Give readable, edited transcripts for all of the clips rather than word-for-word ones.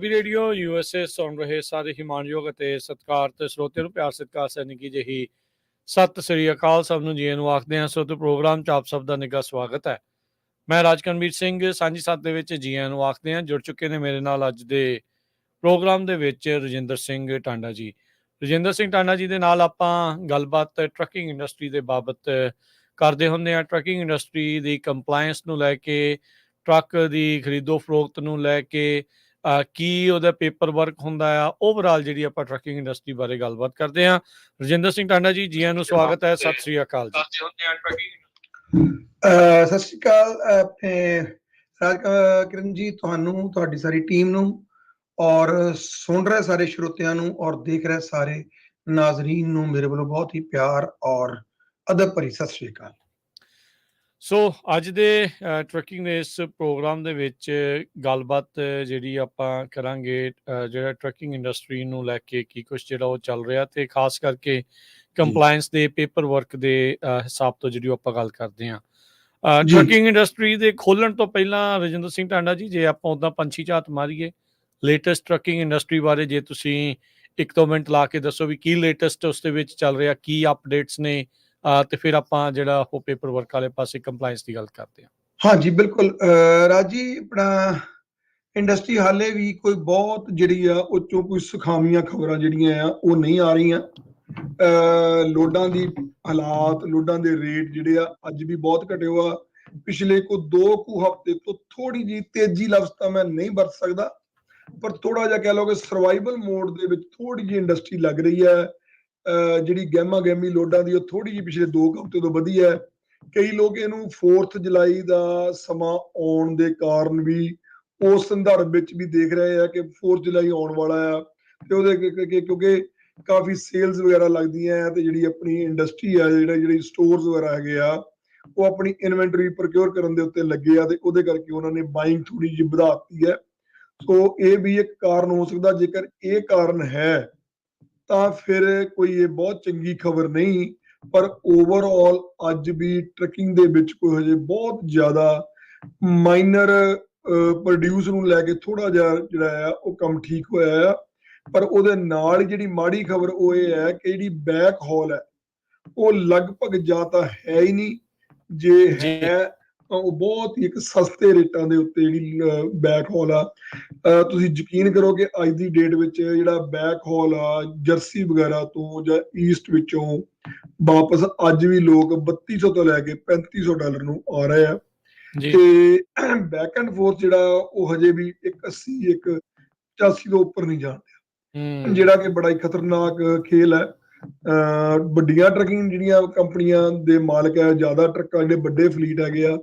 Radio USA ਸੁਣ ਰਹੇ ਸਾਰੇ ਹਿਮਾਨਯੋਗ ਅਤੇ ਸਤਿਕਾਰਤ ਸਰੋਤਿਆਂ ਨੂੰ ਪਿਆਰ ਸਤਿਕਾਰ ਸੈਨਿਕੀ ਜਿਹੀ ਸਤਿ ਸ੍ਰੀ ਅਕਾਲ। ਸਭ ਨੂੰ ਜੀ ਨੂੰ ਆਖਦੇ ਹਾਂ। ਸੋ ਤੇ ਪ੍ਰੋਗਰਾਮ 'ਚ ਆਪ ਸਭ ਦਾ ਨਿੱਘਾ ਸਵਾਗਤ ਹੈ। ਮੈਂ ਰਾਜਕਰਨਵੀਰ ਸਿੰਘ ਸਾਂਝੀ ਸੱਤ ਦੇ ਵਿੱਚ ਜੀ ਨੂੰ ਆਖਦੇ ਹਾਂ। ਜੁੜ ਚੁੱਕੇ ਨੇ ਮੇਰੇ ਨਾਲ ਅੱਜ ਦੇ ਪ੍ਰੋਗਰਾਮ ਦੇ ਵਿੱਚ ਰਜਿੰਦਰ ਸਿੰਘ ਟਾਂਡਾ ਜੀ। ਰਜਿੰਦਰ ਸਿੰਘ ਟਾਂਡਾ ਜੀ ਦੇ ਨਾਲ ਆਪਾਂ ਗੱਲਬਾਤ ਟਰੱਕਿੰਗ ਇੰਡਸਟਰੀ ਦੇ ਬਾਬਤ ਕਰਦੇ ਹੁੰਦੇ ਹਾਂ। ਟਰੱਕਿੰਗ ਇੰਡਸਟਰੀ ਦੀ ਕੰਪਲਾਇੰਸ ਨੂੰ ਲੈ ਕੇ, ਟਰੱਕ ਦੀ ਖਰੀਦੋ ਫਰੋਖਤ ਨੂੰ ਲੈ ਕੇ, ਕੀ ਉਹਦਾ ਪੇਪਰ ਵਰਕ ਹੁੰਦਾ ਆ, ਓਵਰਆਲ ਜਿਹੜੀ ਆਪਾਂ ਟਰੱਕਿੰਗ ਇੰਡਸਟਰੀ ਬਾਰੇ ਗੱਲਬਾਤ ਕਰਦੇ ਹਾਂ। ਰਜਿੰਦਰ ਸਿੰਘ ਟਾਂਡਾ ਜੀ, ਜੀ ਆਇਆਂ ਨੂੰ ਸਵਾਗਤ ਹੈ। ਸਤਿ ਸ੍ਰੀ ਅਕਾਲ ਜੀ। ਸਤਿ ਸ਼੍ਰੀ ਅਕਾਲ ਰਾਜਕਿਰਨ ਜੀ, ਤੁਹਾਨੂੰ, ਤੁਹਾਡੀ ਸਾਰੀ ਟੀਮ ਨੂੰ, ਔਰ ਸੁਣ ਰਹੇ ਸਾਰੇ ਸਰੋਤਿਆਂ ਨੂੰ, ਔਰ ਦੇਖ ਰਹੇ ਸਾਰੇ ਨਾਜ਼ਰੀਨ ਨੂੰ ਮੇਰੇ ਵੱਲੋਂ ਬਹੁਤ ਹੀ ਪਿਆਰ ਔਰ ਅਦਬ ਭਰੀ ਸਤਿ ਸ਼੍ਰੀ ਅਕਾਲ। ਸੋ ਅੱਜ ਦੇ ਟਰੱਕਿੰਗ ਦੇ ਇਸ ਪ੍ਰੋਗਰਾਮ ਦੇ ਵਿੱਚ ਗੱਲਬਾਤ ਜਿਹੜੀ ਆਪਾਂ ਕਰਾਂਗੇ, ਜਿਹੜਾ ਟਰੱਕਿੰਗ ਇੰਡਸਟਰੀ ਨੂੰ ਲੈ ਕੇ ਕੀ ਕੁਛ ਜਿਹੜਾ ਉਹ ਚੱਲ ਰਿਹਾ, ਅਤੇ ਖਾਸ ਕਰਕੇ ਕੰਪਲਾਇੰਸ ਦੇ ਪੇਪਰ ਵਰਕ ਦੇ ਹਿਸਾਬ ਤੋਂ ਜਿਹੜੀ ਆਪਾਂ ਗੱਲ ਕਰਦੇ ਹਾਂ। ਟਰੱਕਿੰਗ ਇੰਡਸਟਰੀ ਦੇ ਖੋਲ੍ਹਣ ਤੋਂ ਪਹਿਲਾਂ ਰਜਿੰਦਰ ਸਿੰਘ ਟਾਂਡਾ ਜੀ, ਜੇ ਆਪਾਂ ਉੱਦਾਂ ਪੰਛੀ ਝਾਤ ਮਾਰੀਏ ਲੇਟੈਸਟ ਟਰੱਕਿੰਗ ਇੰਡਸਟਰੀ ਬਾਰੇ, ਜੇ ਤੁਸੀਂ 1-2 ਮਿੰਟ ਲਾ ਕੇ ਦੱਸੋ ਵੀ ਕੀ ਲੇਟੈਸਟ ਉਸ ਦੇ ਵਿੱਚ ਚੱਲ ਰਿਹਾ, ਕੀ ਅਪਡੇਟਸ ਨੇ, ਤੇ ਫਿਰ ਆਪਾਂ ਜਿਹੜਾ ਉਹ ਪੇਪਰ ਵਰਕ ਵਾਲੇ ਪਾਸੇ ਕੰਪਲਾਇੰਸ ਦੀ ਗੱਲ ਕਰਦੇ ਹਾਂ। ਹਾਂਜੀ ਬਿਲਕੁਲ ਰਾਜ ਜੀ, ਆਪਣਾ ਇੰਡਸਟਰੀ ਹਾਲੇ ਵੀ ਕੋਈ ਬਹੁਤ ਜਿਹੜੀ ਆ ਉਹ ਚੋਂ ਕੋਈ ਸੁਖਾਵੀਆਂ ਖਬਰਾਂ ਜਿਹੜੀਆਂ ਆ ਉਹ ਨਹੀਂ ਆ ਰਹੀਆਂ। ਲੋਡਾਂ ਦੀ ਹਾਲਾਤ, ਲੋਡਾਂ ਦੇ ਰੇਟ ਜਿਹੜੇ ਆ ਅੱਜ ਵੀ ਬਹੁਤ ਘਟੇ ਆ। ਪਿਛਲੇ ਕੋਈ 2 ਹਫ਼ਤੇ ਤੋਂ ਥੋੜੀ ਜਿਹੀ ਤੇਜ਼ੀ ਲਫ਼ਜ਼ ਤਾਂ ਮੈਂ ਨਹੀਂ ਵਰਤ ਸਕਦਾ, ਪਰ ਥੋੜਾ ਜਿਹਾ ਕਹਿ ਲਓ ਕਿ ਸਰਵਾਈਵਲ ਮੋਡ ਦੇ ਵਿੱਚ ਥੋੜੀ ਜਿਹੀ ਇੰਡਸਟਰੀ ਲੱਗ ਰਹੀ ਹੈ। ਜਿਹੜੀ ਗਹਿਮਾ ਗਹਿਮੀ ਲੋਡਾਂ ਦੀ ਉਹ ਥੋੜੀ ਜਿਹੀ ਪਿਛਲੇ 2 ਹਫ਼ਤੇ ਤੋਂ ਵਧੀ ਹੈ। ਕਈ ਲੋਕ ਇਹਨੂੰ 4 ਜੁਲਾਈ ਦਾ ਸਮਾਂ ਆਉਣ ਦੇ ਕਾਰਨ ਵੀ ਉਸ ਸੰਦਰਭ ਵਿੱਚ ਵੀ ਦੇਖ ਰਹੇ ਆ ਕਿ 4 ਜੁਲਾਈ ਆਉਣ ਵਾਲਾ ਆ, ਤੇ ਉਹਦੇ ਕਿਉਂਕਿ ਕਾਫੀ ਸੇਲਸ ਵਗੈਰਾ ਲੱਗਦੀਆਂ ਆ, ਤੇ ਜਿਹੜੀ ਆਪਣੀ ਇੰਡਸਟਰੀ ਆ, ਜਿਹੜੀ ਸਟੋਰਸ ਵਗੈਰਾ ਹੈਗੇ ਆ, ਉਹ ਆਪਣੀ ਇਨਵੈਂਟਰੀ ਪ੍ਰੋਕਿਓਰ ਕਰਨ ਦੇ ਉੱਤੇ ਲੱਗੇ ਆ, ਤੇ ਉਹਦੇ ਕਰਕੇ ਉਹਨਾਂ ਨੇ ਬਾਇੰਗ ਥੋੜੀ ਜਿਹੀ ਵਧਾ ਦਿੱਤੀ ਹੈ। ਸੋ ਇਹ ਵੀ ਇੱਕ ਕਾਰਨ ਹੋ ਸਕਦਾ। ਜੇਕਰ ਇਹ ਕਾਰਨ ਹੈ ਤਾਂ ਫਿਰ ਕੋਈ ਇਹ ਬਹੁਤ ਚੰਗੀ ਖਬਰ ਨਹੀਂ, ਪਰ ਓਵਰਆਲ ਅੱਜ ਵੀ ਟਰੱਕਿੰਗ ਦੇ ਵਿੱਚ ਕੋਈ ਹਜੇ ਬਹੁਤ ਜ਼ਿਆਦਾ ਮਾਈਨਰ ਪ੍ਰੋਡਿਊਸ ਨੂੰ ਲੈ ਕੇ ਥੋੜਾ ਜਿਹਾ ਜਿਹੜਾ ਆ ਉਹ ਕੰਮ ਠੀਕ ਹੋਇਆ ਆ। ਪਰ ਉਹਦੇ ਨਾਲ ਜਿਹੜੀ ਮਾੜੀ ਖਬਰ ਉਹ ਇਹ ਹੈ ਕਿ ਜਿਹੜੀ ਬੈਕ ਹਾਲ ਹੈ ਉਹ ਲਗਭਗ ਜਾਂ ਤਾਂ ਹੈ ਹੀ ਨਹੀਂ, ਜੇ ਹੈ ਤਾਂ ਉਹ ਬਹੁਤ ਹੀ ਇੱਕ ਸਸਤੇ ਰੇਟਾਂ ਦੇ ਉੱਤੇ ਜਿਹੜੀ ਬੈਕ ਹਾਲ ਆ। ਤੁਸੀਂ ਯਕੀਨ ਕਰੋ ਕਿ ਅੱਜ ਦੀ ਡੇਟ ਵਿੱਚ ਜਿਹੜਾ ਬੈਕ ਹਾਲ ਆ ਜਰਸੀ ਵਗੈਰਾ ਤੋਂ ਜਾਂ ਈਸਟ ਵਿੱਚੋਂ ਵਾਪਸ ਅੱਜ ਵੀ ਲੋਕ 3200 ਤੋਂ ਲੈ ਕੇ $3500 ਨੂੰ ਆ ਰਹੇ ਆ, ਤੇ ਬੈਕ ਐਂਡ ਫੋਰਥ ਜਿਹੜਾ ਉਹ ਹਜੇ ਵੀ 180 185 ਤੋਂ ਉੱਪਰ ਨਹੀਂ ਜਾਂਦੇ, ਜਿਹੜਾ ਕਿ ਬੜਾ ਹੀ ਖਤਰਨਾਕ ਖੇਲ ਹੈ। ਵੱਡੀਆਂ ਟਰੱਕਿੰਗ ਜਿਹੜੀਆਂ ਕੰਪਨੀਆਂ ਦੇ ਮਾਲਕ ਹੈ, ਜ਼ਿਆਦਾ ਟਰੱਕਾਂ ਜਿਹੜੇ ਵੱਡੇ ਫਲੀਟ ਹੈਗੇ ਆ,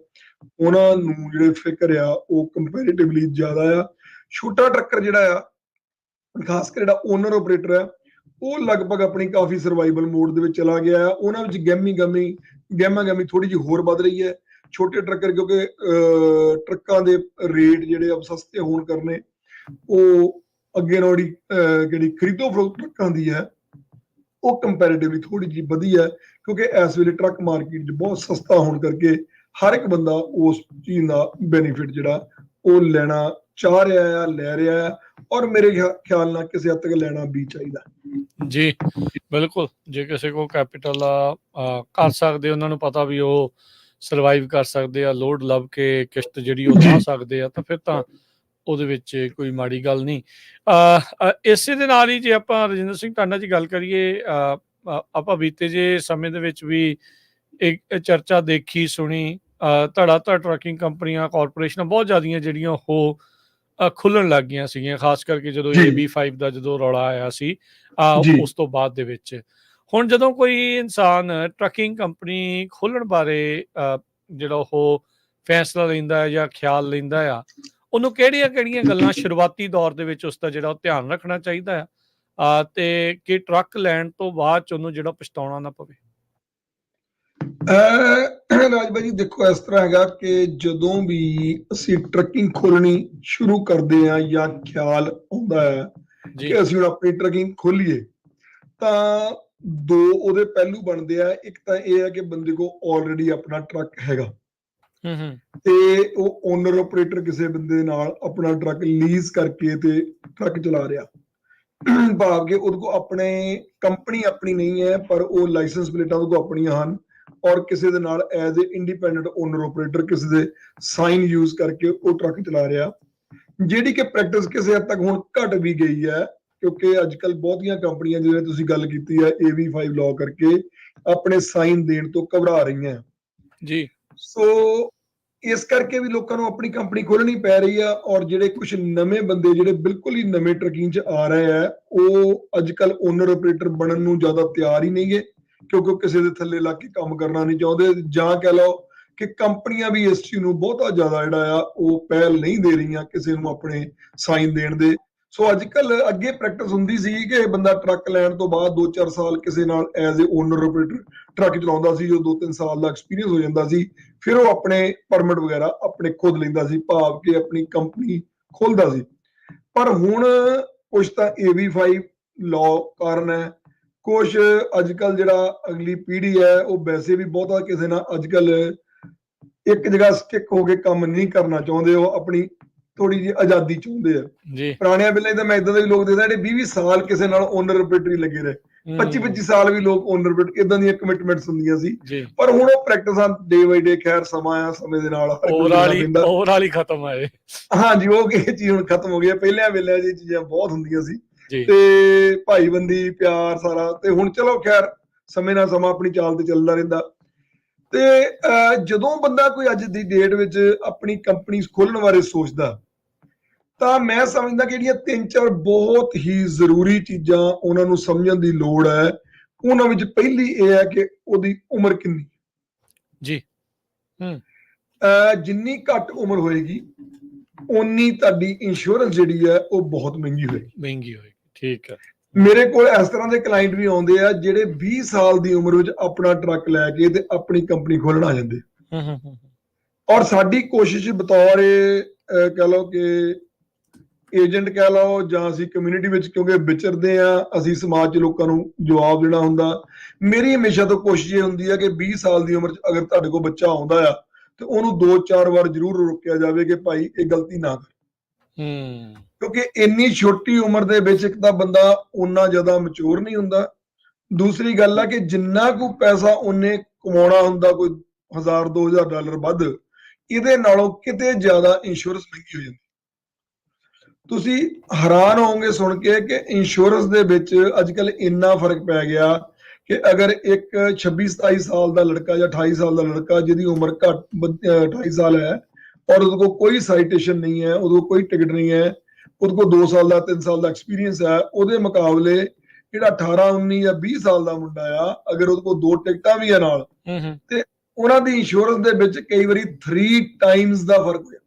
ਉਹਨਾਂ ਨੂੰ ਜਿਹੜੇ ਫਿਕਰ ਆ ਉਹ ਕੰਪੈਰੀਟਿਵਲੀ ਜ਼ਿਆਦਾ ਆ। ਛੋਟਾ ਟਰੱਕਰ ਜਿਹੜਾ ਆ, ਖਾਸ ਕਰ ਜਿਹੜਾ ਓਨਰ ਆਪਰੇਟਰ ਹੈ, ਉਹ ਲਗਭਗ ਆਪਣੀ ਕਾਫੀ ਸਰਵਾਈਵਲ ਮੋਡ ਦੇ ਵਿੱਚ ਚਲਾ ਗਿਆ ਆ। ਉਹਨਾਂ ਵਿੱਚ ਗਹਿਮਾ ਗਹਿਮੀ ਥੋੜੀ ਜਿਹੀ ਹੋਰ ਵੱਧ ਰਹੀ ਹੈ। ਛੋਟੇ ਟਰੱਕਰ, ਕਿਉਂਕਿ ਟਰੱਕਾਂ ਦੇ ਰੇਟ ਜਿਹੜੇ ਆ ਸਸਤੇ ਹੋਣ ਕਰਨੇ, ਉਹ ਅੱਗੇ ਨਾਲ ਜਿਹੜੀ ਖਰੀਦੋ ਫਰੋਖਤ ਟਰੱਕਾਂ ਦੀ ਹੈ ਉਹ ਕੰਪੈਰੀਟਿਵਲੀ ਥੋੜੀ ਜਿਹੀ ਵਧੀ ਹੈ, ਕਿਉਂਕਿ ਇਸ ਵੇਲੇ ਟਰੱਕ ਮਾਰਕੀਟ 'ਚ ਬਹੁਤ ਸਸਤਾ ਹੋਣ ਕਰਕੇ ਹਰ ਇੱਕ ਬੰਦਾ ਉਸ ਚੀਜ਼ ਦਾ ਬੈਨੀਫਿਟ ਜਿਹੜਾ ਉਹ ਲੈਣਾ ਚਾਹ ਰਿਹਾ ਆ, ਲੈ ਰਿਹਾ ਆ, ਔਰ ਮੇਰੇ ਖਿਆਲ ਨਾਲ ਕਿਸੇ ਹੱਦ ਤੱਕ ਲੈਣਾ ਵੀ ਚਾਹੀਦਾ ਜੀ। ਬਿਲਕੁਲ, ਜੇ ਕਿਸੇ ਕੋਲ ਕੈਪੀਟਲ ਆ ਕਰ ਸਕਦੇ, ਉਹਨਾਂ ਨੂੰ ਪਤਾ ਵੀ ਉਹ ਸਰਵਾਈਵ ਕਰ ਸਕਦੇ ਆ, ਲੋਡ ਲੱਭ ਕੇ ਕਿਸ਼ਤ ਜਿਹੜੀ ਉਹ ਲਾ ਸਕਦੇ ਆ, ਤਾਂ ਫਿਰ ਤਾਂ ਉਹਦੇ ਵਿੱਚ ਕੋਈ ਮਾੜੀ ਗੱਲ ਨਹੀਂ। ਇਸੇ ਦੇ ਨਾਲ ਹੀ ਜੇ ਆਪਾਂ ਰਜਿੰਦਰ ਸਿੰਘ ਟਾਂਡਾ ਜੀ ਗੱਲ ਕਰੀਏ, ਆਪਾਂ ਬੀਤੇ ਜੇ ਸਮੇਂ ਦੇ ਵਿੱਚ ਵੀ ਇੱਕ ਚਰਚਾ ਦੇਖੀ ਸੁਣੀ, ਧੜਾ ਧੜ ਟਰੱਕਿੰਗ ਕੰਪਨੀਆਂ, ਕਾਰਪੋਰੇਸ਼ਨਾਂ ਬਹੁਤ ਜ਼ਿਆਦੀਆਂ ਜਿਹੜੀਆਂ ਉਹ ਖੁੱਲ੍ਹਣ ਲੱਗ ਗਈਆਂ ਸੀਗੀਆਂ, ਖਾਸ ਕਰਕੇ ਜਦੋਂ AB5 ਦਾ ਜਦੋਂ ਰੌਲਾ ਆਇਆ ਸੀ, ਉਸ ਤੋਂ ਬਾਅਦ ਦੇ ਵਿੱਚ। ਹੁਣ ਜਦੋਂ ਕੋਈ ਇਨਸਾਨ ਟਰੱਕਿੰਗ ਕੰਪਨੀ ਖੋਲ੍ਹਣ ਬਾਰੇ ਜਿਹੜਾ ਉਹ ਫੈਸਲਾ ਲੈਂਦਾ ਹੈ ਜਾਂ ਖਿਆਲ ਲੈਂਦਾ ਆ, ਉਹਨੂੰ ਕਿਹੜੀਆਂ ਗੱਲਾਂ ਸ਼ੁਰੂਆਤੀ ਦੌਰ ਦੇ ਵਿੱਚ ਉਸਦਾ ਜਿਹੜਾ ਉਹ ਧਿਆਨ ਰੱਖਣਾ ਚਾਹੀਦਾ ਆ, ਤੇ ਕਿ ਟਰੱਕ ਲੈਣ ਤੋਂ ਬਾਅਦ 'ਚ ਉਹਨੂੰ ਜਿਹੜਾ ਪਛਤਾਉਣਾ ਨਾ ਪਵੇ? ਰਾਜ ਭਾਈ ਜੀ, ਦੇਖੋ ਇਸ ਤਰ੍ਹਾਂ ਹੈਗਾ ਕਿ ਜਦੋਂ ਵੀ ਅਸੀਂ ਟਰੱਕਿੰਗ ਖੋਲਣੀ ਸ਼ੁਰੂ ਕਰਦੇ ਹਾਂ ਜਾਂ ਖਿਆਲ ਆਉਂਦਾ ਹੈ ਕਿ ਅਸੀਂ ਹੁਣ ਆਪਣੀ ਟਰੱਕਿੰਗ ਖੋਲੀਏ, ਤਾਂ 2 ਉਹਦੇ ਪਹਿਲੂ ਬਣਦੇ ਆ। ਇੱਕ ਤਾਂ ਇਹ ਹੈ ਕਿ ਬੰਦੇ ਕੋਲ ਆਲਰੇਡੀ ਆਪਣਾ ਟਰੱਕ ਹੈਗਾ, ਤੇ ਉਹ ਓਨਰ ਆਪਰੇਟਰ ਕਿਸੇ ਬੰਦੇ ਨਾਲ ਆਪਣਾ ਟਰੱਕ ਲੀਜ਼ ਕਰਕੇ ਤੇ ਟਰੱਕ ਚਲਾ ਰਿਹਾ। ਭਾਵ ਕਿ ਉਹਦੇ ਕੋਲ ਆਪਣੇ ਕੰਪਨੀ ਆਪਣੀ ਨਹੀਂ ਹੈ, ਪਰ ਉਹ ਲਾਇਸੈਂਸ ਪਲੇਟਾਂ ਉਹਦੇ ਕੋਲ ਆਪਣੀਆਂ ਹਨ ਔਰ ਕਿਸੇ ਦੇ ਨਾਲ as a independent owner operator ਕਿਸੇ ਦੇ ਸਾਈਨ ਯੂਜ਼ ਕਰਕੇ ਉਹ ਟਰੱਕ ਚਲਾ ਰਿਹਾ, ਜਿਹੜੀ ਕਿ ਪ੍ਰੈਕਟਿਸ ਕਿਸੇ ਹੱਦ ਤੱਕ ਹੁਣ ਘਟ ਵੀ ਗਈ ਹੈ, ਕਿਉਂਕਿ ਅੱਜ ਕੱਲ ਬਹੁਤੀਆਂ ਕੰਪਨੀਆਂ ਜਿਵੇਂ ਤੁਸੀਂ ਗੱਲ ਕੀਤੀ ਹੈ AV5 ਲਾਅ ਕਰਕੇ ਆਪਣੇ ਸਾਈਨ ਦੇਣ ਤੋਂ ਘਬਰਾ ਰਹੀਆਂ ਜੀ। ਸੋ ਇਸ ਕਰਕੇ ਵੀ ਲੋਕਾਂ ਨੂੰ ਆਪਣੀ ਕੰਪਨੀ ਖੋਲਣੀ ਪੈ ਰਹੀ ਆ ਔਰ ਜਿਹੜੇ ਕੁਝ ਨਵੇਂ ਬੰਦੇ ਜਿਹੜੇ ਬਿਲਕੁਲ ਹੀ ਨਵੇਂ ਟਰਕਿੰਗ 'ਚ ਆ ਰਹੇ ਆ ਉਹ ਅੱਜ ਕੱਲ ਓਨਰ ਆਪਰੇਟਰ ਬਣਨ ਨੂੰ ਜ਼ਿਆਦਾ ਤਿਆਰ ਹੀ ਨਹੀਂਗੇ, ਕਿਉਂਕਿ ਉਹ ਕਿਸੇ ਦੇ ਥੱਲੇ ਲੱਗ ਕੇ ਕੰਮ ਕਰਨਾ ਨਹੀਂ ਚਾਹੁੰਦੇ, ਜਾਂ ਕਹਿ ਲਓ ਕਿ ਕੰਪਨੀਆਂ ਵੀ ਇਸ ਚੀਜ਼ ਨੂੰ ਬਹੁਤਾ ਜ਼ਿਆਦਾ ਜਿਹੜਾ ਆ ਉਹ ਪਹਿਲ ਨਹੀਂ ਦੇ ਰਹੀਆਂ ਕਿਸੇ ਨੂੰ ਆਪਣੇ ਸਾਈਨ ਦੇਣ ਦੇ। ਸੋ ਅੱਜ ਕੱਲ ਅੱਗੇ ਪ੍ਰੈਕਟਿਸ ਹੁੰਦੀ ਸੀ ਕਿ ਬੰਦਾ ਟਰੱਕ ਲੈਣ ਤੋਂ ਬਾਅਦ 2-4 ਸਾਲ ਕਿਸੇ ਨਾਲ as a owner operator truck ਚਲਾਉਂਦਾ ਸੀ, ਜੋ 2-3 ਸਾਲ ਦਾ ਐਕਸਪੀਰੀਅੰਸ ਹੋ ਜਾਂਦਾ ਸੀ, ਫਿਰ ਉਹ ਆਪਣੇ ਪਰਮਿਟ ਵਗੈਰਾ ਆਪਣੇ ਖੁਦ ਲੈਂਦਾ ਸੀ, ਭਾਵ ਕਿ ਆਪਣੀ ਕੰਪਨੀ ਖੋਲਦਾ ਸੀ। ਪਰ ਹੁਣ ਕੁਝ ਤਾਂ AV5 ਲਾਅ ਕਾਰਨ ਹੈ, ਕੁਝ ਅੱਜ ਕੱਲ ਜਿਹੜਾ ਅਗਲੀ ਪੀੜ੍ਹੀ ਹੈ ਉਹ ਵੈਸੇ ਵੀ ਬਹੁਤਾ ਕਿਸੇ ਨਾਲ ਅੱਜ ਕੱਲ ਇੱਕ ਜਗ੍ਹਾ ਸਟਿਕ ਹੋ ਕੇ ਕੰਮ ਨਹੀਂ ਕਰਨਾ ਚਾਹੁੰਦੇ, ਉਹ ਆਪਣੀ ਥੋੜੀ ਜਿਹੀ ਆਜ਼ਾਦੀ ਚਾਹੁੰਦੇ ਆ। ਪੁਰਾਣਿਆਂ ਵੇਲੇ ਤਾਂ ਮੈਂ ਇਦਾਂ ਦੇ ਵੀ ਲੋਕ ਦੇਖਦਾ ਜਿਹੜੇ 20-20 ਸਾਲ ਕਿਸੇ ਨਾਲ ਓਨਰ ਆਪਰੇਟਰ ਹੀ ਲੱਗੇ ਰਹੇ, 25-25 ਸਾਲ ਵੀ ਲੋਕ ਓਨਰ ਆਪਰੇਟਰ ਇਦਾਂ ਦੀਆਂ ਕਮਿਟਮੈਂਟਸ ਹੁੰਦੀਆਂ ਸੀ। ਪਰ ਹੁਣ ਉਹ ਪ੍ਰੈਕਟਿਸਾਂ ਡੇ ਬਾਈ ਡੇ, ਖੈਰ ਸਮਾਂ ਆ, ਸਮੇਂ ਦੇ ਨਾਲ ਓਵਰਆਲ ਹੀ ਖਤਮ ਆਏ। ਹਾਂਜੀ, ਉਹ ਇਹ ਚੀਜ਼ ਹੁਣ ਖਤਮ ਹੋ ਗਈ ਹੈ। ਪਹਿਲਿਆਂ ਵੇਲੇ ਇਹ ਚੀਜ਼ਾਂ ਬਹੁਤ ਹੁੰਦੀਆਂ ਸੀ ਤੇ ਭਾਈਬੰਦੀ ਪਿਆਰ ਸਾਰਾ, ਤੇ ਹੁਣ ਚਲੋ ਖੈਰ ਸਮੇਂ ਨਾਲ ਸਮਾਂ ਆਪਣੀ ਚਾਲ ਤੇ ਚੱਲਦਾ ਰਹਿੰਦਾ। ਤੇ ਜਦੋਂ ਬੰਦਾ ਕੋਈ ਅੱਜ ਦੀ ਡੇਟ ਵਿੱਚ ਆਪਣੀ ਕੰਪਨੀ ਖੋਲਣ ਬਾਰੇ ਸੋਚਦਾ ਤਾਂ ਮੈਂ ਸਮਝਦਾ ਕਿ ਜਿਹੜੀਆਂ 3-4 ਬਹੁਤ ਹੀ ਜ਼ਰੂਰੀ ਚੀਜ਼ਾਂ ਉਹਨਾਂ ਨੂੰ ਸਮਝਣ ਦੀ ਲੋੜ ਹੈ। ਉਹਨਾਂ ਵਿੱਚ ਪਹਿਲੀ ਇਹ ਹੈ ਕਿ ਉਹਦੀ ਉਮਰ ਕਿੰਨੀ ਜੀ। ਜਿੰਨੀ ਘੱਟ ਉਮਰ ਹੋਏਗੀ ਉਨੀ ਤੁਹਾਡੀ ਇੰਸ਼ੋਰੈਂਸ ਜਿਹੜੀ ਹੈ ਉਹ ਬਹੁਤ ਮਹਿੰਗੀ ਹੋਏਗੀ। ਠੀਕ ਹੈ। ਮੇਰੇ ਕੋਲ ਇਸ ਤਰ੍ਹਾਂ ਦੇ ਕਲਾਇੰਟ ਵੀ ਆਉਂਦੇ ਆ ਜਿਹੜੇ 20 ਸਾਲ ਦੀ ਉਮਰ ਵਿੱਚ ਆਪਣਾ ਟਰੱਕ ਲੈ ਕੇ ਤੇ ਆਪਣੀ ਕੰਪਨੀ ਖੋਲਣ ਆ ਜਾਂਦੇ। ਔਰ ਸਾਡੀ ਕੋਸ਼ਿਸ਼ ਬਤੌਰ ਕਹਿ ਲਓ ਕਿ ਏਜੰਟ ਕਹਿ ਲਓ ਜਾਂ ਅਸੀਂ ਕਮਿਊਨਿਟੀ ਵਿੱਚ ਕਿਉਂਕਿ ਵਿਚਰਦੇ ਆ, ਅਸੀਂ ਸਮਾਜ 'ਚ ਲੋਕਾਂ ਨੂੰ ਜਵਾਬ ਦੇਣਾ ਹੁੰਦਾ। ਮੇਰੀ ਹਮੇਸ਼ਾ ਤੋਂ ਕੋਸ਼ਿਸ਼ ਇਹ ਹੁੰਦੀ ਹੈ ਕਿ 20 ਸਾਲ ਦੀ ਉਮਰ 'ਚ ਅਗਰ ਤੁਹਾਡੇ ਕੋਲ ਬੱਚਾ ਆਉਂਦਾ ਆ ਤੇ ਉਹਨੂੰ 2-4 ਵਾਰ ਜ਼ਰੂਰ ਰੋਕਿਆ ਜਾਵੇ ਕਿ ਭਾਈ ਇਹ ਗਲਤੀ ਨਾ ਕਰ, ਕਿਉਂਕਿ ਇੰਨੀ ਛੋਟੀ ਉਮਰ ਦੇ ਵਿੱਚ ਇੱਕ ਤਾਂ ਬੰਦਾ ਓਨਾ ਜ਼ਿਆਦਾ ਮੈਚੁਰ ਨਹੀਂ ਹੁੰਦਾ, ਦੂਸਰੀ ਗੱਲ ਆ ਕਿ ਜਿੰਨਾ ਕੁ ਪੈਸਾ ਉਹਨੇ ਕਮਾਉਣਾ ਹੁੰਦਾ, ਕੋਈ $1000-2000 ਵੱਧ, ਇਹਦੇ ਨਾਲੋਂ ਕਿਤੇ ਜ਼ਿਆਦਾ ਇੰਸ਼ੋਰੈਂਸ ਮਹਿੰਗੀ ਹੋ ਜਾਂਦੀ। ਤੁਸੀਂ ਹੈਰਾਨ ਹੋਵੋਗੇ ਸੁਣ ਕੇ ਕਿ ਇੰਸ਼ੋਰੈਂਸ ਦੇ ਵਿੱਚ ਅੱਜ ਕੱਲ ਇੰਨਾ ਫਰਕ ਪੈ ਗਿਆ ਕਿ ਅਗਰ ਇੱਕ 26-27 ਸਾਲ ਦਾ ਲੜਕਾ ਜਾਂ 28 ਸਾਲ ਦਾ ਲੜਕਾ ਜਿਹਦੀ ਉਮਰ ਘੱਟ 28 ਸਾਲ ਹੈ ਔਰ ਉਹਦੇ ਕੋਲ ਕੋਈ ਸਾਈਟੇਸ਼ਨ ਨਹੀਂ ਹੈ, ਉਹਦੇ ਕੋਲ ਕੋਈ ਟਿਕਟ ਨਹੀਂ ਹੈ, ਉਹਦੇ ਕੋਲ 2 ਸਾਲ ਦਾ 3 ਸਾਲ ਦਾ ਐਕਸਪੀਰੀਅੰਸ ਹੈ, ਉਹਦੇ ਮੁਕਾਬਲੇ ਜਿਹੜਾ 18, 19 ਜਾਂ 20 ਸਾਲ ਦਾ ਮੁੰਡਾ ਆ, ਅਗਰ ਉਹਦੇ ਕੋਲ 2 ਟਿਕਟਾਂ ਵੀ ਆ ਨਾਲ ਤੇ ਉਹਨਾਂ ਦੀ ਇੰਸ਼ੋਰੈਂਸ ਦੇ ਵਿੱਚ ਕਈ ਵਾਰੀ 3 ਟਾਈਮਸ ਦਾ ਫਰਕ ਹੋਇਆ।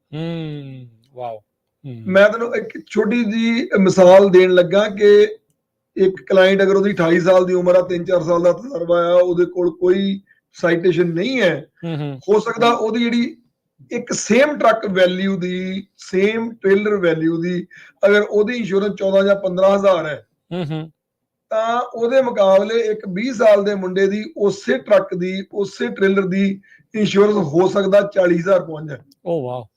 ਵਾਓ। ਮੈਂ ਤੁਹਾਨੂੰ ਇੱਕ ਛੋਟੀ ਜੀ ਮਿਸਾਲ ਦੇਣ ਲੱਗਾ ਕਿ ਇੱਕ ਕਲਾਇੰਟ ਅਗਰ ਉਹਦੀ 28 ਸਾਲ ਦੀ ਉਮਰ ਆ, 3-4 ਸਾਲ ਦਾ ਤਜਰਬਾ ਆ, ਉਹਦੇ ਕੋਲ ਕੋਈ ਸਾਈਟੇਸ਼ਨ ਨਹੀਂ ਹੈ, ਹੋ ਸਕਦਾ ਉਹਦੀ ਜਿਹੜੀ ਇੱਕ ਸੇਮ ਟਰੱਕ ਵੈਲਿਊ ਦੀ, ਸੇਮ ਟ੍ਰੇਲਰ ਵੈਲਿਊ ਦੀ ਅਗਰ ਉਹਦੀ ਇੰਸ਼ੋਰੈਂਸ 14 ਜਾਂ 15,000 ਹੈ ਤਾਂ ਉਹਦੇ ਮੁਕਾਬਲੇ ਇੱਕ 20 ਸਾਲ ਦੇ ਮੁੰਡੇ ਦੀ ਉਸੇ ਟਰੱਕ ਦੀ, ਉਸੇ ਟ੍ਰੇਲਰ ਦੀ ਇੰਸ਼ੋਰੈਂਸ ਹੋ ਸਕਦਾ 40,000 ਪਹੁੰਚ ਜਾਏ। ਓ ਵਾਓ।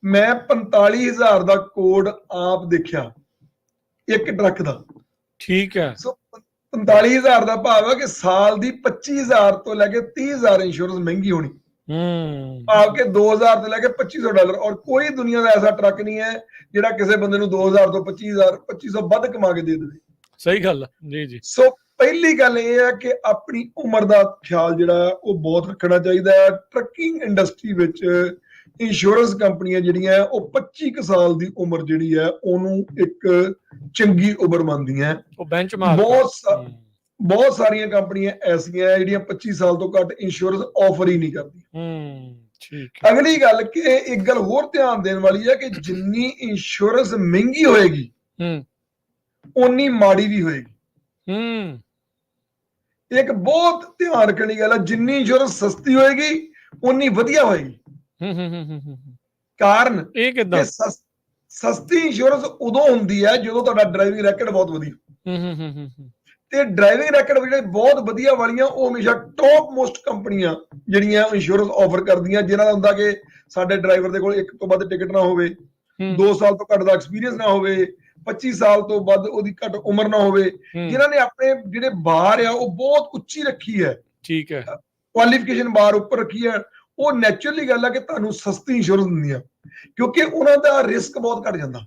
ਮੈਂ 45,000 ਦਾ ਕੋਡ ਆਪ ਦੇਖਿਆ ਇੱਕ ਟਰੱਕ ਦਾ। ਠੀਕ ਹੈ। ਸੋ 45,000 ਦਾ ਭਾਵ ਹੈ ਕਿ ਸਾਲ ਦੀ 25,000 ਤੋਂ ਲੈ ਕੇ 30,000 ਇੰਸ਼ੋਰੈਂਸ ਮਹਿੰਗੀ ਹੋਣੀ। ਭਾਵ ਕਿ 2,000 ਤੋਂ ਲੈ ਕੇ $2,500, ਔਰ ਕੋਈ ਦੁਨੀਆ ਦਾ ਐਸਾ ਟਰੱਕ ਨਹੀਂ ਹੈ ਜਿਹੜਾ ਕਿਸੇ ਬੰਦੇ ਨੂੰ 2,000 ਤੋਂ 25,000 ਵੱਧ ਕਮਾ ਕੇ ਦੇ ਦੇਵੇ। ਸਹੀ ਗੱਲ ਜੀ ਜੀ। ਸੋ ਪਹਿਲੀ ਗੱਲ ਇਹ ਹੈ ਕਿ ਆਪਣੀ ਉਮਰ ਦਾ ਖਿਆਲ ਜਿਹੜਾ ਉਹ ਬਹੁਤ ਰੱਖਣਾ ਚਾਹੀਦਾ ਹੈ। ਟਰੱਕਿੰਗ ਇੰਡਸਟਰੀ ਵਿੱਚ ਇੰਸ਼ੋਰੈਂਸ ਕੰਪਨੀਆਂ ਜਿਹੜੀਆਂ ਉਹ 25 ਸਾਲ ਦੀ ਉਮਰ ਜਿਹੜੀ ਹੈ ਉਹਨੂੰ ਇੱਕ ਚੰਗੀ ਉਮਰ ਮੰਨਦੀਆਂ। ਉਹ ਬੈਂਚਮਾਰਕ ਬਹੁਤ ਸਾਰੀਆਂ ਕੰਪਨੀਆਂ ਐਸੀਆਂ ਜਿਹੜੀਆਂ 25 ਸਾਲ ਤੋਂ ਘੱਟ ਇੰਸ਼ੋਰੈਂਸ ਆਫਰ ਹੀ ਨਹੀਂ ਕਰਦੀਆਂ। ਠੀਕ ਹੈ। ਅਗਲੀ ਗੱਲ ਕਿ ਇੱਕ ਗੱਲ ਹੋਰ ਧਿਆਨ ਦੇਣ ਵਾਲੀ ਹੈ ਕਿ ਜਿੰਨੀ ਇੰਸ਼ੋਰੈਂਸ ਮਹਿੰਗੀ ਹੋਏਗੀ ਉਨੀ ਮਾੜੀ ਵੀ ਹੋਏਗੀ। ਇੱਕ ਬਹੁਤ ਧਿਆਨ ਰੱਖਣ ਦੀ ਗੱਲ ਹੈ, ਜਿੰਨੀ ਇੰਸ਼ੋਰੈਂਸ ਸਸਤੀ ਹੋਏਗੀ ਉਨੀ ਵਧੀਆ ਹੋਏਗੀ। ਕਾਰਨ ਇਹ ਕਿਦਾਂ? ਸਸਤੀ ਇੰਸ਼ੋਰੈਂਸ ਉਦੋਂ ਹੁੰਦੀ ਹੈ ਜਦੋਂ ਤੁਹਾਡਾ ਡਰਾਈਵਿੰਗ ਰੈਕੋਰਡ ਬਹੁਤ ਵਧੀਆ ਤੇ ਡਰਾਈਵਿੰਗ ਰੈਕਡ ਜਿਹੜੇ ਬਹੁਤ ਵਧੀਆ ਵਾਲੀਆਂ ਉਹ ਹਮੇਸ਼ਾ ਟੌਪ ਮੋਸਟ ਕੰਪਨੀਆਂ ਜਿਹੜੀਆਂ ਇੰਸ਼ੋਰੈਂਸ ਆਫਰ ਕਰਦੀਆਂ, ਜਿਨ੍ਹਾਂ ਦਾ ਹੁੰਦਾ ਕਿ ਸਾਡੇ ਡਰਾਈਵਰ ਦੇ ਕੋਲ 1 ਤੋਂ ਵੱਧ ਟਿਕਟ ਨਾ ਹੋਵੇ, 2 ਸਾਲ ਤੋਂ ਘੱਟ ਦਾ ਐਕਸਪੀਰੀਅੰਸ ਨਾ ਹੋਵੇ, 25 ਸਾਲ ਤੋਂ ਵੱਧ ਉਹਦੀ ਘੱਟ ਉਮਰ ਨਾ ਹੋਵੇ, ਜਿਨ੍ਹਾਂ ਨੇ ਆਪਣੇ ਜਿਹੜੇ ਬਾਰ ਆ ਉਹ ਬਹੁਤ ਉੱਚੀ ਰੱਖੀ ਹੈ, ਠੀਕ ਹੈ, ਕੁਆਲੀਫਿਕੇਸ਼ਨ ਬਾਰ ਉੱਪਰ ਰੱਖੀ ਹੈ, ਉਹ ਨੈਚੁਰਲੀ ਗੱਲ ਹੈ ਕਿ ਤੁਹਾਨੂੰ ਸਸਤੀ ਇੰਸ਼ੋਰੈਂਸ ਦਿੰਦੀਆਂ, ਕਿਉਂਕਿ ਉਹਨਾਂ ਦਾ ਰਿਸਕ ਬਹੁਤ ਘੱਟ ਜਾਂਦਾ।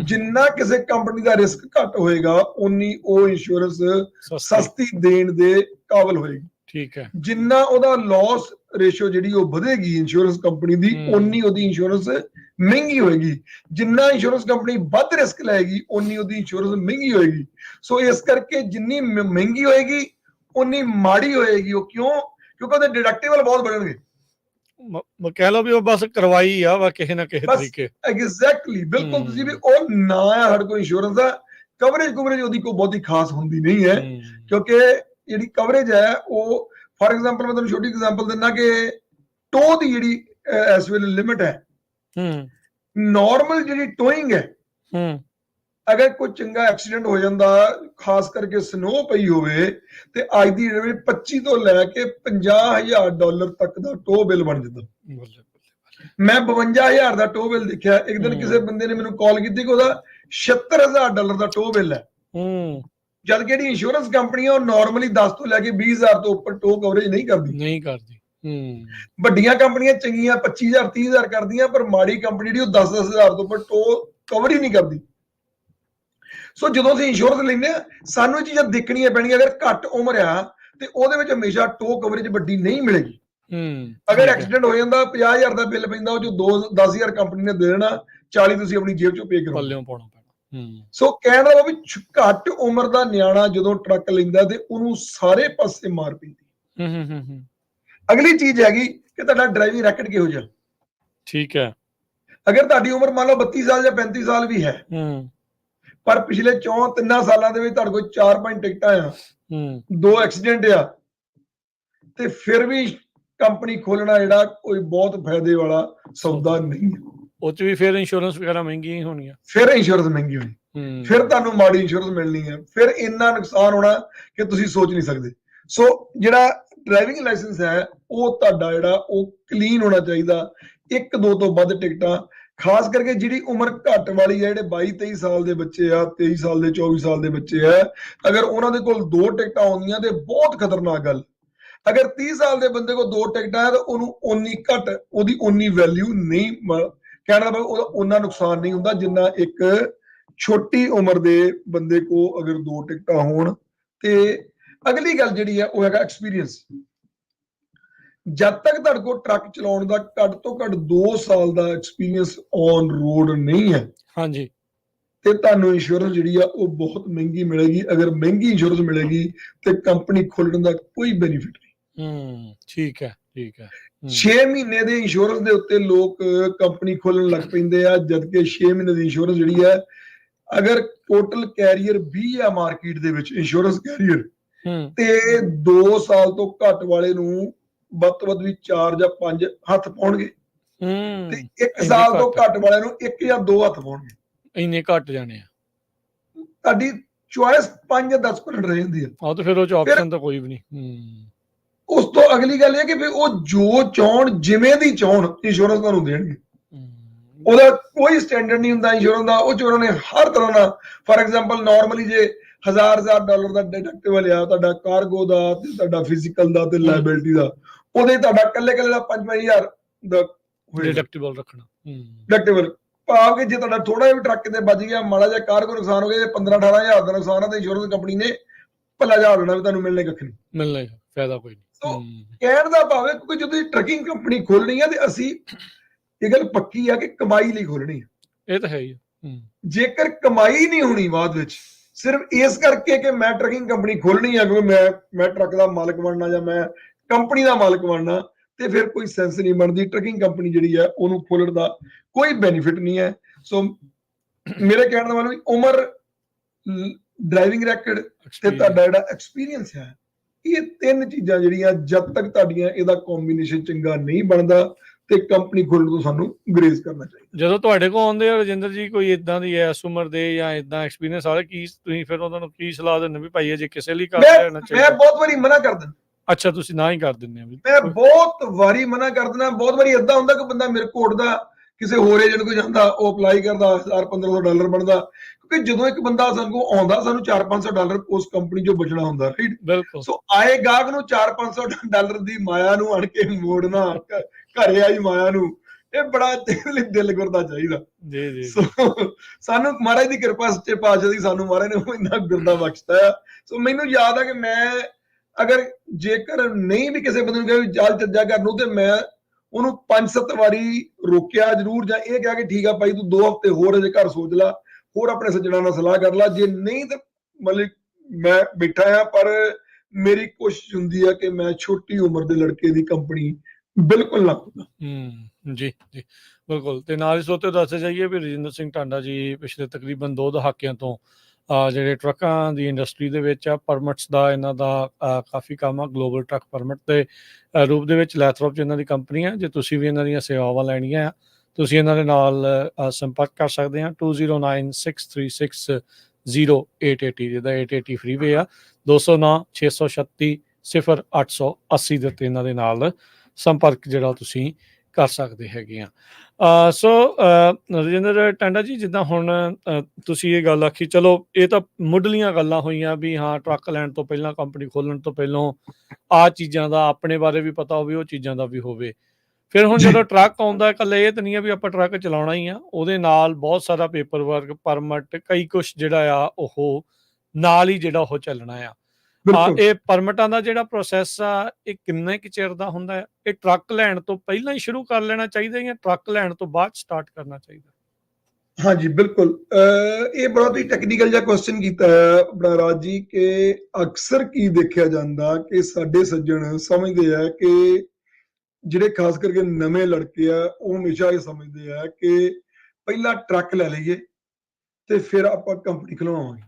ਜਿੰਨਾ ਕਿਸੇ ਕੰਪਨੀ ਦਾ ਰਿਸਕ ਘੱਟ ਹੋਏਗਾ ਉਨੀ ਉਹ ਇੰਸ਼ੋਰੈਂਸ ਸਸਤੀ ਦੇਣ ਦੇ ਕਾਬਿਲ ਹੋਏਗੀ। ਠੀਕ ਹੈ, ਜਿੰਨਾ ਉਹਦਾ ਲਾਸ ਰੇਸ਼ੋ ਜਿਹੜੀ ਉਹ ਵਧੇਗੀ ਇੰਸ਼ੋਰੈਂਸ ਕੰਪਨੀ ਦੀ, ਉਨੀ ਉਹਦੀ ਇੰਸ਼ੋਰੈਂਸ ਮਹਿੰਗੀ ਹੋਏਗੀ। ਜਿੰਨਾ ਇੰਸ਼ੋਰੈਂਸ ਕੰਪਨੀ ਵੱਧ ਰਿਸਕ ਲਏਗੀ ਉਨੀ ਉਹਦੀ ਇੰਸ਼ੋਰੈਂਸ ਮਹਿੰਗੀ ਹੋਏਗੀ। ਸੋ ਇਸ ਕਰਕੇ ਜਿੰਨੀ ਮਹਿੰਗੀ ਹੋਏਗੀ ਉਨੀ ਮਾੜੀ ਹੋਏਗੀ। ਉਹ ਕਿਉਂ? ਕਿਉਂਕਿ ਉਹਦੇ ਡਿਡਕਟੇਬਲ ਬਹੁਤ ਵਧਣਗੇ। ਕਹਿ ਲਓ ਵੀ ਉਹ ਬਸ ਕਰਵਾਈ ਆ ਵਾ ਕਿਸੇ ਨਾ ਕਿਸੇ ਤਰੀਕੇ। ਐਗਜ਼ੈਕਟਲੀ, ਬਿਲਕੁਲ। ਤੁਸੀਂ ਵੀ ਉਹ ਨਾ ਆ ਸਾਡੇ ਕੋਲ ਇੰਸ਼ੋਰੈਂਸ ਦਾ ਕਵਰੇਜ ਉਹਦੀ ਕੋਈ ਬਹੁਤੀ ਖਾਸ ਹੁੰਦੀ ਨਹੀਂ ਹੈ, ਕਿਉਂਕਿ ਜਿਹੜੀ ਕਵਰੇਜ ਹੈ ਉਹ ਫॉर एग्जांपल ਮੈਂ ਤੁਹਾਨੂੰ ਛੋਟੀ ਐਗਜ਼ਾਮਪਲ ਦਿੰਦਾ ਕਿ ਟੋ ਦੀ ਜਿਹੜੀ ਇਸ ਵੇਲੇ ਲਿਮਿਟ ਹੈ, ਨਾਰਮਲ ਜਿਹੜੀ ਟੋਇੰਗ ਹੈ, ਅਗਰ ਕੋਈ ਚੰਗਾ ਐਕਸੀਡੈਂਟ ਹੋ ਜਾਂਦਾ, ਖਾਸ ਕਰਕੇ ਸਨੋ ਪਈ ਹੋਵੇ, ਤੇ ਅੱਜ ਦੀ ਡੇਟ ਵਿੱਚ 25 ਤੋਂ ਲੈ ਕੇ $50,000 ਤੱਕ ਦਾ ਟੋ ਬਿੱਲ ਬਣ ਜਾਂਦਾ। ਮੈਂ 52,000 ਦਾ ਟੋ ਬਿੱਲ ਦੇਖਿਆ ਇੱਕ ਦਿਨ, ਕਿਸੇ ਬੰਦੇ ਨੇ ਮੈਨੂੰ ਕਾਲ ਕੀਤੀ ਕਿ ਉਹਦਾ $76,000 ਦਾ ਟੋ ਬਿੱਲ ਹੈ, ਜਦ ਕਿ ਜਿਹੜੀ ਇੰਸ਼ੋਰੈਂਸ ਕੰਪਨੀ ਹੈ ਉਹ ਨਾਰਮਲੀ 10 ਤੋਂ ਲੈ ਕੇ 20,000 ਤੋਂ ਉੱਪਰ ਟੋ ਕਵਰੇਜ ਨਹੀਂ ਕਰਦੀ। ਵੱਡੀਆਂ ਕੰਪਨੀਆਂ ਚੰਗੀਆਂ 25,000 30,000 ਕਰਦੀਆਂ, ਪਰ ਮਾੜੀ ਕੰਪਨੀ ਜਿਹੜੀ ਉਹ 10,000 ਤੋਂ ਉੱਪਰ ਟੋ ਕਵਰ ਹੀ ਨਹੀਂ ਕਰਦੀ। ਸੋ ਜਦੋਂ ਅਸੀਂ ਇੰਸ਼ੋਰੈਂਸ ਲੈਂਦੇ ਆ, ਸਾਨੂੰ ਇਹ ਚੀਜ਼ਾਂ ਦੇਖਣੀਆਂ ਪੈਣੀਆਂ। ਅਗਰ ਘੱਟ ਉਮਰ ਆ ਤੇ ਉਹਦੇ ਵਿੱਚ ਹਮੇਸ਼ਾ ਟੋ ਕਵਰੇਜ ਵੱਡੀ ਨਹੀਂ ਮਿਲੇਗੀ। ਅਗਰ ਐਕਸੀਡੈਂਟ ਹੋ ਜਾਂਦਾ 50,000 ਦਾ ਬਿੱਲ ਪੈਂਦਾ, ਉਹ ਜੋ 10,000 ਕੰਪਨੀ ਨੇ ਦੇ ਦੇਣਾ, 40 ਤੁਸੀਂ ਆਪਣੀ ਜੇਬ ਚੋਂ ਪੇ ਕਰੋ। ਸੋ ਕਹਿਣ ਦਾ ਵੀ ਘੱਟ ਉਮਰ ਦਾ ਨਿਆਣਾ ਜਦੋਂ ਟਰੱਕ ਲੈਂਦਾ ਤੇ ਉਹਨੂੰ ਸਾਰੇ ਪਾਸੇ ਮਾਰ ਪੈਂਦੀ। ਅਗਲੀ ਚੀਜ਼ ਹੈਗੀ ਕਿ ਤੁਹਾਡਾ ਡਰਾਈਵਿੰਗ ਰੈਕਡ ਕਿਹੋ ਜਿਹਾ। ਠੀਕ ਹੈ। ਅਗਰ ਤੁਹਾਡੀ ਉਮਰ ਮੰਨ ਲਓ 32 ਸਾਲ ਜਾਂ 35 ਸਾਲ ਵੀ ਹੈ, ਪਰ ਪਿਛਲੇ 3 ਸਾਲਾਂ ਦੇ ਵਿੱਚ ਤੁਹਾਡੇ ਕੋਲ 4-5 ਟਿਕਟਾਂ ਆ, 2 ਐਕਸੀਡੈਂਟ ਆ, ਤੇ ਫਿਰ ਵੀ ਕੰਪਨੀ ਖੋਲਣਾ ਜਿਹੜਾ ਕੋਈ ਬਹੁਤ ਫਾਇਦੇ ਵਾਲਾ ਸੌਦਾ ਨਹੀਂ ਹੈ। ਉਹ ਚ ਵੀ ਫਿਰ ਇੰਸ਼ੋਰੈਂਸ ਵਗੈਰਾ ਮਹਿੰਗੀਆਂ ਹੀ ਹੋਣੀਆਂ, ਫਿਰ ਇੰਸ਼ੋਰੈਂਸ ਮਹਿੰਗੀ ਹੋਣੀ, ਫਿਰ ਤੁਹਾਨੂੰ ਮਾੜੀ ਇੰਸ਼ੋਰੈਂਸ ਮਿਲਣੀ ਹੈ, ਫਿਰ ਇੰਨਾ ਨੁਕਸਾਨ ਹੋਣਾ ਕਿ ਤੁਸੀਂ ਸੋਚ ਨਹੀਂ ਸਕਦੇ। ਸੋ ਜਿਹੜਾ ਡਰਾਈਵਿੰਗ ਲਾਇਸੈਂਸ ਹੈ ਉਹ ਤੁਹਾਡਾ ਜਿਹੜਾ ਉਹ ਕਲੀਨ ਹੋਣਾ ਚਾਹੀਦਾ। 1-2 ਤੋਂ ਵੱਧ ਟਿਕਟਾਂ, ਖਾਸ ਕਰਕੇ ਜਿਹੜੀ ਉਮਰ ਘੱਟ ਵਾਲੀ ਹੈ, ਜਿਹੜੇ 22-23 ਸਾਲ ਦੇ ਬੱਚੇ ਆ, 23 ਸਾਲ ਦੇ 24 ਸਾਲ ਦੇ ਬੱਚੇ ਆ, ਅਗਰ ਉਹਨਾਂ ਦੇ ਕੋਲ 2 ਟਿਕਟਾਂ ਆਉਂਦੀਆਂ ਤੇ ਬਹੁਤ ਖਤਰਨਾਕ ਗੱਲ। ਅਗਰ 30 ਸਾਲ ਦੇ ਬੰਦੇ ਕੋਲ 2 ਟਿਕਟਾਂ ਹੈ ਤਾਂ ਉਹਨੂੰ ਉਨੀ ਘੱਟ, ਉਹਦੀ ਉਨੀ ਵੈਲਿਊ ਨਹੀਂ, ਕਹਿਣਾ ਦਾ ਉਹਦਾ ਉਹਨਾਂ ਨੁਕਸਾਨ ਨਹੀਂ ਹੁੰਦਾ ਜਿੰਨਾ ਇੱਕ ਛੋਟੀ ਉਮਰ ਦੇ ਬੰਦੇ ਕੋ ਅਗਰ 2 ਟਿਕਟਾਂ ਹੋਣ। ਤੇ ਅਗਲੀ ਗੱਲ ਜਿਹੜੀ ਹੈ ਉਹ ਹੈਗਾ ਐਕਸਪੀਰੀਅੰਸ। ਜਦ ਤੱਕ ਤੁਹਾਡੇ ਕੋਲ ਟਰੱਕ ਚਲਾਉਣ ਦਾ ਘੱਟ ਤੋਂ ਘੱਟ 2 ਸਾਲ ਦਾ ਐਕਸਪੀਰੀਅੰਸ ਔਨ ਰੋਡ ਨਹੀਂ ਹੈ, ਹਾਂਜੀ, ਤੇ ਤੁਹਾਨੂੰ ਇੰਸ਼ੋਰੈਂਸ ਜਿਹੜੀ ਆ ਉਹ ਬਹੁਤ ਮਹਿੰਗੀ ਮਿਲੇਗੀ। ਅਗਰ ਮਹਿੰਗੀ ਇੰਸ਼ੋਰੈਂਸ ਮਿਲੇਗੀ ਤੇ ਕੰਪਨੀ ਖੋਲਣ ਦਾ ਕੋਈ ਬੈਨੀਫਿਟ ਨਹੀਂ। ਠੀਕ ਹੈ, ਠੀਕ ਹੈ। 6 ਮਹੀਨੇ ਦੇ ਇੰਸ਼ੋਰੈਂਸ ਦੇ ਉੱਤੇ ਲੋਕ ਕੰਪਨੀ ਖੋਲਣ ਲੱਗ ਪੈਂਦੇ ਆ, ਜਦਕਿ 6 ਮਹੀਨੇ ਦੀ ਇੰਸ਼ੋਰੈਂਸ ਜਿਹੜੀ ਹੈ, ਅਗਰ ਟੋਟਲ ਕੈਰੀਅਰ 20 ਆ ਮਾਰਕੀਟ ਦੇ ਵਿੱਚ ਇੰਸ਼ੋਰੈਂਸ ਕੈਰੀਅਰ, ਤੇ 2 ਸਾਲ ਤੋਂ ਘੱਟ ਵਾਲੇ ਨੂੰ ਵੱਧ ਤੋਂ ਵੱਧ ਵੀ 4 ਜਾਂ 5 ਹੱਥ ਪਾਉਣਗੇ, ਤੇ 1 ਸਾਲ ਤੋਂ ਘੱਟ ਵਾਲਿਆਂ ਨੂੰ 1 ਜਾਂ 2 ਹੱਥ ਪਾਉਣਗੇ। ਇੰਨੇ ਘੱਟ ਜਾਣੇ ਆ, ਤੁਹਾਡੀ ਚੁਆਇਸ 5 ਜਾਂ 10% ਰਹਿ ਜਾਂਦੀ ਹੈ। ਆਹ ਤੇ ਫਿਰ ਉਹ ਚ ਆਪਸ਼ਨ ਤਾਂ ਕੋਈ ਵੀ ਨਹੀਂ। ਉਸ ਤੋਂ ਅਗਲੀ ਗੱਲ ਇਹ ਕਿ ਵੀ ਉਹ ਜੋ ਚਾਹਣ, ਜਿਵੇਂ ਦੀ ਚਾਹਣ ਇੰਸ਼ੋਰੈਂਸ ਤੁਹਾਨੂੰ ਦੇਣਗੇ। ਉਹਦਾ ਕੋਈ ਸਟੈਂਡਰਡ ਨਹੀਂ ਹੁੰਦਾ ਇੰਸ਼ੋਰੈਂਸ ਦਾ। ਉਹ ਚ ਉਹਨਾਂ ਨੇ ਹਰ ਤਰ੍ਹਾਂ ਦਾ, ਫॉर एग्जांपल ਨਾਰਮਲੀ ਜੇ $1,000 ਦਾ ਡਿਡਕਟੇਬਲ ਆ ਤੁਹਾਡਾ ਕਾਰਗੋ ਦਾ, ਤੇ ਤੁਹਾਡਾ ਫਿਜ਼ੀਕਲ ਦਾ, ਤੇ ਲਾਇਬਿਲਿਟੀ ਦਾ, ਉਹਦੇ ਤੁਹਾਡਾ ਕੱਲੇ ਦਾ 5,000 ਦਾ ਡਿਡਕਟੇਬਲ ਰੱਖਣਾ। ਡਿਡਕਟੇਬਲ ਭਾਵ ਕਿ ਜੇ ਤੁਹਾਡਾ ਥੋੜਾ ਜਿਹਾ ਵੀ ਟਰੱਕ ਤੇ ਵੱਜ ਗਿਆ, ਮਾੜਾ ਜਿਹਾ ਕਾਰਗੋ ਨੁਕਸਾਨ ਹੋ ਗਿਆ, 15-18,000 ਦਾ ਨੁਕਸਾਨ ਆ, ਤੇ ਇੰਸ਼ੋਰੈਂਸ ਕੰਪਨੀ ਨੇ ਭੱਲਾ ਜਾ ਦੇਣਾ ਵੀ ਤੁਹਾਨੂੰ ਮਿਲਣੇ ਕੱਖ ਨਹੀਂ, ਮਿਲਣਾ ਫਾਇਦਾ ਕੋਈ ਨਹੀਂ। ਕਹਿਣ ਦਾ ਭਾਵ ਹੈ ਕਿਉਂਕਿ ਜਦੋਂ ਟਰੱਕਿੰਗ ਕੰਪਨੀ ਖੋਲਣੀ ਹੈ ਤੇ ਅਸੀਂ ਇਹ ਗੱਲ ਪੱਕੀ ਆ ਕਿ ਕਮਾਈ ਲਈ ਖੋਲਣੀ ਹੈ। ਇਹ ਤਾਂ ਹੈ ਹੀ। ਜੇਕਰ ਕਮਾਈ ਨਹੀਂ ਹੋਣੀ ਬਾਅਦ ਵਿੱਚ, ਸਿਰਫ ਇਸ ਕਰਕੇ ਕਿ ਮੈਂ ਟਰੱਕਿੰਗ ਕੰਪਨੀ ਖੋਲਣੀ ਹੈ ਕਿਉਂਕਿ ਮੈਂ ਟਰੱਕ ਦਾ ਮਾਲਕ ਬਣਨਾ ਜਾਂ ਮੈਂ ਕੰਪਨੀ ਦਾ ਮਾਲਕ ਬਣਨਾ, ਤੇ ਫਿਰ ਕੋਈ ਸੈਂਸ ਨਹੀਂ ਬਣਦੀ। ਟਰੱਕਿੰਗ ਕੰਪਨੀ ਜਿਹੜੀ ਹੈ ਉਹਨੂੰ ਖੋਲਣ ਦਾ ਕੋਈ ਬੈਨੀਫਿਟ ਨਹੀਂ ਹੈ। ਸੋ ਮੇਰੇ ਕਹਿਣ ਦਾ ਮਤਲਬ ਉਮਰ, ਡਰਾਈਵਿੰਗ ਰੈਕਡ ਤੇ ਤੁਹਾਡਾ ਜਿਹੜਾ ਐਕਸਪੀਰੀਅੰਸ ਹੈ, ਇਹ 3 ਚੀਜ਼ਾਂ ਜਿਹੜੀਆਂ ਜਦ ਤੱਕ ਤੁਹਾਡੀਆਂ ਇਹਦਾ ਕੰਬੀਨੇਸ਼ਨ ਚੰਗਾ ਨਹੀਂ ਬਣਦਾ, ਤੇ ਕੰਪਨੀ ਖੋਲ੍ਹਣ ਤੋਂ ਸਾਨੂੰ ਗਰੇਜ਼ ਕਰਨਾ ਚਾਹੀਦਾ। ਜਦੋਂ ਤੁਹਾਡੇ ਕੋਲ ਆਉਂਦੇ ਆ ਰਜਿੰਦਰ ਜੀ ਕੋਈ ਇਦਾਂ ਦੀ ਇਸ ਉਮਰ ਦੇ ਜਾਂ ਇਦਾਂ ਐਕਸਪੀਰੀਅੰਸ ਵਾਲੇ, ਕੀ ਤੁਸੀਂ ਫਿਰ ਉਹਨਾਂ ਨੂੰ ਕੀ ਸਲਾਹ ਦਿੰਦੇ ਵੀ ਭਾਈ ਜੇ ਕਿਸੇ ਲਈ ਕਰ ਲੈਣਾ ਮੈਂ ਚਾਹੀਦਾ? ਬਹੁਤ ਵਾਰੀ ਮਨਾ ਕਰ ਦਿੰਦਾ। ਅੱਛਾ, ਤੁਸੀਂ ਨਾ ਹੀ ਕਰ ਦਿੰਦੇ ਆ? ਮੈਂ ਬਹੁਤ ਵਾਰੀ ਮਨਾ ਕਰ ਦਿੰਦਾ। ਬਹੁਤ ਵਾਰੀ ਏਦਾਂ ਹੁੰਦਾ ਕਿ ਬੰਦਾ ਮੇਰੇ ਕੋਲ ਉੱਠਦਾ, ਕਿਸੇ ਹੋਰ ਏਜੰਟ ਕੋਲ ਜਾਂਦਾ, ਉਹ ਅਪਲਾਈ ਕਰਦਾ, $1,000-1,500 ਬਣਦਾ। ਕਿਉਂਕਿ ਜਦੋਂ ਇੱਕ ਬੰਦਾ ਸਾਨੂੰ ਆਉਂਦਾ, ਸਾਨੂੰ $400-500 ਉਸ ਕੰਪਨੀ ਚੋਂ ਬਚਣਾ ਹੁੰਦਾ, ਰਾਈਟ? ਬਿਲਕੁਲ। ਸੋ ਆਏ ਗਾਹਕ ਨੂੰ $400-500 ਦੀ ਮਾਇਆ ਨੂੰ ਆਣ ਕੇ ਮੋੜਨਾ, ਘਰੇ ਆਈ ਮਾਇਆ ਨੂੰ, ਇਹ ਬੜਾ ਦਿਲ ਗੁਰਦਾ ਚਾਹੀਦਾ। ਜੀ ਸੋ ਸਾਨੂੰ ਮਹਾਰਾਜ ਦੀ ਕਿਰਪਾ, ਸੱਚੇ ਪਾਤਸ਼ਾਹ ਦੀ, ਸਾਨੂੰ ਮਹਾਰਾਜ ਨੇ ਇੰਨਾ ਗੁਰਦਾ ਬਖਸ਼ਤਾ। ਸੋ ਮੈਨੂੰ ਯਾਦ ਆ ਕਿ ਮੈਂ ਅਗਰ ਜੇਕਰ ਨਹੀਂ ਵੀ ਕਿਸੇ ਬੰਦੇ ਨੂੰ ਕਿਹਾ ਵੀ ਚੱਲ ਚੱਜਾ ਕਰ ਨੂੰ, ਤੇ ਮੈਂ ਉਹਨੂੰ 5-7 ਵਾਰੀ ਰੋਕਿਆ ਜ਼ਰੂਰ, ਜਾਂ ਇਹ ਕਿਹਾ ਕਿ ਠੀਕ ਆ ਭਾਈ ਤੂੰ 2 ਹਫ਼ਤੇ ਹੋਰ ਅਜੇ ਘਰ ਸੋਚ ਲਾ, ਹੋਰ ਆਪਣੇ ਸੱਜਣਾ ਨਾਲ ਸਲਾਹ ਕਰ ਲਾ, ਜੇ ਨਹੀਂ ਤਾਂ ਮਤਲਬ ਮੈਂ ਬੈਠਾ ਆ। ਪਰ ਮੇਰੀ ਕੋਸ਼ਿਸ਼ ਹੁੰਦੀ ਹੈ ਕਿ ਮੈਂ ਛੋਟੀ ਉਮਰ ਦੇ ਲੜਕੇ ਦੀ ਕੰਪਨੀ ਬਿਲਕੁਲ ਨਾ ਖੋਲਾਂ। ਜੀ ਜੀ ਬਿਲਕੁਲ। ਤੇ ਨਾਲ ਹੀ ਸੋਤੇ ਦੱਸ ਜਾਈਏ ਵੀ ਰਜਿੰਦਰ ਸਿੰਘ ਟਾਂਡਾ ਜੀ ਪਿਛਲੇ ਤਕਰੀਬਨ 2 ਦਹਾਕਿਆਂ ਤੋਂ ਜਿਹੜੇ ਟਰੱਕਾਂ ਦੀ ਇੰਡਸਟਰੀ ਦੇ ਵਿੱਚ ਆ, ਪਰਮਿਟਸ ਦਾ ਇਹਨਾਂ ਦਾ ਕਾਫੀ ਕੰਮ ਆ। ਗਲੋਬਲ ਟਰੱਕ ਪਰਮਿਟ ਦੇ ਰੂਪ ਦੇ ਵਿੱਚ ਲੈਥਰੋਪ 'ਚ ਇਹਨਾਂ ਦੀ ਕੰਪਨੀ ਆ। ਜੇ ਤੁਸੀਂ ਵੀ ਇਹਨਾਂ ਦੀਆਂ ਸੇਵਾਵਾਂ ਲੈਣੀਆਂ ਆ, ਤੁਸੀਂ ਇਹਨਾਂ ਦੇ ਨਾਲ ਸੰਪਰਕ ਕਰ ਸਕਦੇ ਆ। 2096360880, ਜਿਹਦਾ 880 ਫਰੀਵੇ ਆ। 209-636-0880 ਦੇ ਉੱਤੇ ਇਹਨਾਂ ਦੇ ਨਾਲ ਸੰਪਰਕ ਜਿਹੜਾ ਤੁਸੀਂ ਕਰ ਸਕਦੇ ਹੈਗੇ ਆ। ਸੋ ਰਜਿੰਦਰ ਟਾਂਡਾ ਜੀ, ਜਿੱਦਾਂ ਹੁਣ ਤੁਸੀਂ ਇਹ ਗੱਲ ਆਖੀ, ਚਲੋ ਇਹ ਤਾਂ ਮੁੱਢਲੀਆਂ ਗੱਲਾਂ ਹੋਈਆਂ ਵੀ ਹਾਂ ਟਰੱਕ ਲੈਣ ਤੋਂ ਪਹਿਲਾਂ, ਕੰਪਨੀ ਖੋਲਣ ਤੋਂ ਪਹਿਲਾਂ ਆਹ ਚੀਜ਼ਾਂ ਦਾ ਆਪਣੇ ਬਾਰੇ ਵੀ ਪਤਾ ਹੋਵੇ, ਉਹ ਚੀਜ਼ਾਂ ਦਾ ਵੀ ਹੋਵੇ। ਫਿਰ ਹੁਣ ਜਦੋਂ ਟਰੱਕ ਆਉਂਦਾ, ਇਕੱਲੇ ਇਹ ਤਾਂ ਨਹੀਂ ਆ ਵੀ ਆਪਾਂ ਟਰੱਕ ਚਲਾਉਣਾ ਹੀ ਆ, ਉਹਦੇ ਨਾਲ ਬਹੁਤ ਸਾਰਾ ਪੇਪਰ ਵਰਕ, ਪਰਮਿਟ, ਕਈ ਕੁਛ ਜਿਹੜਾ ਆ ਉਹ ਨਾਲ ਹੀ ਜਿਹੜਾ ਉਹ ਚੱਲਣਾ ਆ। ਇਹ ਪਰਮਿਟਾਂ ਦਾ ਜਿਹੜਾ ਪ੍ਰੋਸੈਸ ਆ, ਇਹ ਕਿੰਨੇ ਕੁ ਚਿਰ ਦਾ ਹੁੰਦਾ ਹੈ? ਇਹ ਟਰੱਕ ਲੈਣ ਤੋਂ ਪਹਿਲਾਂ ਹੀ ਸ਼ੁਰੂ ਕਰ ਲੈਣਾ ਚਾਹੀਦਾ ਜਾਂ ਟਰੱਕ ਲੈਣ ਤੋਂ ਬਾਅਦ ਸਟਾਰਟ ਕਰਨਾ ਚਾਹੀਦਾ? ਹਾਂਜੀ ਬਿਲਕੁਲ। ਇਹ ਬਹੁਤ ਹੀ ਟੈਕਨੀਕਲ ਜਿਹਾ ਕੁਐਸਚਨ ਕੀਤਾ ਹੈ ਆਪਣਾ ਰਾਜ ਜੀ, ਕਿ ਅਕਸਰ ਕੀ ਦੇਖਿਆ ਜਾਂਦਾ ਕਿ ਸਾਡੇ ਸੱਜਣ ਸਮਝਦੇ ਆ ਕਿ ਜਿਹੜੇ ਖਾਸ ਕਰਕੇ ਨਵੇਂ ਲੜਕੇ ਆ, ਉਹ ਹਮੇਸ਼ਾ ਇਹ ਸਮਝਦੇ ਆ ਕਿ ਪਹਿਲਾਂ ਟਰੱਕ ਲੈ ਲਈਏ ਤੇ ਫਿਰ ਆਪਾਂ ਕੰਪਨੀ ਖੁਲਵਾਵਾਂਗੇ।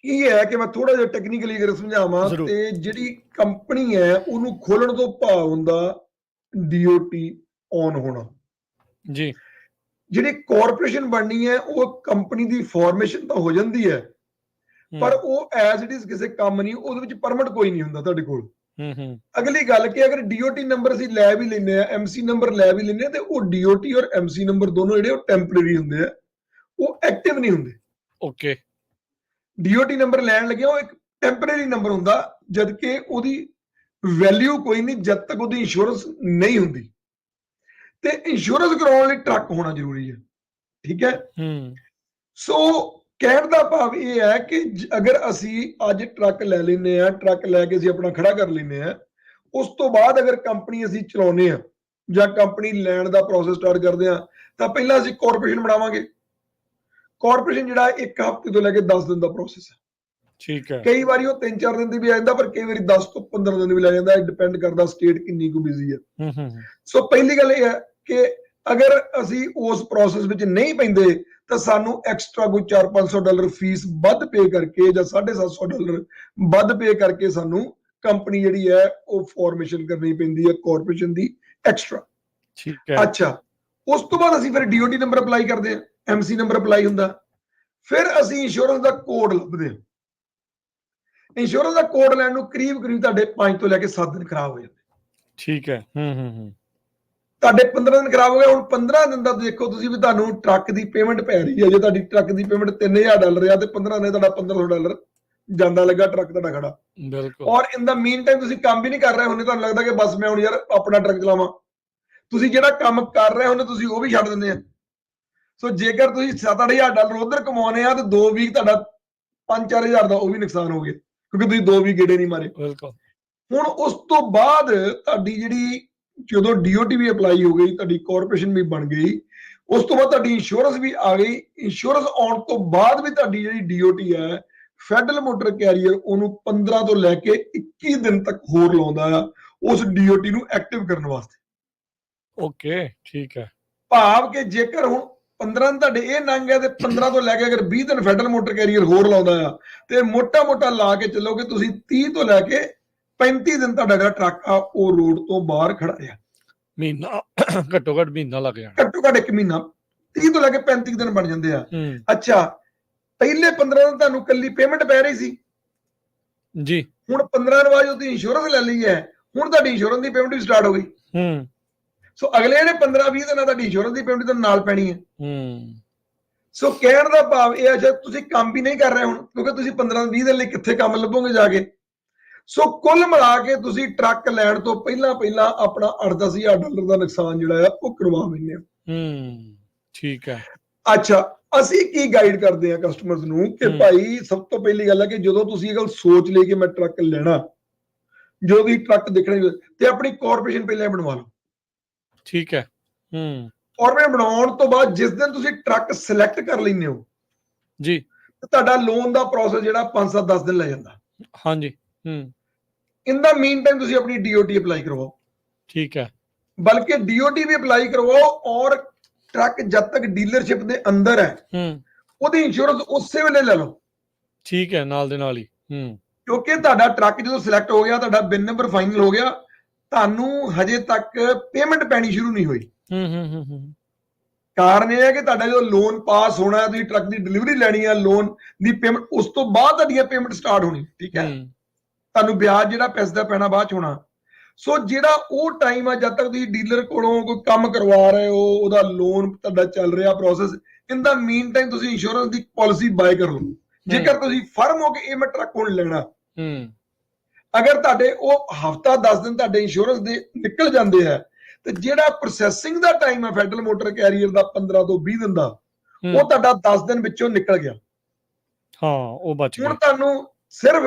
ਕੀ ਹੈ ਕਿ ਮੈਂ ਥੋੜਾ ਜਿਹਾ ਟੈਕਨੀਕਲੀ ਅਗਰ ਸਮਝਾਵਾਂ, ਤੇ ਜਿਹੜੀ ਕੰਪਨੀ ਹੈ ਉਹਨੂੰ ਖੋਲਣ ਤੋਂ ਭਾਵ ਹੁੰਦਾ DOT ਔਨ ਹੋਣਾ ਜੀ। ਜਿਹੜੀ ਕਾਰਪੋਰੇਸ਼ਨ ਬਣਨੀ ਹੈ, ਉਹ ਕੰਪਨੀ ਦੀ ਫਾਰਮੇਸ਼ਨ ਤਾਂ ਹੋ ਜਾਂਦੀ ਹੈ, ਪਰ ਉਹ ਐਜ਼ ਇਟ ਇਜ਼ ਕਿਸੇ ਕੰਮ ਨਹੀਂ, ਉਹਦੇ ਵਿੱਚ ਪਰਮਿਟ ਕੋਈ ਨਹੀਂ ਹੁੰਦਾ ਤੁਹਾਡੇ ਕੋਲ। ਅਗਲੀ ਗੱਲ ਕਿ ਅਗਰ DOT ਨੰਬਰ ਅਸੀਂ ਲੈ ਵੀ ਲੈਂਦੇ ਆ, MC ਨੰਬਰ ਲੈ ਵੀ ਲੈਂਦੇ ਆ, ਤੇ ਉਹ DOT ਔਰ MC ਨੰਬਰ ਦੋਨੋਂ ਜਿਹੜੇ ਉਹ ਟੈਂਪਰੇਰੀ ਹੁੰਦੇ ਆ, ਉਹ ਐਕਟਿਵ ਨਹੀਂ ਹੁੰਦੇ। ਓਕੇ। DOT ਨੰਬਰ ਲੈਣ ਲੱਗਿਆ ਉਹ ਇੱਕ ਟੈਂਪਰੇਰੀ ਨੰਬਰ ਹੁੰਦਾ, ਜਦ ਕਿ ਉਹਦੀ ਵੈਲਿਊ ਕੋਈ ਨਹੀਂ ਜਦ ਤੱਕ ਉਹਦੀ ਇੰਸ਼ੋਰੈਂਸ ਨਹੀਂ ਹੁੰਦੀ। ਤੇ ਇੰਸ਼ੋਰੈਂਸ ਕਰਾਉਣ ਲਈ ਟਰੱਕ ਹੋਣਾ ਜ਼ਰੂਰੀ ਹੈ, ਠੀਕ ਹੈ। ਸੋ ਕਹਿਣ ਦਾ ਭਾਵ ਇਹ ਹੈ ਕਿ ਅਗਰ ਅਸੀਂ ਅੱਜ ਟਰੱਕ ਲੈ ਲੈਂਦੇ ਆ, ਟਰੱਕ ਲੈ ਕੇ ਅਸੀਂ ਆਪਣਾ ਖੜਾ ਕਰ ਲੈਂਦੇ ਆ, ਉਸ ਤੋਂ ਬਾਅਦ ਅਗਰ ਕੰਪਨੀ ਅਸੀਂ ਚਲਾਉਂਦੇ ਆ ਜਾਂ ਕੰਪਨੀ ਲੈਣ ਦਾ ਪ੍ਰੋਸੈਸ ਸਟਾਰਟ ਕਰਦੇ ਆ, ਤਾਂ ਪਹਿਲਾਂ ਅਸੀਂ ਕਾਰਪੋਰੇਸ਼ਨ ਬਣਾਵਾਂਗੇ। ਕਾਰਪੋਰੇਸ਼ਨ ਜਿਹੜਾ 1 ਹਫ਼ਤੇ ਤੋਂ ਲੈ ਕੇ 10 ਦਿਨ ਦਾ ਪ੍ਰੋਸੈਸ ਹੈ, ਠੀਕ ਹੈ। ਕਈ ਵਾਰੀ ਉਹ 3-4 ਦਿਨ ਦੀ ਵੀ ਆ ਜਾਂਦਾ, ਪਰ ਕਈ ਵਾਰੀ 10 ਤੋਂ 15 ਦਿਨ ਵੀ ਲੱਗ ਜਾਂਦਾ, ਡਿਪੈਂਡ ਕਰਦਾ ਸਟੇਟ ਕਿੰਨੀ ਕੁ ਬਿਜ਼ੀ ਹੈ। ਸੋ ਪਹਿਲੀ ਗੱਲ ਇਹ ਹੈ ਕਿ ਅਗਰ ਅਸੀਂ ਉਸ ਪ੍ਰੋਸੈਸ ਵਿੱਚ ਨਹੀਂ ਪੈਂਦੇ, ਤਾਂ ਸਾਨੂੰ ਐਕਸਟਰਾ ਕੋਈ $400-500 ਫੀਸ ਵੱਧ ਪੇ ਕਰਕੇ ਜਾਂ $750 ਵੱਧ ਪੇ ਕਰਕੇ ਸਾਨੂੰ ਕੰਪਨੀ ਜਿਹੜੀ ਹੈ ਉਹ ਫਾਰਮੇਸ਼ਨ ਕਰਨੀ ਪੈਂਦੀ ਹੈ ਕਾਰਪੋਰੇਸ਼ਨ ਦੀ ਐਕਸਟਰਾ। ਠੀਕ ਹੈ। ਅੱਛਾ, ਉਸ ਤੋਂ ਬਾਅਦ ਅਸੀਂ ਫਿਰ DOT ਨੰਬਰ ਅਪਲਾਈ ਕਰਦੇ ਹਾਂ, MC ਨੰਬਰ ਅਪਲਾਈ ਹੁੰਦਾ, ਫਿਰ ਅਸੀਂ ਇੰਸ਼ੋਰੈਂਸ ਦਾ ਕੋਡ ਲੱਭਦੇ ਹਾਂ। ਇੰਸ਼ੋਰੈਂਸ ਦਾ ਕੋਡ ਲੈਣ ਨੂੰ ਕਰੀਬ ਤੁਹਾਡੇ 5 ਤੋਂ ਲੈ ਕੇ 7 ਦਿਨ ਖਰਾਬ ਹੋ ਜਾਂਦੇ। ਠੀਕ ਹੈ। ਤੁਹਾਡੇ 15 ਦਿਨ ਖਰਾਬ ਹੋ ਗਏ। ਹੁਣ 15 ਦਿਨ ਦਾ ਦੇਖੋ ਤੁਸੀਂ ਵੀ ਤੁਹਾਨੂੰ ਟਰੱਕ ਦੀ ਪੇਮੈਂਟ ਪੈ ਰਹੀ ਹੈ। ਜੇ ਤੁਹਾਡੀ ਟਰੱਕ ਦੀ ਪੇਮੈਂਟ $3,000 ਆ ਤੇ 15 ਦਿਨ ਤੁਹਾਡਾ $1,500 ਜਾਂਦਾ ਲੱਗਾ ਟਰੱਕ ਤੁਹਾਡਾ ਖੜਾ। ਬਿਲਕੁਲ। ਔਰ ਇਨ ਦਾ ਮੀਨ ਟਾਈਮ ਤੁਸੀਂ ਕੰਮ ਵੀ ਨਹੀਂ ਕਰ ਰਹੇ ਹੁੰਦੇ, ਤੁਹਾਨੂੰ ਲੱਗਦਾ ਕਿ ਬਸ ਮੈਂ ਹੁਣ ਯਾਰ ਆਪਣਾ ਟਰੱਕ ਚਲਾਵਾਂ। ਤੁਸੀਂ ਜਿਹੜਾ ਕੰਮ ਕਰ ਰਹੇ ਹੁੰਦੇ ਤੁਸੀਂ ਉਹ ਵੀ ਛੱਡ ਦਿੰਦੇ ਆ। ਸੋ ਜੇਕਰ ਤੁਸੀਂ $7,000 ਉਧਰ ਕਮਾਉਣੇ ਆ ਤੇ 2 ਵੀਕ ਤੁਹਾਡਾ 5-4 ਹਜ਼ਾਰ ਦਾ ਉਹ ਵੀ ਨੁਕਸਾਨ ਹੋ ਗਿਆ, ਕਿਉਂਕਿ ਤੁਸੀਂ 2 ਵੀਕ ਗੇੜੇ ਨਹੀਂ ਮਾਰੇ। ਬਿਲਕੁਲ। ਹੁਣ ਉਸ ਤੋਂ ਬਾਅਦ ਤੁਹਾਡੀ ਜਿਹੜੀ ਜਦੋਂ DOT ਵੀ ਅਪਲਾਈ ਹੋ ਗਈ, ਤੁਹਾਡੀ ਕਾਰਪੋਰੇਸ਼ਨ ਵੀ ਬਣ ਗਈ, ਉਸ ਤੋਂ ਬਾਅਦ ਤੁਹਾਡੀ ਇੰਸ਼ੋਰੈਂਸ ਵੀ ਆ ਗਈ। ਇੰਸ਼ੋਰੈਂਸ ਆਉਣ ਤੋਂ ਬਾਅਦ ਵੀ ਤੁਹਾਡੀ ਜਿਹੜੀ DOT ਹੈ, ਫੈਡਰਲ ਮੋਟਰ ਕੈਰੀਅਰ ਉਹਨੂੰ 15 ਤੋਂ ਲੈ ਕੇ 21 ਦਿਨ ਤੱਕ ਹੋਰ ਲਾਉਂਦਾ ਆ ਉਸ DOT ਨੂੰ ਐਕਟਿਵ ਕਰਨ ਵਾਸਤੇ। ਓਕੇ, ਠੀਕ ਹੈ। ਭਾਵ ਕਿ ਜੇਕਰ ਹੁਣ 15 ਦਿਨ ਤੁਹਾਡੇ ਇਹ ਲੰਘ ਗਿਆ ਤੇ 15 ਤੋਂ ਲੈ ਕੇ ਅਗਰ 20 ਦਿਨ ਫੈਡਰਲ ਮੋਟਰ ਕੈਰੀਅਰ ਹੋਰ ਲਾਉਂਦਾ ਆ, ਤੇ ਮੋਟਾ ਲਾ ਕੇ ਚੱਲੋਗੇ ਤੁਸੀਂ 30 ਤੋਂ ਲੈ ਕੇ 35 ਦਿਨ ਤੁਹਾਡਾ ਜਿਹੜਾ ਟਰੱਕ ਆ ਉਹ ਰੋਡ ਤੋਂ ਬਾਹਰ ਖੜਾ ਆ। ਮਹੀਨਾ ਘੱਟੋ ਘੱਟ ਮਹੀਨਾ ਲੱਗ ਜਾਣਾ। ਘੱਟੋ ਘੱਟ 1 ਮਹੀਨਾ, 30 ਤੋਂ ਲੈ ਕੇ 35 ਦਿਨ ਬਣ ਜਾਂਦੇ ਆ। ਅੱਛਾ, ਪਹਿਲੇ 15 ਦਿਨ ਤੁਹਾਨੂੰ ਕੱਲੀ ਪੇਮੈਂਟ ਪੈ ਰਹੀ ਸੀ ਜੀ, ਹੁਣ 15 ਦਿਨ ਬਾਅਦ ਉਹਦੀ ਇੰਸ਼ੋਰੈਂਸ ਲੈ ਲਈ ਹੈ, ਹੁਣ ਤੁਹਾਡੀ ਇੰਸ਼ੋਰੈਂਸ ਦੀ ਪੇਮੈਂਟ ਵੀ ਸਟਾਰਟ ਹੋ ਗਈ। ਸੋ ਅਗਲੇ ਜਿਹੜੇ 15-20 ਦਿਨਾਂ ਤੁਹਾਡੀ ਇੰਸ਼ੋਰੈਂਸ ਦੀ ਪੇਮੈਂਟ ਤੁਹਾਨੂੰ ਨਾਲ ਪੈਣੀ ਹੈ। ਸੋ ਕਹਿਣ ਦਾ ਭਾਵ ਇਹ ਹੈ ਜੇ ਤੁਸੀਂ ਕੰਮ ਵੀ ਨਹੀਂ ਕਰ ਰਹੇ ਹੁਣ, ਕਿਉਂਕਿ ਤੁਸੀਂ 15-20 ਦਿਨ ਲਈ ਕਿੱਥੇ ਕੰਮ ਲੱਭੋਗੇ ਜਾ ਕੇ। ਸੋ ਕੁੱਲ ਮਿਲਾ ਕੇ ਤੁਸੀਂ ਟਰੱਕ ਲੈਣ ਤੋਂ ਪਹਿਲਾਂ ਆਪਣਾ 8-10 ਹਜ਼ਾਰ ਡਾਲਰ ਦਾ ਨੁਕਸਾਨ ਜਿਹੜਾ ਆ ਉਹ ਕਰਵਾ ਲੈਂਦੇ ਹੋ। ਠੀਕ ਹੈ। ਅੱਛਾ, ਅਸੀਂ ਕੀ ਗਾਈਡ ਕਰਦੇ ਆ ਕਸਟਮਰਸ ਨੂੰ ਕਿ ਭਾਈ ਸਭ ਤੋਂ ਪਹਿਲੀ ਗੱਲ ਹੈ ਕਿ ਜਦੋਂ ਤੁਸੀਂ ਇਹ ਗੱਲ ਸੋਚ ਲਈ ਕਿ ਮੈਂ ਟਰੱਕ ਲੈਣਾ, ਜੋ ਵੀ ਟਰੱਕ ਦੇਖਣੇ ਤੇ ਆਪਣੀ ਕਾਰਪੋਰੇਸ਼ਨ ਪਹਿਲਾਂ ਬਣਵਾ ਲਓ। ਠੀਕ ਹੈ। ਕਾਰਪੋਰੇਸ਼ਨ ਬਣਾਉਣ ਤੋਂ ਬਾਅਦ ਜਿਸ ਦਿਨ ਤੁਸੀਂ ਟਰੱਕ ਸਿਲੈਕਟ ਕਰ ਲੈਂਦੇ ਹੋ ਜੀ, ਤੁਹਾਡਾ ਲੋਨ ਦਾ ਪ੍ਰੋਸੈਸ ਜਿਹੜਾ 5-7-10 ਦਿਨ ਲੈ ਜਾਂਦਾ। ਹਾਂਜੀ। ਇਨ ਦਾ ਮੀਨ ਟਾਈਮ ਤੁਸੀਂ ਆਪਣੀ DOT ਅਪਲਾਈ ਕਰਵਾਓ। ਠੀਕ ਹੈ। ਬਲਕਿ DOT ਵੀ ਅਪਲਾਈ ਕਰਵਾਓ ਔਰ ਟਰੱਕ ਜਦ ਤੱਕ ਡੀਲਰਸ਼ਿਪ ਦੇ ਅੰਦਰ ਹੈ ਉਹਦੀ ਇੰਸ਼ੋਰੈਂਸ ਉਸੇ ਵੇਲੇ ਲੈ ਲਓ। ਠੀਕ ਹੈ, ਨਾਲ ਦੇ ਨਾਲ ਹੀ। ਕਿਉਂਕਿ ਤੁਹਾਡਾ ਟਰੱਕ ਜਦੋਂ ਸਿਲੈਕਟ ਹੋ ਗਿਆ, ਤੁਹਾਡਾ ਬਿਨ ਨੰਬਰ ਫਾਈਨਲ ਹੋ ਗਿਆ, ਤੁਹਾਨੂੰ ਹਜੇ ਤੱਕ ਪੇਮੈਂਟ ਪੈਣੀ ਸ਼ੁਰੂ ਨਹੀਂ ਹੋਈ। ਕਾਰਨ ਇਹ ਹੈ ਕਿ ਤੁਹਾਡਾ ਜਦੋਂ ਲੋਨ ਪਾਸ ਹੋਣਾ, ਤੁਸੀਂ ਟਰੱਕ ਦੀ ਡਿਲੀਵਰੀ ਲੈਣੀ ਹੈ, ਲੋਨ ਦੀ ਪੇਮੈਂਟ ਉਸ ਤੋਂ ਬਾਅਦ ਤੁਹਾਡੀ ਪੇਮੈਂਟ ਸਟਾਰਟ ਹੋਣੀ। ਠੀਕ ਹੈ, ਤੁਹਾਨੂੰ ਵਿਆਜ ਜਿਹੜਾ ਪੈਸੇ ਦਾ ਪੈਣਾ ਬਾਅਦ ਚ ਹੋਣਾ। ਸੋ ਜਿਹੜਾ ਉਹ ਟਾਈਮ ਆ ਜਦ ਤੱਕ ਤੁਸੀਂ ਡੀਲਰ ਕੋਲੋਂ ਕੋਈ ਕੰਮ ਕਰਵਾ ਰਹੇ ਹੋ, ਉਹਦਾ ਲੋਨ ਤੁਹਾਡਾ ਚੱਲ ਰਿਹਾ ਪ੍ਰੋਸੈਸ, ਇਨ ਦਾ ਮੀਨ ਟਾਈਮ ਤੁਸੀਂ ਇੰਸ਼ੋਰੈਂਸ ਦੀ ਪਾਲਿਸੀ ਬਾਏ ਕਰ ਲਓ। ਜੇਕਰ ਤੁਸੀਂ ਫਰਮ ਹੋ ਕੇ ਇਹ ਮੈਂ ਟਰੱਕ ਹੁਣ ਲੈਣਾ, ਅਗਰ ਤੁਹਾਡੇ ਉਹ ਹਫਤਾ 10 ਦਿਨ ਤੁਹਾਡੇ ਇੰਸ਼ੋਰੈਂਸ ਦੇ ਨਿਕਲ ਜਾਂਦੇ ਆ ਤੇ ਜਿਹੜਾ ਪ੍ਰੋਸੈਸਿੰਗ ਦਾ ਟਾਈਮ ਹੈ ਫੈਡਰਲ ਮੋਟਰ ਕੈਰੀਅਰ ਦਾ 15 ਤੋਂ 20 ਦਿਨ ਦਾ, ਉਹ ਤੁਹਾਡਾ 10 ਦਿਨ ਵਿੱਚੋਂ ਨਿਕਲ ਗਿਆ। ਹਾਂ, ਉਹ ਬਚ ਗਿਆ। ਹੁਣ ਤੁਹਾਨੂੰ ਸਿਰਫ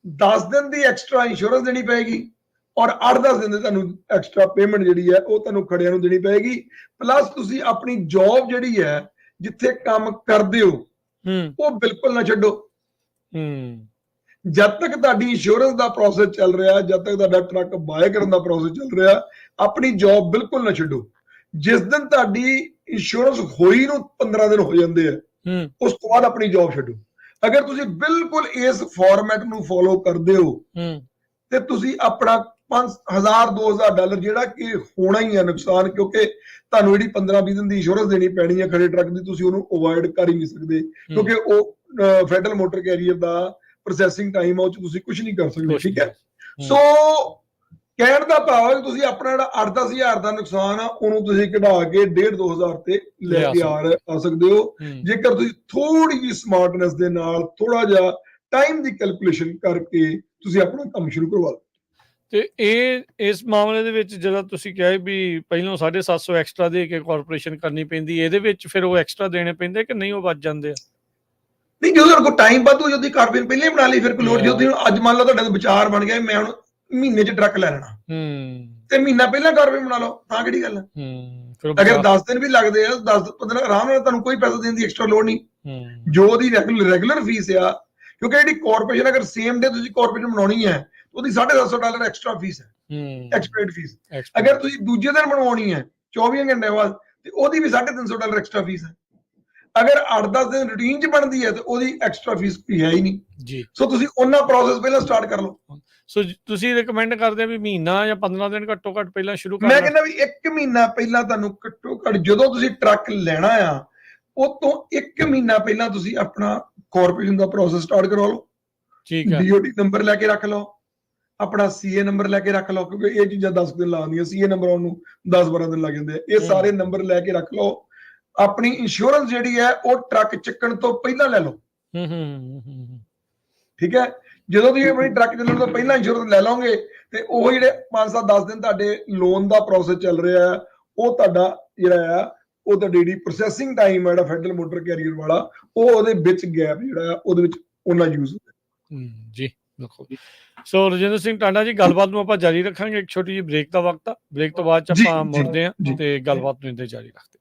10 ਦਿਨ ਦੀ ਐਕਸਟਰਾ ਇੰਸ਼ੋਰੈਂਸ ਦੇਣੀ ਪਏਗੀ ਔਰ 8-10 ਦਿਨ ਦੀ ਤੁਹਾਨੂੰ ਐਕਸਟਰਾ ਪੇਮੈਂਟ ਜਿਹੜੀ ਹੈ ਉਹ ਤੁਹਾਨੂੰ ਖੜਿਆਂ ਨੂੰ ਦੇਣੀ ਪਏਗੀ। ਪਲੱਸ ਤੁਸੀਂ ਆਪਣੀ ਜੌਬ ਜਿਹੜੀ ਹੈ ਜਿੱਥੇ ਕੰਮ ਕਰਦੇ ਹੋ ਉਹ ਬਿਲਕੁਲ ਨਾ ਛੱਡੋ। ਜਦ ਤੱਕ ਤੁਹਾਡੀ ਇੰਸ਼ੋਰੈਂਸ ਦਾ ਪ੍ਰੋਸੈਸ ਚੱਲ ਰਿਹਾ, ਜਦ ਤੱਕ ਤੁਹਾਡਾ ਟਰੱਕ ਬਾਏ ਕਰਨ ਦਾ ਪ੍ਰੋਸੈਸ ਚੱਲ ਰਿਹਾ, ਆਪਣੀ ਜੌਬ ਬਿਲਕੁਲ ਨਾ ਛੱਡੋ। ਜਿਸ ਦਿਨ ਤੁਹਾਡੀ ਇੰਸ਼ੋਰੈਂਸ ਹੋਈ ਨੂੰ 15 ਦਿਨ ਹੋ ਜਾਂਦੇ ਆ, ਉਸ ਤੋਂ ਬਾਅਦ ਆਪਣੀ ਜੌਬ ਛੱਡੋ। ਅਗਰ ਤੁਸੀਂ ਬਿਲਕੁਲ ਇਸ ਫਾਰਮੈਟ ਨੂੰ ਫੋਲੋ ਕਰਦੇ ਹੋ ਤੇ ਤੁਸੀਂ ਆਪਣਾ 5,000-2,000 ਡਾਲਰ ਜਿਹੜਾ ਕਿ ਹੋਣਾ ਹੀ ਹੈ ਨੁਕਸਾਨ, ਕਿਉਂਕਿ ਤੁਹਾਨੂੰ ਜਿਹੜੀ 15-20 ਦਿਨ ਦੀ ਇੰਸ਼ੋਰੈਂਸ ਦੇਣੀ ਪੈਣੀ ਹੈ ਖੜੇ ਟਰੱਕ ਦੀ, ਤੁਸੀਂ ਉਹਨੂੰ ਅਵੋਇਡ ਕਰ ਹੀ ਨਹੀਂ ਸਕਦੇ ਕਿਉਂਕਿ ਉਹ ਫੈਡਰਲ ਮੋਟਰ ਕੈਰੀਅਰ ਦਾ ਪ੍ਰੋਸੈਸਿੰਗ ਟਾਈਮ ਆ, ਉਹ ਚ ਤੁਸੀਂ ਕੁਝ ਨਹੀਂ ਕਰ ਸਕਦੇ। ਠੀਕ ਹੈ, ਸੋ ਕਹਿਣ ਦਾ ਭਾਵ ਹੈ ਕਿ ਤੁਸੀਂ ਆਪਣਾ ਜਿਹੜਾ 8-10 ਹਜ਼ਾਰ ਦਾ ਨੁਕਸਾਨ ਆ ਉਹਨੂੰ ਤੁਸੀਂ ਕਢਾ ਕੇ 1,500-2,000 ਤੇ ਲੈ ਕੇ ਆ ਸਕਦੇ ਹੋ, ਜੇਕਰ ਤੁਸੀਂ ਥੋੜੀ ਜਿਹੀ ਸਮਾਰਟਨੈਸ ਦੇ ਨਾਲ ਥੋੜਾ ਜਿਹਾ ਟਾਈਮ ਦੀ ਕੈਲਕੂਲੇਸ਼ਨ ਕਰਕੇ ਤੁਸੀਂ ਆਪਣਾ ਕੰਮ ਸ਼ੁਰੂ ਕਰਵਾ ਲਓ। ਤੇ ਇਸ ਮਾਮਲੇ ਦੇ ਵਿੱਚ ਜਿਹੜਾ ਤੁਸੀਂ ਕਿਹਾ ਵੀ ਪਹਿਲਾਂ 750 ਐਕਸਟਰਾ ਦੇ ਕੇ ਕਾਰਪੋਰੇਸ਼ਨ ਕਰਨੀ ਪੈਂਦੀ, ਇਹਦੇ ਵਿੱਚ ਫਿਰ ਉਹ ਐਕਸਟਰਾ ਦੇਣੇ ਪੈਂਦੇ ਕਿ ਨਹੀਂ, ਉਹ ਬਚ ਜਾਂਦੇ ਆ? ਨਹੀਂ, ਜਦੋਂ ਤੁਹਾਡੇ ਕੋਲ ਟਾਈਮ ਵਾਧੂ, ਜਦੋਂ ਕਾਰਪੋਰੇਸ਼ਨ ਪਹਿਲਾਂ ਹੀ ਬਣਾ ਲਈ, ਫਿਰ ਕੋਈ ਲੋੜ, ਜਦੋਂ ਅੱਜ ਮੰਨ ਲਓ ਤੁਹਾਡਾ ਵਿਚਾਰ ਬਣ ਗਿਆ ਮੈਂ ਹੁਣ ਮਹੀਨੇ 'ਚ ਟਰੱਕ ਲੈ ਲੈਣਾ ਤੇ ਮਹੀਨਾ ਪਹਿਲਾਂ ਕਾਰਪੋਰੇਸ਼ਨ ਬਣਾ ਲਓ, ਤਾਂ ਕਿਹੜੀ ਗੱਲ ਹੈ। ਅਗਰ 10 ਦਿਨ ਵੀ ਲੱਗਦੇ ਆ, 10 ਦਿਨ ਆਰਾਮ ਨਾਲ, ਤੁਹਾਨੂੰ ਕੋਈ ਪੈਸਾ ਦੇਣ ਦੀ ਐਕਸਟਰਾ ਲੋੜ ਨਹੀਂ। ਜੋ ਉਹਦੀ ਰੈਗੂਲਰ ਫੀਸ ਆ, ਕਿਉਂਕਿ ਜਿਹੜੀ ਕਾਰਪੋਰੇਸ਼ਨ ਅਗਰ ਸੇਮ ਡੇ ਤੁਸੀਂ ਕਾਰਪੋਰੇਸ਼ਨ ਬਣਾਉਣੀ ਹੈ ਉਹਦੀ $750 ਐਕਸਟਰਾ ਫੀਸ ਹੈ, ਐਕਸਪਰਟ ਫੀਸ। ਅਗਰ ਤੁਸੀਂ ਦੂਜੇ ਦਿਨ ਬਣਵਾਉਣੀ ਹੈ 24 ਘੰਟੇ ਬਾਅਦ ਤੇ ਉਹਦੀ ਵੀ $350 ਐਕਸਟਰਾ ਫੀਸ ਹੈ। ਅਗਰ 8-10 ਦਿਨ ਰੂਟੀਨ 'ਚ ਬਣਦੀ ਹੈ ਤੇ ਉਹਦੀ ਐਕਸਟਰਾ ਫੀਸ ਵੀ ਹੈ ਹੀ ਨਹੀਂ ਜੀ। ਸੋ ਤੁਸੀਂ ਉਹਨਾਂ ਪ੍ਰੋਸੈਸ ਪਹਿਲਾਂ ਸਟਾਰਟ ਕਰ ਲਓ। ਸੋ ਤੁਸੀਂ ਰਿਕਮੈਂਡ ਕਰਦੇ ਵੀ ਮਹੀਨਾ ਜਾਂ 15 ਦਿਨ ਘੱਟੋ ਘੱਟ ਪਹਿਲਾਂ ਸ਼ੁਰੂ ਕਰਨਾ? ਮੈਂ ਕਹਿੰਦਾ ਵੀ 1 ਮਹੀਨਾ ਪਹਿਲਾਂ ਤੁਹਾਨੂੰ ਘੱਟੋ ਘੱਟ, ਜਦੋਂ ਤੁਸੀਂ ਟਰੱਕ ਲੈਣਾ ਆ ਉਹ ਤੋਂ 1 ਮਹੀਨਾ ਪਹਿਲਾਂ ਤੁਸੀਂ ਆਪਣਾ ਕਾਰਪੋਰੇਸ਼ਨ ਦਾ ਪ੍ਰੋਸੈਸ ਸਟਾਰਟ ਕਰਵਾ ਲਓ। ਠੀਕ ਹੈ, DOT ਨੰਬਰ ਲੈ ਕੇ ਰੱਖ ਲਓ, ਆਪਣਾ CA ਨੰਬਰ ਲੈ ਕੇ ਰੱਖ ਲਓ, ਕਿਉਂਕਿ ਇਹ ਚੀਜ਼ਾਂ 10 ਦਿਨ ਲਾਉਂਦੀਆਂ, CA ਨੰਬਰ ਉਹਨੂੰ 10-12 ਦਿਨ ਲੱਗ ਜਾਂਦੇ ਆ। ਇਹ ਸਾਰੇ ਨੰਬਰ ਲੈ ਕੇ ਰੱਖ ਲਓ। ਆਪਣੀ ਇੰਸ਼ੋਰੈਂਸ ਜਿਹੜੀ ਹੈ ਉਹ ਟਰੱਕ ਚੱਕਣ ਤੋਂ ਪਹਿਲਾਂ ਲੈ ਲਓ। ਠੀਕ ਹੈ, ਜਦੋਂ ਤੁਸੀਂ ਆਪਣੀ ਟਰੱਕ ਚੱਲਣ ਤੋਂ ਪਹਿਲਾਂ ਇੰਸ਼ੋਰੈਂਸ ਲੈ ਲਓਗੇ ਤੇ ਉਹ ਜਿਹੜੇ 5-7-10 ਦਿਨ ਤੁਹਾਡੇ ਲੋਨ ਦਾ ਪ੍ਰੋਸੈਸ ਚੱਲ ਰਿਹਾ ਹੈ, ਉਹ ਤੁਹਾਡਾ ਜਿਹੜਾ ਆ ਉਹ ਤੁਹਾਡੀ ਜਿਹੜੀ ਪ੍ਰੋਸੈਸਿੰਗ ਟਾਈਮ ਹੈ ਜਿਹੜਾ ਫੈਡਰਲ ਮੋਟਰ ਕੈਰੀਅਰ ਵਾਲਾ, ਉਹ ਉਹਦੇ ਵਿੱਚ ਗੈਪ ਜਿਹੜਾ ਉਹਦੇ ਵਿੱਚ ਉਹਨਾਂ ਯੂਜ਼ ਹੁੰਦਾ ਜੀ। ਬਿਲਕੁਲ। ਸੋ ਰਜਿੰਦਰ ਸਿੰਘ ਟਾਂਡਾ ਜੀ, ਗੱਲਬਾਤ ਨੂੰ ਆਪਾਂ ਜਾਰੀ ਰੱਖਾਂਗੇ। ਇੱਕ ਛੋਟੀ ਜਿਹੀ ਬ੍ਰੇਕ ਦਾ ਵਕਤ ਆ, ਬ੍ਰੇਕ ਤੋਂ ਬਾਅਦ ਚ ਆਪਾਂ ਮੁੜਦੇ ਹਾਂ ਤੇ ਗੱਲਬਾਤ ਨੂੰ ਇੰਦੇ ਜਾਰੀ ਰੱਖਦੇ।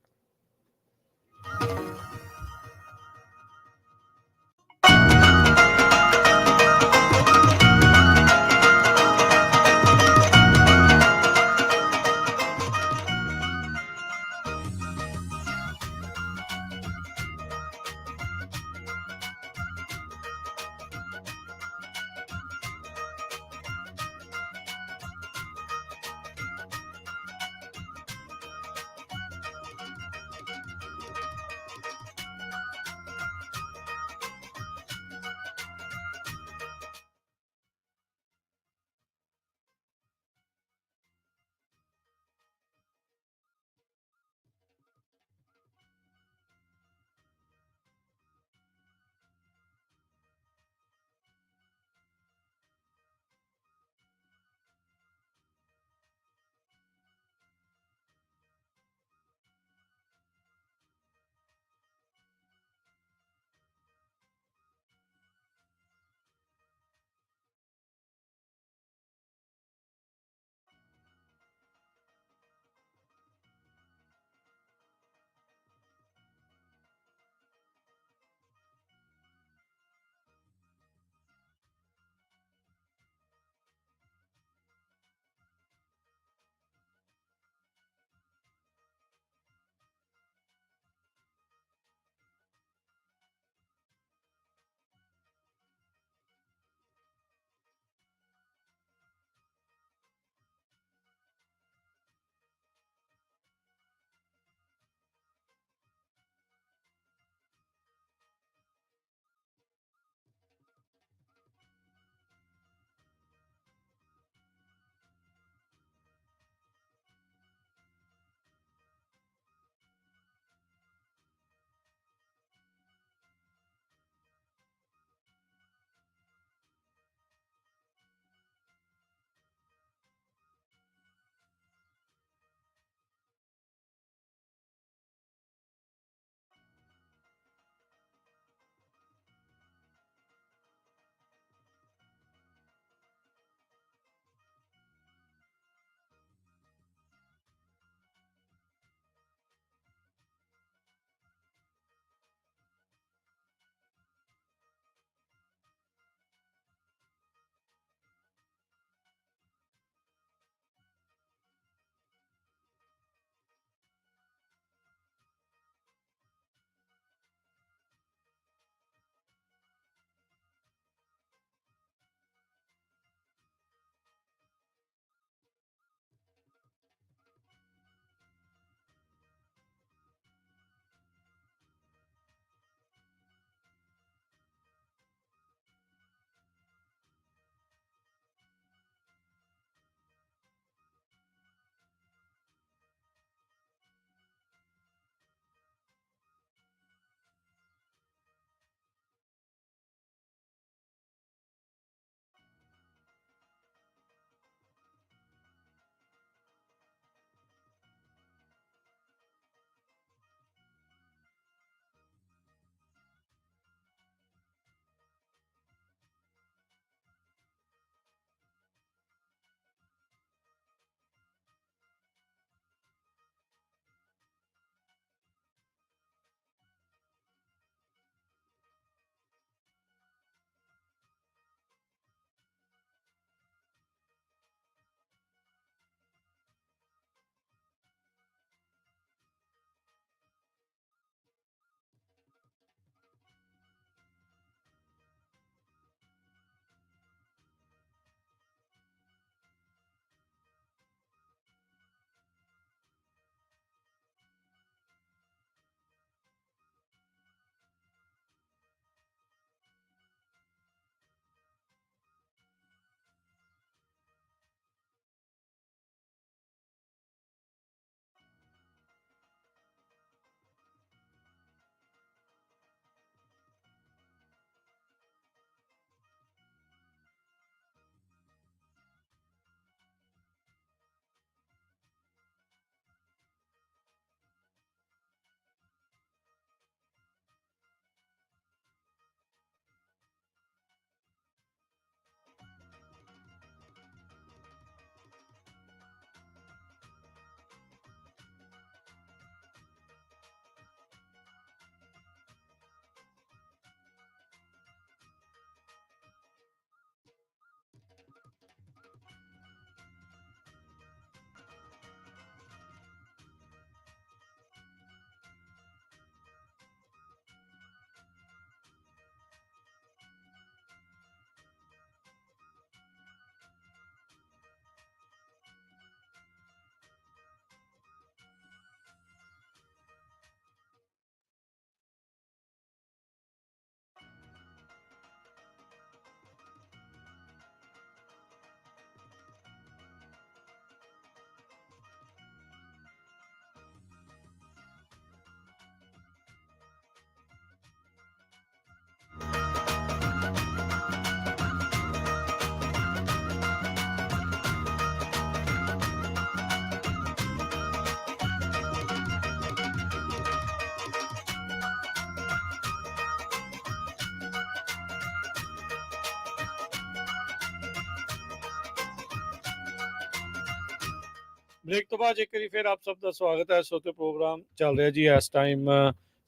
ਬ੍ਰੇਕ ਤੋਂ ਬਾਅਦ ਇੱਕ ਵਾਰੀ ਫਿਰ ਆਪ ਸਭ ਦਾ ਸਵਾਗਤ ਹੈ। ਸੋ ਤੇ ਪ੍ਰੋਗਰਾਮ ਚੱਲ ਰਿਹਾ ਜੀ ਇਸ ਟਾਈਮ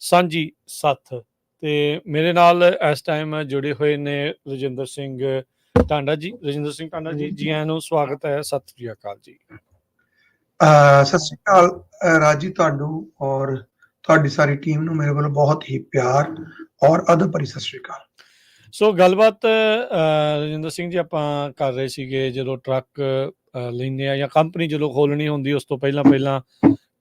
ਸਾਂਝੀ ਸੱਥ, ਤੇ ਮੇਰੇ ਨਾਲ ਇਸ ਟਾਈਮ ਜੁੜੇ ਹੋਏ ਨੇ ਰਜਿੰਦਰ ਸਿੰਘ ਟਾਂਡਾ ਜੀ। ਰਜਿੰਦਰ ਸਿੰਘ ਟਾਂਡਾ ਜੀ ਆਇਆਂ ਨੂੰ, ਸਵਾਗਤ ਹੈ, ਸਤਿ ਸ੍ਰੀ ਅਕਾਲ ਜੀ। ਸਤਿ ਸ਼੍ਰੀ ਅਕਾਲ ਰਾਜੀ, ਤੁਹਾਨੂੰ ਔਰ ਤੁਹਾਡੀ ਸਾਰੀ ਟੀਮ ਨੂੰ ਮੇਰੇ ਵੱਲੋਂ ਬਹੁਤ ਹੀ ਪਿਆਰ ਔਰ ਅਦਬ ਭਰੀ ਸਤਿ ਸ਼੍ਰੀ ਅਕਾਲ। ਸੋ ਗੱਲਬਾਤ ਰਜਿੰਦਰ ਸਿੰਘ ਜੀ ਆਪਾਂ ਕਰ ਰਹੇ ਸੀਗੇ, ਜਦੋਂ ਟਰੱਕ ਲੈਂਦੇ ਆ ਜਾਂ ਕੰਪਨੀ ਜਦੋਂ ਖੋਲਣੀ ਹੁੰਦੀ ਉਸ ਤੋਂ ਪਹਿਲਾਂ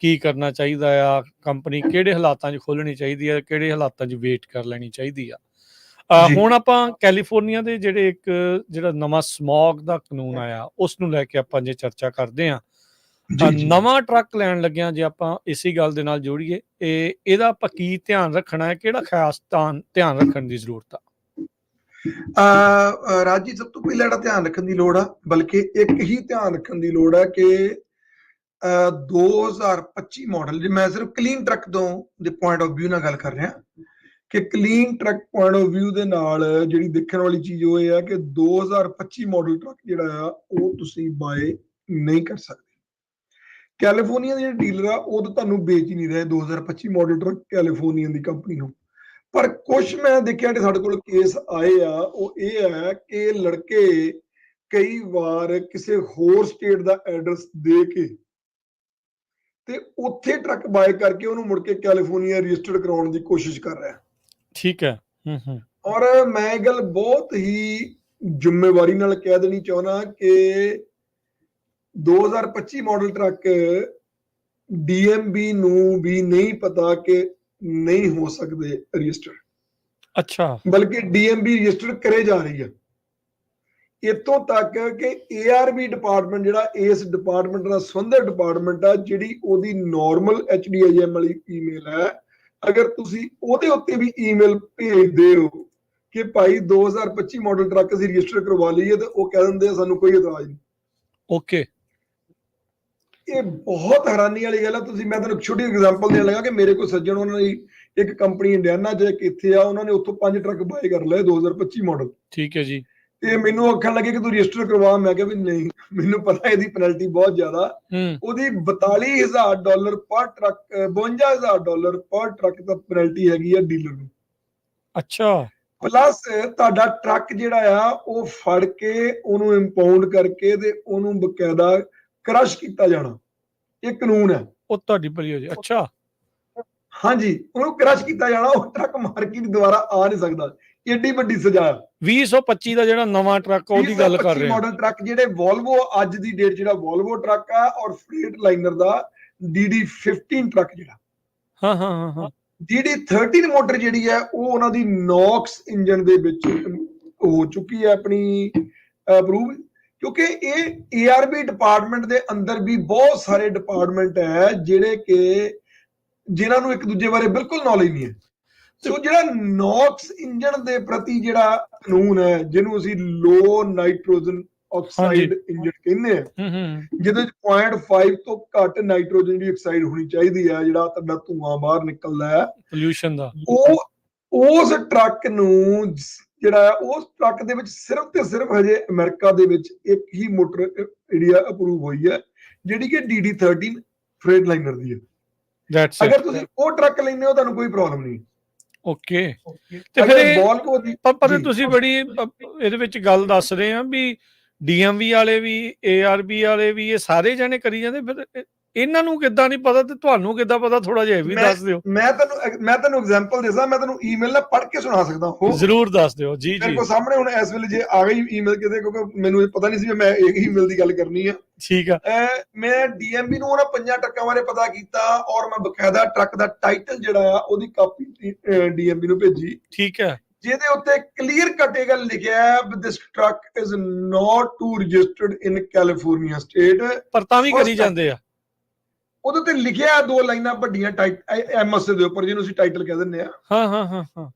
ਕੀ ਕਰਨਾ ਚਾਹੀਦਾ ਆ, ਕੰਪਨੀ ਕਿਹੜੇ ਹਾਲਾਤਾਂ 'ਚ ਖੋਲਣੀ ਚਾਹੀਦੀ ਆ, ਕਿਹੜੇ ਹਾਲਾਤਾਂ 'ਚ ਵੇਟ ਕਰ ਲੈਣੀ ਚਾਹੀਦੀ ਆ। ਹੁਣ ਆਪਾਂ ਕੈਲੀਫੋਰਨੀਆ ਦੇ ਜਿਹੜਾ ਨਵਾਂ ਸਮੌਗ ਦਾ ਕਾਨੂੰਨ ਆਇਆ ਉਸ ਨੂੰ ਲੈ ਕੇ ਆਪਾਂ ਜੇ ਚਰਚਾ ਕਰਦੇ ਹਾਂ। ਨਵਾਂ ਟਰੱਕ ਲੈਣ ਲੱਗਿਆ ਜੇ ਆਪਾਂ ਇਸੇ ਗੱਲ ਦੇ ਨਾਲ ਜੋੜੀਏ, ਇਹਦਾ ਆਪਾਂ ਕੀ ਧਿਆਨ ਰੱਖਣਾ ਹੈ, ਕਿਹੜਾ ਖਾਸ ਧਿਆਨ ਰੱਖਣ ਦੀ ਜ਼ਰੂਰਤ ਆ? ਰਾਜੀ, ਸਭ ਤੋਂ ਪਹਿਲਾਂ ਜਿਹੜਾ ਧਿਆਨ ਰੱਖਣ ਦੀ ਲੋੜ ਆ, ਬਲਕਿ ਇੱਕ ਹੀ ਧਿਆਨ ਰੱਖਣ ਦੀ ਲੋੜ ਹੈ ਕਿ 2025 ਮਾਡਲ, ਜੇ ਮੈਂ ਸਿਰਫ ਕਲੀਨ ਟਰੱਕ ਦੇ ਪੁਆਇੰਟ ਆਫ ਵਿਊ ਨਾਲ ਗੱਲ ਕਰ ਰਿਹਾ ਕਿ clean truck point of view ਦੇ ਨਾਲ ਜਿਹੜੀ ਦੇਖਣ ਵਾਲੀ ਚੀਜ਼ ਉਹ ਇਹ ਆ ਕਿ 2025 ਮਾਡਲ ਟਰੱਕ ਜਿਹੜਾ ਆ ਉਹ ਤੁਸੀਂ ਬਾਏ ਨਹੀਂ ਕਰ ਸਕਦੇ। ਕੈਲੀਫੋਰਨੀਆ ਦੇ ਜਿਹੜੇ ਡੀਲਰ ਆ ਉਹ ਤਾਂ ਤੁਹਾਨੂੰ ਵੇਚ ਹੀ ਨਹੀਂ ਰਹੇ 2025 ਮਾਡਲ ਟਰੱਕ ਕੈਲੀਫੋਰਨੀਆ ਦੀ ਕੰਪਨੀ ਨੂੰ। ਪਰ ਕੁਝ ਮੈਂ ਦੇਖਿਆ ਕਿ ਸਾਡੇ ਕੋਲ ਕੇਸ ਆਏ ਆ, ਉਹ ਇਹ ਹੈ ਕਿ ਲੜਕੇ ਕਈ ਵਾਰ ਕਿਸੇ ਹੋਰ ਸਟੇਟ ਦਾ ਐਡਰੈਸ ਦੇ ਕੇ ਤੇ ਉੱਥੇ ਟਰੱਕ ਬਾਏ ਕਰਕੇ ਉਹਨੂੰ ਮੁੜ ਕੇ ਕੈਲੀਫੋਰਨੀਆ ਰਜਿਸਟਰਡ ਕਰਾਉਣ ਦੀ ਕੋਸ਼ਿਸ਼ ਕਰ ਰਿਹਾ। ਠੀਕ ਹੈ। ਔਰ ਮੈਂ ਇਹ ਗੱਲ ਬਹੁਤ ਹੀ ਜ਼ਿੰਮੇਵਾਰੀ ਨਾਲ ਕਹਿ ਦੇਣੀ ਚਾਹੁੰਦਾ ਕਿ 2025 ਮਾਡਲ ਟਰੱਕ ਡੀਐਮਬੀ ਨੂੰ ਵੀ ਨਹੀਂ ਪਤਾ ਕਿ ਨਹੀਂ ਹੋ ਸਕਦੇ ਰਜਿਸਟਰ। ਅੱਛਾ, ਬਲਕਿ ਡੀਐਮਬੀ ਰਜਿਸਟਰ ਕਰੇ ਜਾ ਰਹੀ ਹੈ। ਇਤੋਂ ਤੱਕ ਕਿ ਏਆਰਬੀ ਡਿਪਾਰਟਮੈਂਟ, ਜਿਹੜਾ ਇਸ ਡਿਪਾਰਟਮੈਂਟ ਨਾਲ ਸੰਬੰਧਿਤ ਡਿਪਾਰਟਮੈਂਟ ਆ, ਜਿਹੜੀ ਉਹਦੀ ਨਾਰਮਲ HDIM ਵਾਲੀ ਈਮੇਲ ਹੈ, ਅਗਰ ਤੁਸੀਂ ਉਹਦੇ ਉੱਤੇ ਵੀ ਈਮੇਲ ਭੇਜਦੇ ਹੋ ਕਿ ਭਾਈ 2025 ਮਾਡਲ ਟਰੱਕ ਅਸੀਂ ਰਜਿਸਟਰ ਕਰਵਾ ਲਈਏ, ਤੇ ਉਹ ਕਹਿ ਦਿੰਦੇ ਆ ਸਾਨੂੰ ਕੋਈ ਇਤਰਾਜ਼ ਨਹੀਂ। ਓਕੇ, ਇਹ ਬਹੁਤ ਹੈਰਾਨੀ ਵਾਲੀ ਗੱਲ ਹੈ। ਮੈਂ ਤੁਹਾਨੂੰ ਛੋਟੀ ਐਗਜ਼ਾਮਪਲ ਦੇਣ ਲੱਗਾ ਕਿ ਮੇਰੇ ਕੋਲ ਸੱਜਣ, ਉਹਨਾਂ ਦੀ ਇੱਕ ਕੰਪਨੀ ਇੰਡੀਆਨਾ 'ਚ ਇੱਕ ਇੱਥੇ ਆ, ਉਹਨਾਂ ਨੇ ਉੱਥੋਂ 5 ਟਰੱਕ ਬਾਏ ਕਰ ਲਏ 2025 ਮਾਡਲ। ਠੀਕ ਹੈ ਜੀ। ਤੇ ਮੈਨੂੰ ਆਖਣ ਲੱਗੇ ਕਿ ਤੂੰ ਰਜਿਸਟਰ ਕਰਵਾ। ਮੈਂ ਕਿਹਾ ਵੀ ਨਹੀਂ, ਮੈਨੂੰ ਪਤਾ ਇਹਦੀ ਪੈਨਲਟੀ ਬਹੁਤ ਜ਼ਿਆਦਾ, ਉਹਦੀ $42,000 ਪਰ ਟਰੱਕ, $52,000 ਪਰ ਟਰੱਕ ਦਾ ਪੈਨਲਟੀ ਹੈਗੀ ਆ ਡੀਲਰ ਨੂੰ। ਅੱਛਾ, ਪਲੱਸ ਤੁਹਾਡਾ ਟਰੱਕ ਜਿਹੜਾ ਆ ਉਹ ਫੜ ਕੇ ਉਹਨੂੰ ਇੰਪਾਊਂਡ ਕਰਕੇ ਤੇ ਉਹਨੂੰ ਬਕਾਇਦਾ ਕ੍ਰਸ਼ ਕੀਤਾ ਜਾਣਾ, ਇਹ ਕਾਨੂੰਨ ਹੈ। ਉਹ ਤੁਹਾਡੀ ਭਲੀ ਹੋ ਜੀ। ਅੱਛਾ, ਹਾਂਜੀ, ਉਹਨੂੰ ਕ੍ਰਸ਼ ਕੀਤਾ ਜਾਣਾ, ਉਹ ਟਰੱਕ ਮਾਰਕੀਟ ਦੁਆਰਾ ਆ ਨਹੀਂ ਸਕਦਾ। ਏਡੀ ਵੱਡੀ ਸਜ਼ਾ। 2025 ਦਾ ਜਿਹੜਾ ਨਵਾਂ ਟਰੱਕ ਉਹਦੀ ਗੱਲ ਕਰ ਰਹੇ ਹਾਂ, ਮਾਡਲ ਟਰੱਕ ਜਿਹੜੇ ਵੋਲਵੋ ਅੱਜ ਦੀ ਡੇਟ ਜਿਹੜਾ ਵੋਲਵੋ ਟਰੱਕ ਆ, ਔਰ ਫਰੀਟ ਲਾਈਨਰ ਦਾ DD15 ਟਰੱਕ ਜਿਹੜਾ DD13 ਮੋਟਰ ਜਿਹੜੀ ਹੈ ਉਹ ਉਹਨਾਂ ਦੀ ਨੌਕਸ ਇੰਜਨ ਦੇ ਵਿੱਚ ਹੋ ਚੁੱਕੀ ਹੈ ਆਪਣੀ ਅਪਰੂਵ, ਕਿਉਂਕਿ ਇਹ ਏਆਰਬੀ ਡਿਪਾਰਟਮੈਂਟ ਦੇ ਅੰਦਰ ਵੀ ਬਹੁਤ ਸਾਰੇ ਡਿਪਾਰਟਮੈਂਟ ਹੈ ਜਿਨ੍ਹਾਂ ਨੂੰ ਇੱਕ ਦੂਜੇ ਬਾਰੇ ਬਿਲਕੁਲ ਨੌਲੇਜ ਨਹੀਂ ਹੈ। ਸੋ ਜਿਹੜਾ ਨੌਕਸ ਇੰਜਨ ਦੇ ਪ੍ਰਤੀ ਜਿਹੜਾ ਕਾਨੂੰਨ ਹੈ, ਜਿਹਨੂੰ ਅਸੀਂ ਲੋ ਨਾਈਟ੍ਰੋਜਨ ਆਕਸਾਈਡ ਇੰਜਨ ਕਹਿੰਦੇ ਆ, ਜਿਹਦੇ ਵਿੱਚ 0.5 ਤੋਂ ਘੱਟ ਨਾਈਟ੍ਰੋਜਨ ਦੀ ਆਕਸਾਈਡ ਹੋਣੀ ਚਾਹੀਦੀ ਹੈ, ਜਿਹੜਾ ਤੁਹਾਡਾ ਧੂਆਂ ਬਾਹਰ ਨਿਕਲਦਾ ਹੈ ਪੋਲਿਊਸ਼ਨ ਦਾ, ਉਸ ਟਰੱਕ ਨੂੰ ਜਿਹੜਾ ਉਸ ਟਰੱਕ ਦੇ ਵਿੱਚ ਸਿਰਫ ਤੇ ਸਿਰਫ ਹਜੇ ਅਮਰੀਕਾ ਦੇ ਵਿੱਚ ਇੱਕ ਹੀ ਮੋਟਰ ਜਿਹੜੀ ਆ ਅਪਰੂਵ ਹੋਈ ਹੈ, ਜਿਹੜੀ ਕਿ DD13 ਫਰੇਟ ਲਾਈਨਰ ਦੀ ਹੈ। ਅਗਰ ਤੁਸੀਂ ਉਹ ਟਰੱਕ ਲੈਂਦੇ ਹੋ ਤੁਹਾਨੂੰ ਕੋਈ ਪ੍ਰੋਬਲਮ ਨਹੀਂ। ਓਕੇ, ਤੇ ਫਿਰ ਪਰ ਤੁਸੀਂ ਬੜੀ ਇਹਦੇ ਵਿੱਚ ਗੱਲ ਦੱਸ ਰਹੇ ਆ ਵੀ DMV ਵਾਲੇ ਵੀ ARB ਵਾਲੇ ਵੀ ਇਹ ਸਾਰੇ ਜਣੇ ਕਰੀ ਜਾਂਦੇ, ਫਿਰ ਇਹਨਾਂ ਨੂੰ ਕਿੱਦਾਂ ਨਹੀਂ ਪਤਾ ਤੇ ਤੁਹਾਨੂੰ ਕਿੱਦਾਂ ਪਤਾ? ਥੋੜਾ ਜਿਹਾ ਵੀ ਦੱਸ ਦਿਓ। ਮੈਂ ਤੁਹਾਨੂੰ ਐਗਜ਼ਾਮਪਲ ਦੇਸਾਂ, ਮੈਂ ਤੁਹਾਨੂੰ ਈਮੇਲ ਨਾਲ ਪੜ੍ਹ ਕੇ ਸੁਣਾ ਸਕਦਾ। ਜ਼ਰੂਰ ਦੱਸ ਦਿਓ ਜੀ। ਮੇਰੇ ਕੋਲ ਸਾਹਮਣੇ ਹੁਣ ਇਸ ਵੇਲੇ ਜੇ ਆ ਗਈ ਈਮੇਲ ਕਿਤੇ, ਕਿਉਂਕਿ ਮੈਨੂੰ ਪਤਾ ਨਹੀਂ ਸੀ ਮੈਂ ਇੱਕ ਈਮੇਲ ਦੀ ਗੱਲ ਕਰਨੀ ਆ। ਠੀਕ ਆ। ਮੈਂ DMV ਨੂੰ ਉਹਨਾਂ 5 ਟਰੱਕਾਂ ਬਾਰੇ ਪਤਾ ਕੀਤਾ, ਔਰ ਮੈਂ ਬਕਾਇਦਾ ਟਰੱਕ ਦਾ ਟਾਈਟਲ ਜਿਹੜਾ ਆ ਉਹਦੀ ਕਾਪੀ DMV ਨੂੰ ਭੇਜੀ। ਠੀਕ ਹੈ, ਜਿਹਦੇ ਉੱਤੇ ਕਲੀਅਰ ਕੱਟ ਇਹ ਗੱਲ ਲਿਖਿਆ ਹੈ, this truck is not to registered in California state. ਪਰ ਤਾਂ ਵੀ ਕਰੀ ਜਾਂਦੇ ਆ। ਉਹਦੇ ਤੇ ਲਿਖਿਆ 2 ਲਾਈਨਾਂ ਵੱਡੀਆਂ MS ਦੇ ਉੱਪਰ, ਜਿਹਨੂੰ ਅਸੀਂ ਟਾਈਟਲ ਕਹਿ ਦਿੰਦੇ ਆ। ਹਾਂ।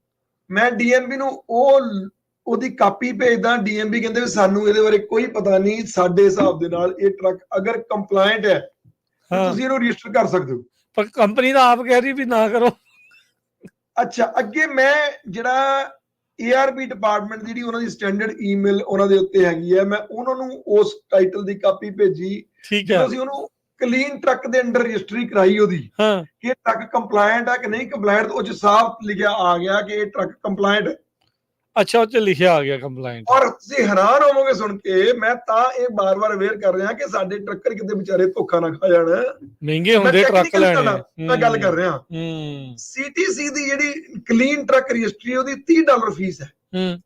ਮੈਂ DMV ਨੂੰ ਉਹਦੀ ਕਾਪੀ ਭੇਜਦਾ, DMV ਕਹਿੰਦੇ ਵੀ ਸਾਨੂੰ ਇਹਦੇ ਬਾਰੇ ਕੋਈ ਪਤਾ ਨਹੀਂ, ਸਾਡੇ ਹਿਸਾਬ ਦੇ ਨਾਲ ਇਹ ਟਰੱਕ ਅਗਰ ਕੰਪਲਾਇੰਟ ਹੈ ਤੁਸੀਂ ਇਹਨੂੰ ਰਜਿਸਟਰ ਕਰ ਸਕਦੇ ਹੋ। ਪਰ ਕੰਪਨੀ ਤਾਂ ਆਪ ਕਹਿ ਰਹੀ ਵੀ ਨਾ ਕਰੋ। ਅੱਛਾ, ਅੱਗੇ ਮੈਂ ਜਿਹੜਾ ARB ਡਿਪਾਰਟਮੈਂਟ ਜਿਹੜੀ ਉਹਨਾਂ ਦੀ ਸਟੈਂਡਰਡ ਈਮੇਲ ਉਹਨਾਂ ਦੇ ਉੱਤੇ ਹੈਗੀ ਹੈ, ਮੈਂ ਉਹਨਾਂ ਨੂੰ ਉਸ ਟਾਈਟਲ ਦੀ ਕਾਪੀ ਭੇਜੀ। ਠੀਕ ਹੈ, ਅਸੀਂ ਉਹਨੂੰ ਕਲੀਨ ਟਰੱਕ ਦੇ ਅੰਡਰ ਰਜਿਸਟਰੀ ਕਰਾਈ ਉਹਦੀ ਹਾਂ ਕਿ ਟਰੱਕ ਕੰਪਲਾਇੰਟ ਹੈ ਕਿ ਨਹੀਂ ਕੰਪਲਾਇੰਟ, ਉਹ 'ਚ ਸਾਫ਼ ਲਿਖਿਆ ਆ ਗਿਆ ਕਿ ਇਹ ਟਰੱਕ ਕੰਪਲਾਇੰਟ ਹੈ। ਅੱਛਾ, ਉਹ 'ਚ ਲਿਖਿਆ ਆ ਗਿਆ ਕੰਪਲਾਇੰਟ। ਔਰ ਤੁਸੀਂ ਹੈਰਾਨ ਹੋਵੋਗੇ ਸੁਣ ਕੇ, ਮੈਂ ਤਾਂ ਇਹ ਬਾਰ-ਬਾਰ ਅਵੇਅਰ ਕਰ ਰਿਹਾ ਕਿ ਸਾਡੇ ਟਰੱਕਰ ਕਿਤੇ ਵਿਚਾਰੇ ਧੋਖਾ ਨਾ ਖਾ ਜਾਣ। ਮਹਿੰਗੇ ਮੈਂ ਹੁੰਦੇ ਟਰੱਕ ਟੈਕਨੀਕਲ ਲੈਣੇ। ਮੈਂ ਗੱਲ ਕਰ ਰਿਹਾ। ਹੂੰ CTC ਦੀ ਜਿਹੜੀ ਕਲੀਨ ਟਰੱਕ ਰਜਿਸਟਰੀ ਉਹਦੀ $30 ਫੀਸ ਹੈ, ਹੂੰ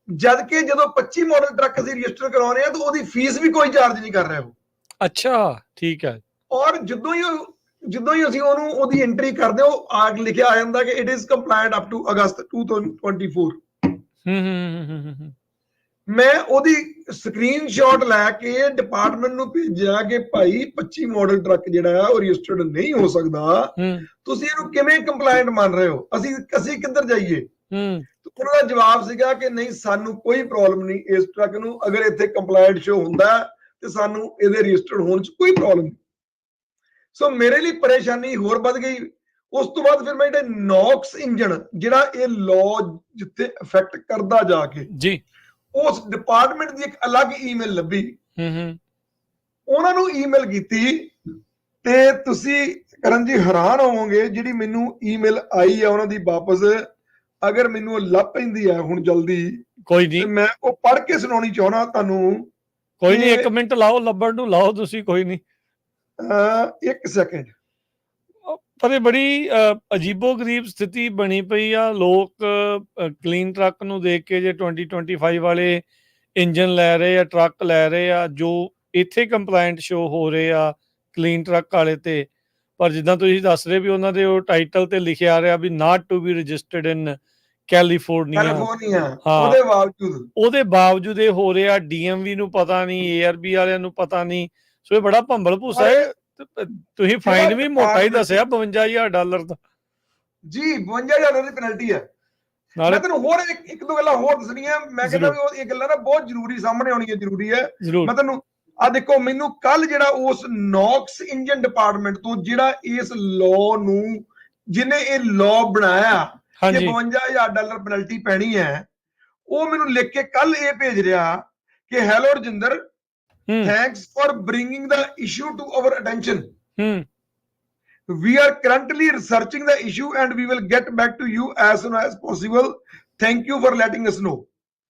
ਜਦ ਕਿ ਜਦੋਂ 25 ਮਾਡਲ ਟਰੱਕ ਅਸੀਂ ਰਜਿਸਟਰ ਕਰਾਉਣੇ ਆ ਤਾਂ ਉਹਦੀ ਫੀਸ ਵੀ ਕੋਈ ਚਾਰਜ ਨਹੀਂ ਕਰ ਰਿਹਾ ਉਹ। ਅੱਛਾ ਠੀਕ ਹੈ। ਔਰ ਜਦੋਂ ਹੀ ਅਸੀਂ ਉਹਦੀ ਐਂਟਰੀ ਕਰਦੇ ਹਾਂ, ਉਹ ਆਗ ਲਿਖਿਆ ਆ ਜਾਂਦਾ ਕਿ ਇਟ ਇਜ਼ ਕੰਪਲਾਇੰਟ ਅਪ ਟੂ ਅਗਸਤ 2024। ਹੂੰ ਮੈਂ ਉਹਦੀ ਸਕਰੀਨਸ਼ਾਟ ਲੈ ਕੇ ਡਿਪਾਰਟਮੈਂਟ ਨੂੰ ਭੇਜਿਆ ਕਿ ਭਾਈ 25 ਮਾਡਲ ਟਰੱਕ ਜਿਹੜਾ ਹੈ ਉਹ ਰਜਿਸਟਰਡ ਨਹੀਂ ਹੋ ਸਕਦਾ, ਤੁਸੀਂ ਇਹਨੂੰ ਕਿਵੇਂ ਕੰਪਲਾਇੰਟ ਮੰਨ ਰਹੇ ਹੋ, ਅਸੀਂ ਕਿੱਧਰ ਜਾਈਏ। ਉਹਨਾਂ ਦਾ ਜਵਾਬ ਸੀਗਾ ਕਿ ਨਹੀਂ, ਸਾਨੂੰ ਕੋਈ ਪ੍ਰੋਬਲਮ ਨਹੀਂ ਇਸ ਟਰੱਕ ਨੂੰ, ਅਗਰ ਇੱਥੇ ਕੰਪਲਾਇੰਟ ਸ਼ੋ ਹੁੰਦਾ ਤੇ ਸਾਨੂੰ ਇਹਦੇ ਰਜਿਸਟਰਡ ਹੋਣ 'ਚ ਕੋਈ ਪ੍ਰੋਬਲਮ ਨਹੀਂ। ਸੋ ਮੇਰੇ ਲਈ ਪਰੇਸ਼ਾਨੀ ਹੋਰ ਵੱਧ ਗਈ। ਉਸ ਤੋਂ ਬਾਅਦ ਫਿਰ ਮੈਂ ਜਿਹੜੇ ਨੌਕਸ ਇੰਜਨ ਜਿਹੜਾ ਇਹ ਲਾਅ ਜਿੱਥੇ ਇਫੈਕਟ ਕਰਦਾ ਜਾ ਕੇ ਜੀ, ਉਸ ਡਿਪਾਰਟਮੈਂਟ ਦੀ ਇੱਕ ਅਲੱਗ ਈਮੇਲ ਲੱਭੀ, ਉਹਨਾਂ ਨੂੰ ਈਮੇਲ ਕੀਤੀ ਤੇ ਤੁਸੀਂ ਕਰਨ ਜੀ ਹੈਰਾਨ ਹੋਵੋਗੇ ਜਿਹੜੀ ਮੈਨੂੰ ਈਮੇਲ ਆਈ ਆ ਉਹਨਾਂ ਦੀ ਵਾਪਸ, ਅਗਰ ਮੈਨੂੰ ਉਹ ਲੱਭ ਪੈਂਦੀ ਹੈ ਹੁਣ ਜਲਦੀ, ਕੋਈ ਨਹੀਂ, ਮੈਂ ਉਹ ਪੜ੍ਹ ਕੇ ਸੁਣਾਉਣੀ ਚਾਹੁੰਦਾ ਤੁਹਾਨੂੰ। ਕੋਈ ਨਹੀਂ, 1 ਮਿੰਟ ਲਾਓ, ਲੱਭਣ ਨੂੰ ਲਾਓ ਤੁਸੀਂ, ਕੋਈ ਨਹੀਂ। 1 ਸੈਕਿੰਡ। ਪਰ ਇਹ ਬੜੀ ਅਜੀਬੋ-ਗਰੀਬ ਸਥਿਤੀ ਬਣੀ ਪਈ ਆ। ਲੋਕ ਕਲੀਨ ਟਰੱਕ ਨੂੰ ਦੇਖ ਕੇ ਜੇ 2025 ਵਾਲੇ ਇੰਜਨ ਲੈ ਰਹੇ ਆ, ਟਰੱਕ ਲੈ ਰਹੇ ਆ, ਜੋ ਇੱਥੇ ਕੰਪਲਾਇੰਟ ਸ਼ੋ ਹੋ ਰਹੇ ਆ ਕਲੀਨ ਟਰੱਕ ਵਾਲੇ ਤੇ, ਪਰ ਜਿੱਦਾਂ ਤੁਸੀਂ ਦੱਸ ਰਹੇ ਵੀ ਉਹਨਾਂ ਦੇ ਉਹ ਟਾਈਟਲ ਤੇ ਲਿਖਿਆ ਆ ਰਿਹਾ ਵੀ not to be registered in California. ਉਹਦੇ ਬਾਵਜੂਦ ਇਹ ਹੋ ਰਿਹਾ। DMV ਨੂੰ ਪਤਾ ਨਹੀਂ, ARB ਵਾਲਿਆਂ ਨੂੰ ਪਤਾ ਨਹੀਂ। ਸੋ ਇਹ ਬੜਾ ਭੰਬਲ ਭੂਸਾ ਹੈ। ਤੁਸੀਂ ਫਾਈਨ ਵੀ ਮੋਟਾ ਹੀ ਦੱਸਿਆ, $52,000 ਦਾ। ਜੀ, $52,000 ਦੀ ਪੈਨਲਟੀ ਹੈ। ਮੈਂ ਤੈਨੂੰ ਹੋਰ ਇੱਕ ਦੋ ਗੱਲਾਂ ਹੋਰ ਦੱਸਣੀਆਂ। ਮੈਂ ਕਹਿੰਦਾ ਵੀ ਇਹ ਗੱਲਾਂ ਨਾ ਬਹੁਤ ਜ਼ਰੂਰੀ ਸਾਹਮਣੇ ਆਉਣੀਆਂ ਜ਼ਰੂਰੀ ਹੈ। ਮੈਂ ਤੈਨੂੰ ਆ ਦੇਖੋ, ਮੈਨੂੰ ਕੱਲ ਜਿਹੜਾ ਉਸ ਨੌਕਸ ਇੰਜਨ ਡਿਪਾਰਟਮੈਂਟ ਤੋਂ ਜਿਹੜਾ ਇਸ ਲਾਅ ਨੂੰ ਜਿਹਨੇ ਇਹ ਲਾਅ ਬਣਾਇਆ ਕਿ $52,000 ਪੈਨਲਟੀ ਪੈਣੀ ਹੈ, ਉਹ ਮੈਨੂੰ ਲਿਖ ਕੇ ਕੱਲ ਇਹ ਭੇਜ ਰਿਹਾ ਕਿ hello Rajinder, thanks for bringing the issue to our attention. We are currently researching the issue and we will get back to you as soon as possible. Thank you for letting us know.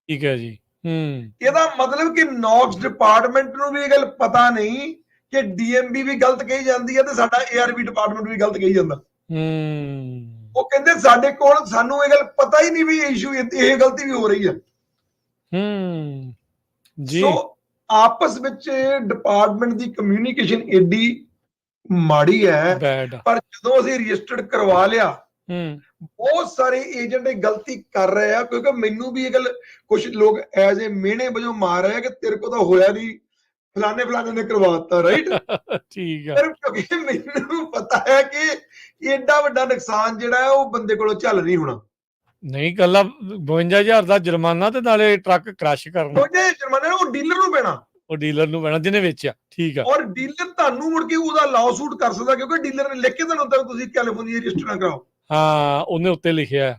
ਠੀਕ ਹੈ ਜੀ। ਇਹਦਾ ਮਤਲਬ ਕਿ ਨੌਕਸ department ਨੂੰ ਵੀ ਇਹ ਗੱਲ ਪਤਾ ਨਹੀਂ ਕਿ DMV ਵੀ ਗਲਤ ਕਹੀ ਜਾਂਦੀ ਹੈ ਤੇ ਸਾਡਾ ARB ਡਿਪਾਰਟਮੈਂਟ ਵੀ ਗਲਤ ਕਹੀ ਜਾਂਦਾ। ਉਹ ਕਹਿੰਦੇ ਸਾਡੇ ਕੋਲ, ਸਾਨੂੰ ਇਹ ਗੱਲ ਪਤਾ ਹੀ ਨਹੀਂ ਵੀ ਇਸ਼ੂ ਇਹ ਗਲਤੀ ਵੀ ਹੋ ਰਹੀ ਹੈ। ਜੀ, ਆਪਸ ਵਿੱਚ ਡਿਪਾਰਟਮੈਂਟ ਦੀ ਕਮਿਊਨੀਕੇਸ਼ਨ ਏਡੀ ਮਾੜੀ ਹੈ। ਪਰ ਜਦੋਂ ਅਸੀਂ ਰਜਿਸਟਰਡ ਕਰਵਾ ਲਿਆ, ਬਹੁਤ ਸਾਰੇ ਏਜੰਟ ਇਹ ਗਲਤੀ ਕਰ ਰਹੇ ਆ, ਕਿਉਂਕਿ ਮੈਨੂੰ ਵੀ ਇਹ ਗੱਲ ਕੁਝ ਲੋਕ ਐਜ਼ ਏ ਮਿਹਣੇ ਵਜੋਂ ਮਾਰ ਰਹੇ ਆ ਕਿ ਤੇਰੇ ਕੋਲ ਤਾਂ ਹੋਇਆ ਨਹੀਂ, ਫਲਾਣੇ ਨੇ ਕਰਵਾਤਾ, ਰਾਈਟ। ਠੀਕ ਹੈ। ਕਿਉਂਕਿ ਮੈਨੂੰ ਪਤਾ ਹੈ ਕਿ ਏਡਾ ਵੱਡਾ ਨੁਕਸਾਨ ਜਿਹੜਾ ਹੈ ਉਹ ਬੰਦੇ ਕੋਲੋਂ ਝੱਲ ਨਹੀਂ ਹੋਣਾ। ਨਹੀਂ, ਕੱਲਾ 52,000 ਦਾ ਜੁਰਮਾਨਾ ਤੇ ਨਾਲੇ ਟਰੱਕ ਕ੍ਰਸ਼ ਕਰਨਾ। ਜੁਰਮਾਨਾ ਉਹ ਡੀਲਰ ਨੂੰ ਪੈਣਾ, ਉਹ ਡੀਲਰ ਨੂੰ ਪੈਣਾ ਜਿਹਨੇ ਵੇਚਿਆ। ਠੀਕ ਆ। ਔਰ ਡੀਲਰ ਤੁਹਾਨੂੰ ਮੁੜ ਕੇ ਉਹਦਾ ਲਾਅ ਸੂਟ ਕਰ ਸਕਦਾ, ਕਿਉਂਕਿ ਡੀਲਰ ਨੇ ਲਿਖ ਕੇ ਤੁਹਾਨੂੰ ਹੁੰਦਾ ਤੁਸੀਂ ਕੈਲੀਫੋਰਨੀਆ ਰਜਿਸਟਰ ਨਾ ਕਰਾਓ। ਹਾਂ, ਉਹਨੇ ਉੱਤੇ ਲਿਖਿਆ।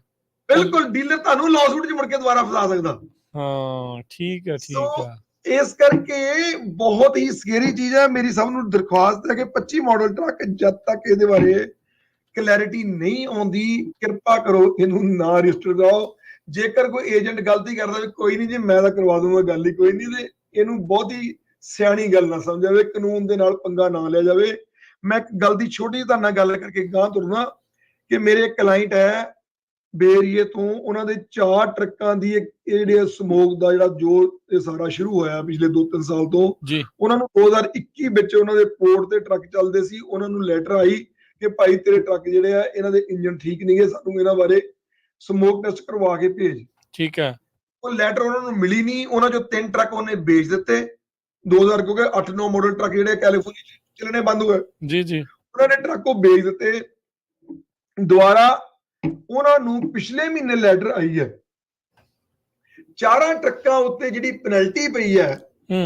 ਬਿਲਕੁਲ, ਡੀਲਰ ਤੁਹਾਨੂੰ ਲਾਅ ਸੂਟ 'ਚ ਮੁੜ ਕੇ ਦੁਬਾਰਾ ਫਸਾ ਸਕਦਾ। ਹਾਂ, ਠੀਕ ਹੈ, ਠੀਕ ਆ। ਇਸ ਕਰਕੇ ਬਹੁਤ ਹੀ ਸਕੇਰੀ ਚੀਜ਼ ਹੈ। ਮੇਰੀ ਸਭ ਨੂੰ ਦਰਖਾਸਤ ਹੈ ਕਿ 25 ਮਾਡਲ ਟਰੱਕ ਜਦ ਤੱਕ ਇਹਦੇ ਬਾਰੇ ਕਲੈਰਿਟੀ ਨਹੀਂ ਆਉਂਦੀ, ਕਿਰਪਾ ਕਰੋ ਇਹਨੂੰ ਨਾ ਰਜਿਸਟਰ ਕਰਾਓ। ਜੇਕਰ ਕੋਈ ਏਜੰਟ ਗਲਤੀ ਕਰਦਾ, ਕੋਈ ਨਹੀਂ ਜੀ, ਮੈਂ ਤਾਂ ਕਰਵਾ ਦੂੰਗਾ, ਗੱਲ ਹੀ ਕੋਈ ਨਹੀਂ। ਤੇ ਇਹਨੂੰ ਬਹੁਤ ਹੀ ਸਿਆਣੀ ਗੱਲ ਨਾ ਸਮਝਾਵੇ, ਕਾਨੂੰਨ ਦੇ ਨਾਲ ਪੰਗਾ ਨਾ ਲਿਆ ਜਾਵੇ। ਮੈਂ ਇੱਕ ਗੱਲ ਦੀ ਛੋਟੀ ਤੁਹਾਡੇ ਨਾਲ ਗੱਲ ਕਰਕੇ ਗਾਂ ਤੁਰਨਾ ਕਿ ਮੇਰੇ ਕਲਾਇੰਟ ਹੈ ਬੇਰੀਏ ਤੋਂ, ਉਹਨਾਂ ਦੇ 4 ਟਰੱਕਾਂ ਦੀ ਜਿਹੜੇ ਸਮੋਕ ਦਾ ਜਿਹੜਾ ਜੋ ਇਹ ਸਾਰਾ ਸ਼ੁਰੂ ਹੋਇਆ ਪਿਛਲੇ 2-3 ਸਾਲ ਤੋਂ, ਉਹਨਾਂ ਨੂੰ 2021 ਵਿੱਚ ਉਹਨਾਂ ਦੇ ਪੋਰਟ ਤੇ ਟਰੱਕ ਚੱਲਦੇ ਸੀ, ਉਹਨਾਂ ਨੂੰ ਲੈਟਰ ਆਈ ਕਿ ਭਾਈ ਤੇਰੇ ਟਰੱਕ ਜਿਹੜੇ ਆ ਇਹਨਾਂ ਦੇ ਇੰਜਨ ਠੀਕ ਨਹੀਂ ਹੈ, ਸਾਨੂੰ ਇਹਨਾਂ ਬਾਰੇ ਸਮੋਕ ਟੈਸਟ ਕਰਵਾ ਕੇ ਭੇਜ। ਠੀਕ ਹੈ। ਉਹ ਲੈਟਰ ਉਹਨਾਂ ਨੂੰ ਮਿਲੀ ਨਹੀਂ। ਉਹਨਾਂ ਚੋਂ 3 ਟਰੱਕ ਉਹਨੇ ਵੇਚ ਦਿੱਤੇ 2000, ਕਿਉਂਕਿ 8-9 ਮਾਡਲ ਟਰੱਕ ਜਿਹੜੇ ਕੈਲੀਫੋਰਨੀਆ ਚੱਲਣੇ ਬੰਦ ਹੋਏ। ਜੀ, ਉਹਨਾਂ ਨੇ ਟਰੱਕ ਉਹ ਵੇਚ ਦਿੱਤੇ। ਦੁਬਾਰਾ ਉਹਨਾਂ ਨੂੰ ਪਿਛਲੇ ਮਹੀਨੇ ਲੈਟਰ ਆਈ ਹੈ, 4 ਟਰੱਕਾਂ ਉੱਤੇ ਜਿਹੜੀ ਪੈਨਲਟੀ ਪਈ ਹੈ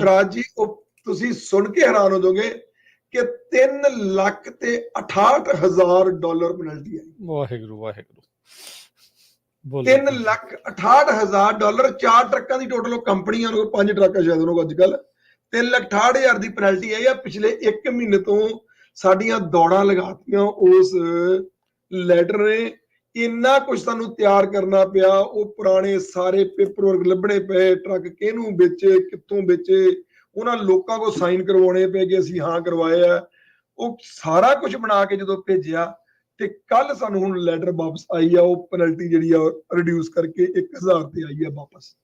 ਰਾਜ ਜੀ, ਉਹ ਤੁਸੀਂ ਸੁਣ ਕੇ ਹੈਰਾਨ ਹੋ ਜਾਓਗੇ ਕਿ $3,68,000 ਪੈਨਲਟੀ ਹੈ। ਵਾਹਿਗੁਰੂ ਵਾਹਿਗੁਰੂ। $3,68,000। 4 ਟਰੱਕਾਂ ਦੀ ਟੋਟਲ ਕੰਪਨੀਆਂ ਨੂੰ, 5 ਟਰੱਕ ਸ਼ਾਇਦ ਉਹਨਾਂ ਕੋਲ ਅੱਜ ਕੱਲ, 3,68,000 ਦੀ ਪੈਨਲਟੀ ਆਈ ਆ। ਪਿਛਲੇ 1 ਮਹੀਨੇ ਤੋਂ ਸਾਡੀਆਂ ਦੌੜਾਂ ਲਗਾਤੀਆਂ ਉਸ ਲੈਟਰ ਨੇ। ਇੰਨਾ ਕੁਝ ਸਾਨੂੰ ਤਿਆਰ ਕਰਨਾ ਪਿਆ। ਉਹ ਪੁਰਾਣੇ ਸਾਰੇ ਪੇਪਰ ਵਰਕ ਲੱਭਣੇ ਪਏ, ਟਰੱਕ ਕਿਹਨੂੰ ਵੇਚੇ, ਕਿੱਥੋਂ ਵੇਚੇ, ਉਹਨਾਂ ਲੋਕਾਂ ਕੋਲ ਸਾਈਨ ਕਰਵਾਉਣੇ ਪਏ ਕਿ ਅਸੀਂ ਹਾਂ ਕਰਵਾਏ ਆ। ਉਹ ਸਾਰਾ ਕੁਝ ਬਣਾ ਕੇ ਜਦੋਂ ਭੇਜਿਆ ਤੇ ਕੱਲ ਸਾਨੂੰ ਹੁਣ ਲੈਟਰ ਵਾਪਸ ਆਈ ਆ। ਉਹ ਪੈਨਲਟੀ ਜਿਹੜੀ ਆ ਰਿਡਿਊਸ ਕਰਕੇ 1,000 ਤੇ ਆਈ ਆ ਵਾਪਸ।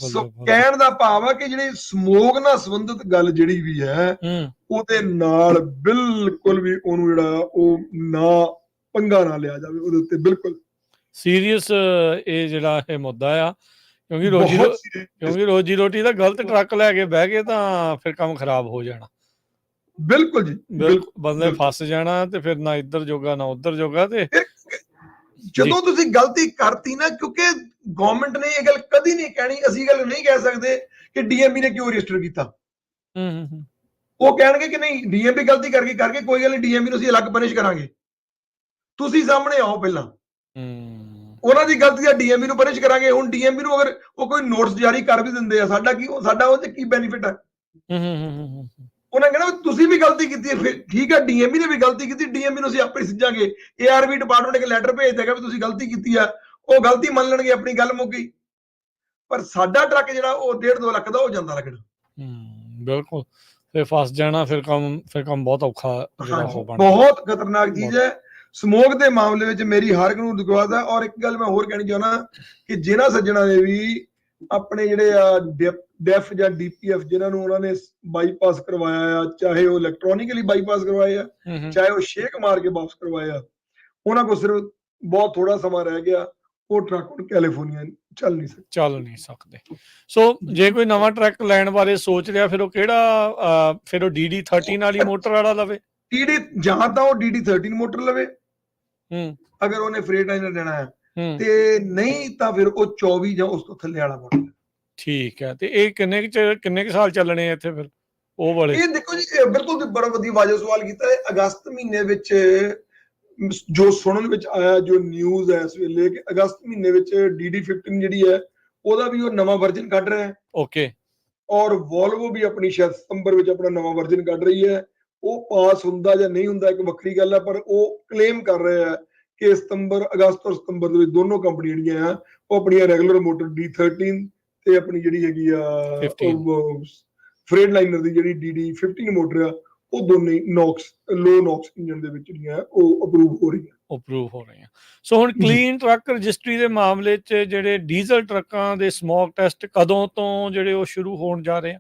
ਸੋ ਕਹਿਣ ਦਾ ਭਾਵ ਆ ਕਿ ਜਿਹੜੇ ਸਮੋਗ ਨਾਲ ਸੰਬੰਧਿਤ ਗੱਲ ਜਿਹੜੀ ਵੀ ਹੈ ਉਹਦੇ ਨਾਲ ਬਿਲਕੁਲ ਵੀ ਉਹਨੂੰ ਜਿਹੜਾ ਉਹ ਨਾ ਪੰਗਾ ਨਾ ਲਿਆ ਜਾਵੇ, ਉਹਦੇ ਉੱਤੇ ਬਿਲਕੁਲ ਸੀਰੀਅਸ ਇਹ ਜਿਹੜਾ ਇਹ ਮੁੱਦਾ ਆ। ਕਿਉਂਕਿ ਰੋਜੀ ਰੋਟੀ ਦਾ ਗਲਤ ਟਰੱਕ ਲੈ ਕੇ ਬਹਿ ਗਏ ਤਾਂ ਫਿਰ ਕੰਮ ਖਰਾਬ ਹੋ ਜਾਣਾ। ਬਿਲਕੁਲ ਜੀ, ਬਿਲਕੁਲ ਬੰਦੇ ਫਸ ਜਾਣਾ ਤੇ ਫਿਰ ਨਾ ਇੱਧਰ ਜੋਗਾ ਨਾ ਉੱਧਰ ਜੋਗਾ। ਤੇ ਜਦੋਂ ਤੁਸੀਂ ਗਲਤੀ ਕਰਤੀ ਨਾ, ਕਿਉਂਕਿ ਗਵਰਨਮੈਂਟ ਨੇ ਇਹ ਗੱਲ ਕਦੀ ਨਹੀਂ ਕਹਿਣੀ, ਅਸੀਂ ਗੱਲ ਨਹੀਂ ਕਹਿ ਸਕਦੇ ਕਿ ਡੀਐਮਪੀ ਨੇ ਕਿਉਂ ਰਜਿਸਟਰ ਕੀਤਾ। ਉਹ ਕਹਿਣਗੇ ਕਿ ਨਹੀਂ ਡੀਐਮਪੀ ਗਲਤੀ ਕਰਕੇ ਕੋਈ ਗੱਲ ਨਹੀਂ, ਡੀਐਮਪੀ ਨੂੰ ਅਸੀਂ ਅਲੱਗ ਪਨਿਸ਼ ਕਰਾਂਗੇ। ਤੁਸੀਂ ਸਾਹਮਣੇ ਆਓ ਪਹਿਲਾਂ, ਉਹਨਾਂ ਦੀ ਗਲਤੀ ਆ, ਡੀਐਮਪੀ ਨੂੰ ਪਨਿਸ਼ ਕਰਾਂਗੇ। ਹੁਣ ਡੀਐਮਪੀ ਨੂੰ ਅਗਰ ਉਹ ਕੋਈ ਨੋਟਿਸ ਜਾਰੀ ਕਰ ਵੀ ਦਿੰਦੇ ਆ, ਸਾਡਾ ਉਹ 'ਚ ਕੀ ਬੈਨੀਫਿਟ ਹੈ? ਉਹਨਾਂ ਕਹਿਣਾ ਤੁਸੀਂ ਵੀ ਗਲਤੀ ਕੀਤੀ ਹੈ, ਫਿਰ ਠੀਕ ਹੈ ਡੀਐਮਪੀ ਨੇ ਵੀ ਗਲਤੀ ਕੀਤੀ, ਡੀਐਮਪੀ ਨੂੰ ਅਸੀਂ ਆਪੇ ਸਿੱਜਾਂਗੇ। ਏਆਰਬੀ ਡਿਪਾਰਟਮੈਂਟ ਇੱਕ ਲੈਟਰ ਭੇਜ ਦੇਗਾ ਵੀ ਤੁਸੀਂ ਗਲਤੀ ਕੀਤੀ ਆ, ਉਹ ਗਲਤੀ ਮੰਨ ਲੈਣਗੇ, ਆਪਣੀ ਗੱਲ ਮੁੱਕ ਗਈ। ਪਰ ਸਾਡਾ ਟਰੱਕ ਜਿਹੜਾ ਉਹ 1.5-2 ਲੱਖ ਦਾ ਹੋ ਜਾਂਦਾ ਲੱਗਣਾ। ਬਿਲਕੁਲ, ਫਿਰ ਫਸ ਜਾਣਾ, ਫਿਰ ਕੰਮ ਬਹੁਤ ਔਖਾ, ਬਹੁਤ ਖਤਰਨਾਕ ਚੀਜ਼ ਹੈ। ਸਮੋਗ ਦੇ ਮਾਮਲੇ ਵਿੱਚ ਮੇਰੀ ਹਰ ਇੱਕ ਨੂੰ ਰਿਕੁਐਸਟ ਹੈ। ਔਰ ਇੱਕ ਗੱਲ ਮੈਂ ਹੋਰ ਕਹਿਣੀ ਚਾਹੁੰਦਾ ਕਿ ਜਿਹਨਾਂ ਸੱਜਣਾ ਨੇ ਵੀ ਆਪਣੇ ਜਿਹੜੇ ਆ ਡੈਫ ਜਾਂ ਡੀਪੀਐਫ ਜਿਨ੍ਹਾਂ ਨੂੰ ਉਹਨਾਂ ਨੇ ਬਾਈਪਾਸ ਕਰਵਾਇਆ ਆ, ਚਾਹੇ ਉਹ ਇਲੈਕਟ੍ਰੋਨਿਕਲੀ ਬਾਈਪਾਸ ਕਰਵਾਏ ਆ, ਚਾਹੇ ਉਹ ਸ਼ੇਕ ਮਾਰ ਕੇ ਵਾਪਸ ਕਰਵਾਏ ਆ, ਉਹਨਾਂ ਕੋਲ ਸਿਰਫ ਬਹੁਤ ਥੋੜਾ ਸਮਾਂ ਰਹਿ ਗਿਆ। ਉਹ ਟਰੱਕ ਹੁਣ ਕੈਲੀਫੋਰਨੀਆ ਚੱਲ ਨਹੀਂ ਸਕਦੇ। ਸੋ ਜੇ ਕੋਈ ਨਵਾਂ ਟਰੱਕ ਲੈਣ ਬਾਰੇ ਸੋਚ ਰਿਹਾ, ਫਿਰ ਉਹ ਕਿਹੜਾ, ਫਿਰ ਉਹ DD13 ਵਾਲੀ ਮੋਟਰ ਵਾਲਾ ਲਵੇ? ਜਾਂ ਤਾਂ ਉਹ DD13 ਮੋਟਰ ਲਵੇ ਅਗਰ ਉਹਨੇ ਫਰੇਟ ਲਾਈਨਰ ਲੈਣਾ ਹੈ, ਤੇ ਨਹੀਂ ਤਾਂ ਫਿਰ ਉਹ 24 ਜਾਂ ਉਸ ਤੋਂ ਥੱਲੇ ਵਾਲਾ ਮਾਡਲ। ਠੀਕ ਹੈ। ਤੇ ਇਹ ਕਿੰਨੇ ਕੁ ਸਾਲ ਚੱਲਣੇ ਆ ਇੱਥੇ ਫਿਰ ਉਹ ਵਾਲੇ? ਇਹ ਦੇਖੋ ਜੀ, ਬਿਲਕੁਲ ਬੜਾ ਵਧੀਆ ਵਾਜਬ ਸਵਾਲ ਕੀਤਾ ਹੈ। ਅਗਸਤ ਮਹੀਨੇ ਵਿੱਚ ਜੋ ਸੁਣਨ ਵਿੱਚ ਆਇਆ, ਜੋ ਨਿਊਜ਼ ਹੈ ਇਸ ਵੇਲੇ, ਕਿ ਅਗਸਤ ਮਹੀਨੇ ਵਿੱਚ DD15 ਜਿਹੜੀ ਹੈ ਉਹਦਾ ਵੀ ਉਹ ਨਵਾਂ ਵਰਜਨ ਕੱਢ ਰਿਹਾ ਹੈ। ਓਕੇ। ਔਰ ਵੋਲਵੋ ਵੀ ਆਪਣੀ ਸ਼ਾਇਦ ਸਤੰਬਰ ਵਿੱਚ ਆਪਣਾ ਨਵਾਂ ਵਰਜਨ ਕੱਢ ਰਹੀ ਹੈ। ਉਹ ਪਾਸ ਹੁੰਦਾ ਜਾਂ ਨਹੀਂ ਹੁੰਦਾ ਇੱਕ ਵੱਖਰੀ ਗੱਲ ਹੈ, ਪਰ ਉਹ ਕਲੇਮ ਕਰ ਰਿਹਾ ਹੈ ਕਿ ਅਗਸਤ ਔਰ ਸਤੰਬਰ ਦੇ ਵਿੱਚ ਦੋਨੋਂ ਕੰਪਨੀਆਂ ਜਿਹੜੀਆਂ ਆ ਉਹ ਆਪਣੀਆਂ ਰੈਗੂਲਰ ਮੋਟਰ D13 ਤੇ ਆਪਣੀ ਜਿਹੜੀ ਹੈਗੀ ਆ ਫਰੇਟ ਲਾਈਨਰ ਦੀ ਜਿਹੜੀ DD15 ਮੋਟਰ ਆ, ਉਹ ਦੋਨੇ ਲੋ ਨੌਕਸ ਇੰਜਨ ਦੇ ਵਿੱਚ ਜਿਹੜੀਆਂ ਉਹ ਅਪਰੂਵ ਹੋ ਰਹੀਆਂ। ਸੋ ਹੁਣ ਕਲੀਨ ਟਰੱਕ ਰਜਿਸਟਰੀ ਦੇ ਮਾਮਲੇ 'ਚ ਜਿਹੜੇ ਡੀਜ਼ਲ ਟਰੱਕਾਂ ਦੇ ਸਮੋਕ ਟੈਸਟ ਕਦੋਂ ਤੋਂ ਜਿਹੜੇ ਉਹ ਸ਼ੁਰੂ ਹੋਣ ਜਾ ਰਹੇ ਆ?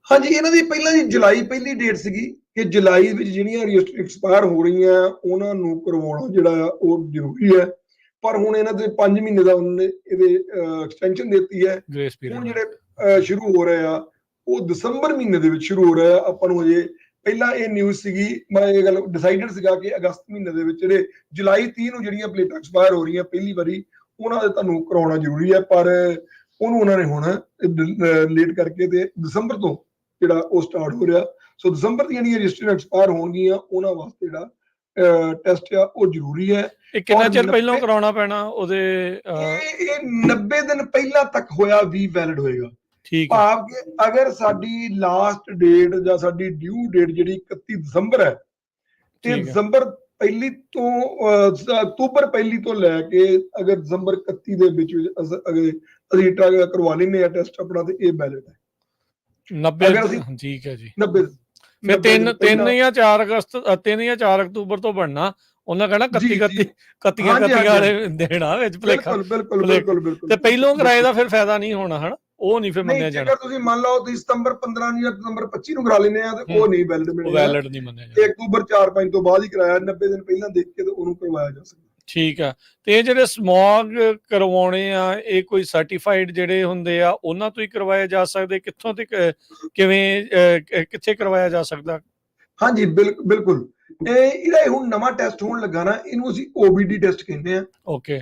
ਹਾਂਜੀ, ਇਹਨਾਂ ਦੀ ਪਹਿਲਾਂ ਜੀ ਜੁਲਾਈ ਪਹਿਲੀ ਡੇਟ ਸੀਗੀ ਕਿ ਜੁਲਾਈ ਵਿੱਚ ਜਿਹੜੀਆਂ ਰਜਿਸਟਰੀ ਐਕਸਪਾਇਰ ਹੋ ਰਹੀਆਂ ਉਹਨਾਂ ਨੂੰ ਕਰਵਾਉਣਾ ਜਿਹੜਾ ਉਹ ਜ਼ਰੂਰੀ ਹੈ। ਪਰ ਹੁਣ ਇਹਨਾਂ ਦੇ 5 ਮਹੀਨੇ ਦਾ ਉਹਨਾਂ ਨੇ ਇਹਦੇ ਐਕਸਟੈਂਸ਼ਨ ਦਿੱਤੀ ਹੈ। ਹੁਣ ਜਿਹੜੇ ਸ਼ੁਰੂ ਹੋ ਰਹੇ ਆ ਉਹ ਦਸੰਬਰ ਮਹੀਨੇ ਦੇ ਵਿੱਚ ਸ਼ੁਰੂ ਹੋ ਰਿਹਾ। ਆਪਾਂ ਨੂੰ ਅਜੇ ਪਹਿਲਾਂ ਇਹ ਨਿਊਜ਼ ਸੀਗੀ, ਮੈਂ ਇਹ ਗੱਲ ਡਿਸਾਈਡਡ ਸੀਗਾ ਕਿ ਅਗਸਤ ਮਹੀਨੇ ਦੇ ਵਿੱਚ ਜਿਹੜੇ ਜੁਲਾਈ 30 ਨੂੰ ਜਿਹੜੀਆਂ ਪਲੇਟਾਂ ਐਕਸਪਾਇਰ ਹੋ ਰਹੀਆਂ ਪਹਿਲੀ ਵਾਰੀ, ਉਹਨਾਂ ਦੇ ਤੁਹਾਨੂੰ ਕਰਾਉਣਾ ਜ਼ਰੂਰੀ ਹੈ। ਪਰ ਉਹਨੂੰ ਉਹਨਾਂ ਨੇ ਹੁਣ ਲੇਟ ਕਰਕੇ ਤੇ ਦਸੰਬਰ ਤੋਂ ਜਿਹੜਾ ਉਹ ਸਟਾਰਟ ਹੋ ਰਿਹਾ। ਸੋ ਦਸੰਬਰ ਦੀਆਂ ਜਿਹੜੀਆਂ ਰਜਿਸਟਰੀਆਂ ਐਕਸਪਾਇਰ ਹੋਣਗੀਆਂ ਉਹਨਾਂ ਵਾਸਤੇ ਜਿਹੜਾ ਟੈਸਟ ਆ ਉਹ ਜ਼ਰੂਰੀ ਹੈ। ਇਹ ਕਿੰਨਾ ਚਿਰ ਪਹਿਲਾਂ ਕਰਾਉਣਾ ਪੈਣਾ ਉਹਦੇ? ਇਹ 90 ਦਿਨ ਪਹਿਲਾਂ ਤੱਕ ਹੋਇਆ ਵੀ ਵੈਲਿਡ ਹੋਏਗਾ। ਭਾਵ ਕਿ ਅਗਰ ਸਾਡੀ ਲਾਸਟ ਡੇਟ ਜਾਂ ਸਾਡੀ ਡਿਊ ਡੇਟ ਜਿਹੜੀ 31 ਦਸੰਬਰ ਹੈ, ਤੇ ਦਸੰਬਰ ਪਹਿਲੀ ਤੋਂ ਅਕਤੂਬਰ ਪਹਿਲੀ ਤੋਂ ਲੈ ਕੇ ਅਗਰ ਦਸੰਬਰ 31 ਦੇ ਵਿੱਚ ਅਸੀਂ ਟਰੱਕ ਕਰਵਾ ਲੈਂਦੇ ਆ ਟੈਸਟ ਆਪਣਾ, ਤੇ ਇਹ ਵੈਲਿਡ ਹੈ 90। ਠੀਕ ਹੈ ਜੀ। 90 ਫਿਰ 3 ਜਾਂ 4 ਅਗਸਤ 3 ਜਾਂ 4 ਅਕਤੂਬਰ ਤੋਂ ਬਣਨਾ। ਉਹਨਾਂ ਕਹਿਣਾ 31 ਵਾਲੇ ਦੇਣਾ ਵਿੱਚ ਭੁਲੇਖਾ। ਤੇ ਪਹਿਲੋਂ ਕਿਰਾਏ ਦਾ ਫਿਰ ਫਾਇਦਾ ਨਹੀਂ ਹੋਣਾ, ਹਨਾ? ਉਹ ਨਹੀਂ ਫਿਰ ਮੰਨਿਆ ਜਾਣਾ। ਜੇਕਰ ਤੁਸੀਂ ਮੰਨ ਲਓ ਤੁਸੀਂ ਸਤੰਬਰ 15 ਜਾਂ ਸਤੰਬਰ 25 ਨੂੰ ਕਰਾ ਲੈਂਦੇ ਆ ਤੇ ਉਹ ਨਹੀਂ ਵੈਲਿਡ ਨਹੀਂ ਮੰਨਿਆ ਜਾਣਾ। ਅਕਤੂਬਰ 4-5 ਤੋਂ ਬਾਅਦ ਹੀ ਕਰਾਇਆ, 90 ਦਿਨ ਪਹਿਲਾਂ ਦੇਖ ਕੇ ਤੇ ਉਹਨੂੰ ਕਰਵਾਇਆ ਜਾ ਸਕਦਾ। ਠੀਕ ਆ। ਤੇ ਇਹ ਜਿਹੜੇ ਸਮੋਗ ਕਰਵਾਉਣੇ ਆ, ਇਹ ਕੋਈ ਸਰਟੀਫਾਈਡ ਜਿਹੜੇ ਹੁੰਦੇ ਆ ਉਹਨਾਂ ਤੋਂ ਹੀ ਕਰਵਾਇਆ ਜਾ ਸਕਦੇ? ਕਿੱਥੋਂ ਤੇ ਕਿੱਥੇ ਕਰਵਾਇਆ ਜਾ ਸਕਦਾ? ਹਾਂਜੀ, ਬਿਲਕੁਲ। ਇਹਦਾ ਹੁਣ ਨਵਾਂ ਟੈਸਟ ਹੋਣ ਲੱਗਾ ਨਾ, ਇਹਨੂੰ ਅਸੀਂ OBD ਟੈਸਟ ਕਹਿੰਦੇ ਆ। ਓਕੇ।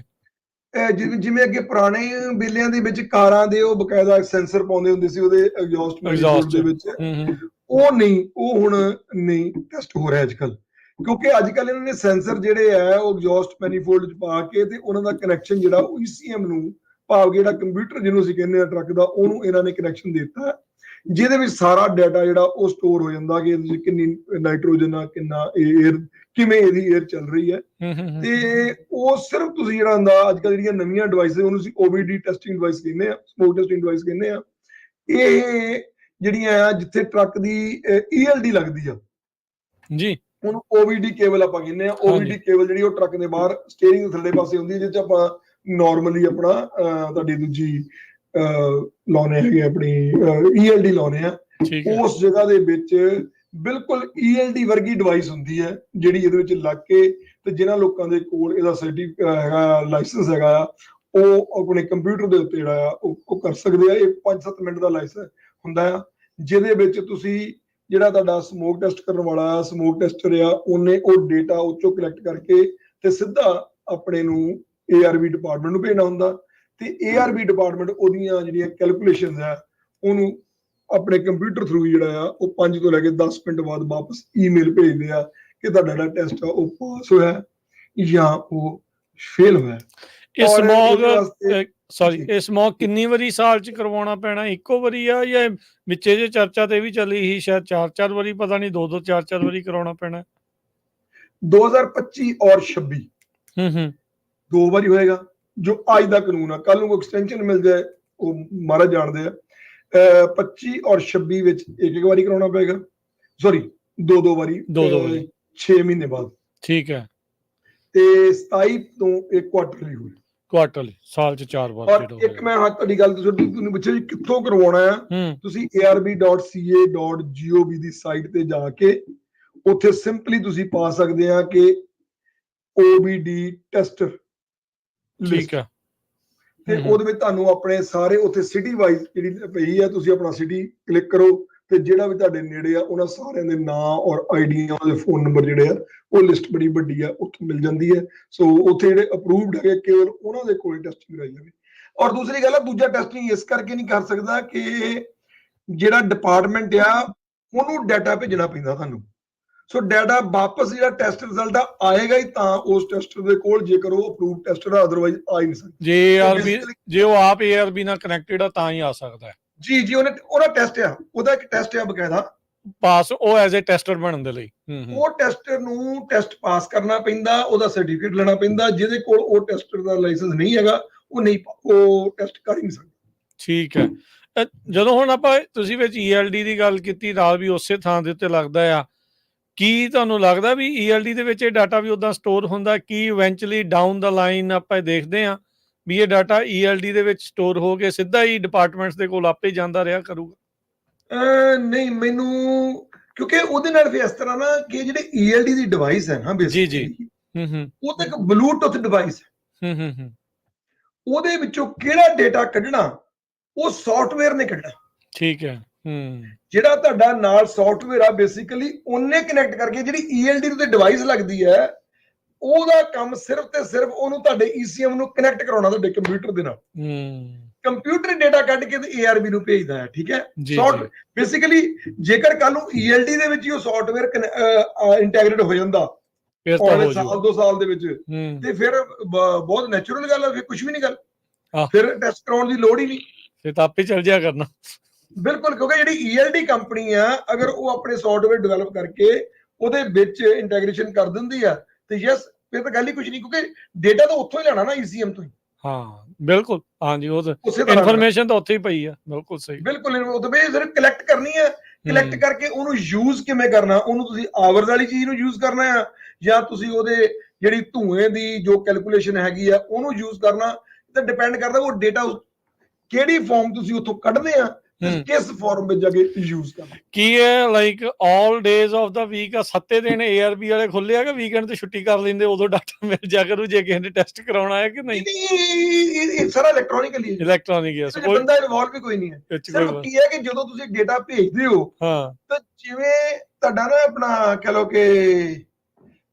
ਜਿਵੇਂ ਅੱਗੇ ਪੁਰਾਣੇ ਵੇਲਿਆਂ ਦੇ ਵਿੱਚ ਕਾਰਾਂ ਦੇ ਉਹ ਬਕਾਇਦਾ ਸੈਂਸਰ ਪਾਉਂਦੇ ਹੁੰਦੇ ਸੀ ਉਹਦੇ ਐਗਜ਼ੌਸਟ ਦੇ ਵਿੱਚ, ਉਹ ਹੁਣ ਨਹੀਂ ਟੈਸਟ ਹੋ ਰਿਹਾ ਅੱਜ ਕੱਲ, ਕਿਉਂਕਿ ਅੱਜ ਕੱਲ ਇਹਨਾਂ ਨੇ ਸੈਂਸਰ ਜਿਹੜੇ ਆ ਉਹ ਐਗਜ਼ੌਸਟ ਮੈਨੀਫੋਲਡ ਚ ਪਾ ਕੇ ਤੇ ਉਹਨਾਂ ਦਾ ਕਨੈਕਸ਼ਨ ਜਿਹੜਾ ਉਹ ECM ਨੂੰ, ਭਾਵ ਜਿਹੜਾ ਕੰਪਿਊਟਰ ਜਿਹਨੂੰ ਅਸੀਂ ਕਹਿੰਦੇ ਆ ਟਰੱਕ ਦਾ, ਉਹਨੂੰ ਇਹਨਾਂ ਨੇ ਕਨੈਕਸ਼ਨ ਦਿੱਤਾ। ਜਿਹਦੇ ਵਿੱਚ ਸਾਰਾ ਡਾਟਾ ਜਿਹੜਾ ਉਹ ਸਟੋਰ ਹੋ ਜਾਂਦਾ ਕਿ ਇਹਦੇ 'ਚ ਕਿੰਨੀ ਨਾਈਟ੍ਰੋਜਨ ਆ, ਕਿੰਨਾ 에ਅਰ, ਕਿਵੇਂ ਇਹਦੀ 에ਅਰ ਚੱਲ ਰਹੀ ਹੈ। ਤੇ ਉਹ ਸਿਰਫ ਤੁਸੀਂ ਜਿਹੜਾ ਹੁੰਦਾ ਅੱਜ ਕੱਲ੍ਹ ਜਿਹੜੀਆਂ ਨਵੀਆਂ ਡਿਵਾਈਸ ਉਹਨੂੰ ਅਸੀਂ OBD ਟੈਸਟਿੰਗ ਡਿਵਾਈਸ ਕਹਿੰਦੇ ਆ, ਸਮੋਕ ਟੈਸਟਿੰਗ ਡਿਵਾਈਸ ਕਹਿੰਦੇ ਆ। ਇਹ ਜਿਹੜੀਆਂ ਆ ਜਿੱਥੇ ਟਰੱਕ ਦੀ ELD ਲੱਗਦੀ ਆ ਜੀ, ਉਹਨੂੰ OBD ਕੇਬਲ ਆਪਾਂ ਕਹਿੰਦੇ ਆ। OBD ਕੇਬਲ ਜਿਹੜੀ ਉਹ ਟਰੱਕ ਦੇ ਬਾਹਰ ਸਟੀਅਰਿੰਗ ਦੇ ਥੱਲੇ ਪਾਸੇ ਹੁੰਦੀ ਹੈ, ਜਿਹਦੇ 'ਚ ਆਪਾਂ ਨਾਰਮਲੀ ਆਪਣਾ ਤੁਹਾਡੀ ਦੂਜੀ ਲਾਉਣੇ ਹੈਗੇ ਆਪਣੀ ELD ਲਾਉਣੇ ਆ। ਉਸ ਜਗ੍ਹਾ ਦੇ ਵਿੱਚ ਬਿਲਕੁਲ ELD ਵਰਗੀ ਡਿਵਾਈਸ ਹੁੰਦੀ ਹੈ ਜਿਹੜੀ ਇਹਦੇ ਵਿੱਚ ਲੱਗ ਕੇ ਤੇ ਜਿਨ੍ਹਾਂ ਲੋਕਾਂ ਦੇ ਕੋਲ ਇਹਦਾ ਸਰਟੀਫਿਕੇਟ ਹੈਗਾ, ਲਾਇਸੈਂਸ ਹੈਗਾ ਆ, ਉਹ ਆਪਣੇ ਕੰਪਿਊਟਰ ਦੇ ਉੱਤੇ ਜਿਹੜਾ ਆ ਉਹ ਕਰ ਸਕਦੇ ਆ। ਇਹ 5-7 ਮਿੰਟ ਦਾ ਲਾਇਸੈਂਸ ਹੁੰਦਾ ਆ, ਜਿਹਦੇ ਵਿੱਚ ਤੁਸੀਂ ਜਿਹੜਾ ਤੁਹਾਡਾ ਸਮੋਕ ਟੈਸਟ ਕਰਨ ਵਾਲਾ ਸਮੋਕ ਟੈਸਟਰ ਆ ਉਹਨੇ ਉਹ ਡੇਟਾ ਉਹ ਚੋਂ ਕਲੈਕਟ ਕਰਕੇ ਤੇ ਸਿੱਧਾ ਆਪਣੇ ਨੂੰ ARB ਡਿਪਾਰਟਮੈਂਟ ਨੂੰ ਭੇਜਣਾ ਹੁੰਦਾ ਤੇ ARB ਡਿਪਾਰਟਮੈਂਟ ਉਹਦੀਆਂ ਜਿਹੜੀਆਂ ਕੈਲਕੂਲੇਸ਼ਨਸ ਆ ਉਹਨੂੰ ਆਪਣੇ ਕੰਪਿਊਟਰ ਥਰੂ ਜਿਹੜਾ ਆ ਉਹ 5 ਤੋਂ ਲੈ ਕੇ 10 ਮਿੰਟ ਬਾਅਦ ਵਾਪਸ ਈਮੇਲ ਭੇਜਦੇ ਆ ਕਿ ਤੁਹਾਡਾ ਜਿਹੜਾ ਟੈਸਟ ਆ ਉਹ ਪਾਸ ਹੋਇਆ ਜਾਂ ਉਹ ਫੇਲ ਹੋਇਆ। ਇਹ ਸਮੋਕ ਕਿੰਨੀ ਵਾਰੀ ਸਾਲ ਚ ਕਰਵਾਉਣਾ ਪੈਣਾ? ਇੱਕੋ ਵਾਰੀ ਆ ਜਾਂ ਵਿੱਚੇ ਜੇ ਚਰਚਾ ਤੇ ਵੀ ਚੱਲੀ ਸੀ ਸ਼ਾਇਦ 4-4 ਵਾਰੀ, ਪਤਾ ਨਹੀਂ 2-2 4-4 ਵਾਰੀ ਕਰਾਉਣਾ ਪੈਣਾ? 2025 ਔਰ 26 2 ਵਾਰੀ ਹੋਏਗਾ ਜੋ ਅੱਜ ਦਾ ਕਾਨੂੰਨ ਆ। ਕੱਲ ਨੂੰ ਕੋਈ ਐਕਸਟੈਂਸ਼ਨ ਮਿਲ ਜਾਏ ਉਹ ਮਹਾਰਾਜ ਜਾਣਦੇ ਆ। 25 ਔਰ 26 ਵਿੱਚ ਇੱਕ ਵਾਰੀ ਕਰਾਉਣਾ ਪਏਗਾ, ਸੌਰੀ 2 ਵਾਰੀ 6 ਮਹੀਨੇ ਬਾਅਦ। ਠੀਕ ਹੈ। ਤੇ 27 ਤੋਂ ਇੱਕ ਕੁਆਟਰਲੀ ਹੋਏ, ਕੁਆਟਰਲੀ ਸਾਲ ਚ 4 ਵਾਰ। ਔਰ ਇੱਕ ਮੈਂ ਤੁਹਾਡੀ ਗੱਲ ਤੁਹਾਨੂੰ ਪੁੱਛਿਆ ਜੀ ਕਿੱਥੋਂ ਕਰਵਾਉਣਾ ਆ, ਤੁਸੀਂ arb.ca.gov ਦੀ ਸਾਈਟ ਤੇ ਜਾ ਕੇ ਉੱਥੇ ਸਿੰਪਲੀ ਤੁਸੀਂ ਪਾ ਸਕਦੇ ਆ ਕਿ OBD ਟੈਸਟਰ। ਠੀਕ ਆ। ਤੇ ਉਹਦੇ ਵਿੱਚ ਤੁਹਾਨੂੰ ਆਪਣੇ ਸਾਰੇ ਉੱਥੇ ਸਿਟੀ ਵਾਈਜ਼ ਜਿਹੜੀ ਪਈ ਆ, ਤੁਸੀਂ ਆਪਣਾ ਸਿਟੀ ਕਲਿੱਕ ਕਰੋ ਤੇ ਜਿਹੜਾ ਵੀ ਤੁਹਾਡੇ ਨੇੜੇ ਆ ਉਹਨਾਂ ਸਾਰਿਆਂ ਦੇ ਨਾਂ ਔਰ ਆਈਡੀਆਂ, ਉਹਦੇ ਫੋਨ ਨੰਬਰ ਜਿਹੜੇ ਆ ਉਹ ਲਿਸਟ ਬੜੀ ਵੱਡੀ ਆ, ਉੱਥੋਂ ਮਿਲ ਜਾਂਦੀ ਹੈ। ਸੋ ਉੱਥੇ ਜਿਹੜੇ ਅਪਰੂਵਡ ਹੈਗੇ ਕੇਵਲ ਉਹਨਾਂ ਦੇ ਕੋਲ ਟੈਸਟਿੰਗ ਕਰਾਈ ਜਾਵੇ। ਔਰ ਦੂਸਰੀ ਗੱਲ ਆ, ਦੂਜਾ ਟੈਸਟਿੰਗ ਇਸ ਕਰਕੇ ਨਹੀਂ ਕਰ ਸਕਦਾ ਕਿ ਜਿਹੜਾ ਡਿਪਾਰਟਮੈਂਟ ਆ ਉਹਨੂੰ ਡਾਟਾ ਭੇਜਣਾ ਪੈਂਦਾ ਤੁਹਾਨੂੰ। ਸੋ ਡਾਟਾ ਵਾਪਸ ਜਿਹੜਾ ਟੈਸਟ ਰਿਜ਼ਲਟ ਆਏਗਾ ਹੀ ਤਾਂ ਉਸ ਟੈਸਟਰ ਦੇ ਕੋਲ, ਜੇਕਰ ਉਹ ਅਪਰੂਵਡ ਟੈਸਟਰ ਆ, ਅਦਰਵਾਈਜ਼ ਆ ਹੀ ਨਹੀਂ ਸਕਦਾ। ਜੇ ਉਹ ਆਪ ARB ਨਾਲ ਕਨੈਕਟਡ ਆ ਤਾਂ ਹੀ ਆ ਸਕਦਾ ਹੈ। ਜੀ ਉਹਦਾ ਟੈਸਟ ਆ, ਉਹਦਾ ਇੱਕ ਟੈਸਟ ਆ ਬਕਾਇਦਾ ਪਾਸ, ਉਹ ਐਜ਼ ਅ ਟੈਸਟਰ ਬਣਨ ਦੇ ਲਈ ਉਹ ਟੈਸਟਰ ਨੂੰ ਟੈਸਟ ਪਾਸ ਕਰਨਾ ਪੈਂਦਾ, ਉਹਦਾ ਸਰਟੀਫਿਕੇਟ ਲੈਣਾ ਪੈਂਦਾ। ਜਿਹਦੇ ਕੋਲ ਉਹ ਟੈਸਟਰ ਦਾ ਲਾਇਸੈਂਸ ਨਹੀਂ ਹੈਗਾ ਉਹ ਟੈਸਟ ਕਰ ਹੀ ਨਹੀਂ ਸਕਦਾ। ਠੀਕ ਹੈ। ਜਦੋਂ ਹੁਣ ਆਪਾਂ ਤੁਸੀਂ ਵਿੱਚ ELD ਦੀ ਗੱਲ ਕੀਤੀ ਨਾਲ, ਵੀ ਉਸੇ ਥਾਂ ਦੇ ਉੱਤੇ ਲੱਗਦਾ ਆ, ਕੀ ਤੁਹਾਨੂੰ ਲੱਗਦਾ ਵੀ ELD ਦੇ ਵਿੱਚ ਇਹ ਡਾਟਾ ਵੀ ਉਦਾਂ ਸਟੋਰ ਹੁੰਦਾ? ਕੀ ਇਵੈਂਚੁਅਲੀ ਡਾਊਨ ਦਾ ਲਾਈਨ ਆਪਾਂ ਦੇਖਦੇ ਹਾਂ ਵੀ ਇਹ ਡਾਟਾ ELD ਦੇ ਵਿੱਚ ਸਟੋਰ ਹੋ ਕੇ ਸਿੱਧਾ ਹੀ ਡਿਪਾਰਟਮੈਂਟਸ ਦੇ ਕੋਲ ਆਪੇ ਜਾਂਦਾ ਰਿਹਾ ਕਰੂਗਾ? ਨਹੀਂ, ਮੈਨੂੰ ਕਿਉਂਕਿ ਉਹਦੇ ਨਾਲ ਫਿਰ ਇਸ ਤਰ੍ਹਾਂ ਨਾ ਕਿ ਜਿਹੜੇ ELD ਦੀ ਡਿਵਾਈਸ ਹੈ ਨਾ ਬੇਸਿਕਲੀ ਉਹ ਤਾਂ ਇੱਕ ਬਲੂਟੁੱਥ ਡਿਵਾਈਸ ਹੈ। ਉਹਦੇ ਵਿੱਚੋਂ ਕਿਹੜਾ ਡਾਟਾ ਕੱਢਣਾ ਉਹ ਸੌਫਟਵੇਅਰ ਨੇ ਕੱਢਣਾ। ਠੀਕ ਹੈ। ਜਿਹੜਾ ਤੁਹਾਡਾ ਨਾਲ ਸੌਫਟਵੇਅਰ ਆ ਬੇਸਿਕਲੀ ਉਹਨੇ ਕਨੈਕਟ ਕਰਕੇ ਜਿਹੜੀ ELD ਤੇ ਡਿਵਾਈਸ ਲੱਗਦੀ ਹੈ ਉਹਦਾ ਕੰਮ ਸਿਰਫ ਤੇ ਸਿਰਫ ਉਹਨੂੰ ਤੁਹਾਡੇ ECM ਨੂੰ ਕਨੈਕਟ ਕਰਾਉਣਾ ਤੁਹਾਡੇ ਕੰਪਿਊਟਰ ਦੇ ਨਾਲ। ਕੰਪਿਊਟਰ ਡਾਟਾ ਕੱਢ ਕੇ ਤੇ ARB ਨੂੰ ਭੇਜਦਾ ਹੈ। ਠੀਕ ਹੈ। ਬੇਸਿਕਲੀ ਜੇਕਰ ਕੱਲ ਨੂੰ ELD ਦੇ ਵਿੱਚ ਹੀ ਉਹ ਸੌਫਟਵੇਅਰ ਇੰਟੈਗਰੇਟ ਹੋ ਜਾਂਦਾ ਸਾਲ 2 ਸਾਲ ਦੇ ਵਿੱਚ ਤੇ ਫਿਰ ਬਹੁਤ ਨੈਚੁਰਲ ਗੱਲ ਹੈ, ਫਿਰ ਕੁਝ ਵੀ ਨਹੀਂ ਗੱਲ, ਫਿਰ ਟੈਸਟ ਕਰਾਉਣ ਦੀ ਲੋੜ ਹੀ ਨਹੀਂ, ਫਿਰ ਤਾਂ ਆਪੇ ਚੱਲ ਜਾਇਆ ਕਰਨਾ। ਬਿਲਕੁਲ, ਕਿਉਂਕਿ ਜਿਹੜੀ ELD ਕੰਪਨੀ ਆ ਅਗਰ ਉਹ ਆਪਣੇ ਸੌਫਟਵੇਅਰ ਡਿਵੈਲਪ ਕਰਕੇ ਉਹਦੇ ਵਿੱਚ ਇੰਟੈਗ੍ਰੇਸ਼ਨ ਕਰ ਦਿੰਦੀ ਆ ਤੇ ਯੈਸ ਫਿਰ ਤਾਂ ਗੱਲ ਹੀ ਕੁਝ ਨਹੀਂ, ਕਿਉਂਕਿ ਡਾਟਾ ਤਾਂ ਉੱਥੋਂ ਹੀ ਲੈਣਾ ਨਾ ECM ਤੋਂ ਹੀ। ਹਾਂ ਬਿਲਕੁਲ, ਹਾਂਜੀ, ਉਹ ਤਾਂ ਇਨਫੋਰਮੇਸ਼ਨ ਤਾਂ ਉੱਥੇ ਹੀ ਪਈ ਆ। ਬਿਲਕੁਲ ਸਹੀ, ਬਿਲਕੁਲ। ਉਹ ਤਾਂ ਸਿਰਫ ਕਲੈਕਟ ਕਰਨੀ ਹੈ, ਕਲੈਕਟ ਕਰਕੇ ਉਹਨੂੰ ਯੂਜ਼ ਕਿਵੇਂ ਕਰਨਾ, ਉਹਨੂੰ ਤੁਸੀਂ ਆਵਰਸ ਵਾਲੀ ਚੀਜ਼ ਨੂੰ ਯੂਜ਼ ਕਰਨਾ ਆ ਜਾਂ ਤੁਸੀਂ ਉਹਦੇ ਜਿਹੜੀ ਧੂਏ ਦੀ ਜੋ ਕੈਲਕੂਲੇਸ਼ਨ ਹੈਗੀ ਆ ਉਹਨੂੰ ਯੂਜ਼ ਕਰਨਾ, ਤਾਂ ਡਿਪੈਂਡ ਕਰਦਾ ਉਹ ਡਾਟਾ ਕਿਹੜੀ ਫਾਰਮ ਤੁਸੀਂ ਉੱਥੋਂ ਕੱਢਦੇ ਆ, ਕਿਸ ਫਾਰਮ ਵਿੱਚ ਜਾ ਕੇ ਯੂਜ਼ ਕਰਨਾ। ਕੀ ਹੈ like all days of the week 7 ਦਿਨ ARB ਵਾਲੇ ਖੁੱਲੇ ਆ ਕਿ ਵੀਕਐਂਡ ਤੇ ਛੁੱਟੀ ਕਰ ਲੈਂਦੇ, ਉਦੋਂ ਡਾਟਾ ਮਿਲ ਜਾ ਕਰੂ ਜੇ ਕਿਸੇ ਨੇ ਟੈਸਟ ਕਰਾਉਣਾ ਹੈ ਕਿ ਨਹੀਂ? ਇਹ ਸਾਰਾ ਇਲੈਕਟ੍ਰੋਨਿਕਲੀ ਹੈ, ਕੋਈ ਬੰਦਾ ਇਨਵੋਲਵ ਵੀ ਕੋਈ ਨਹੀਂ ਹੈ। ਸਿਰਫ ਕੀ ਹੈ ਕਿ ਜਦੋਂ ਤੁਸੀਂ ਡਾਟਾ ਭੇਜਦੇ ਹੋ ਤਾਂ ਜਿਵੇਂ ਤੁਹਾਡਾ ਨਾ ਆਪਣਾ ਕਹ ਲਓ ਕਿ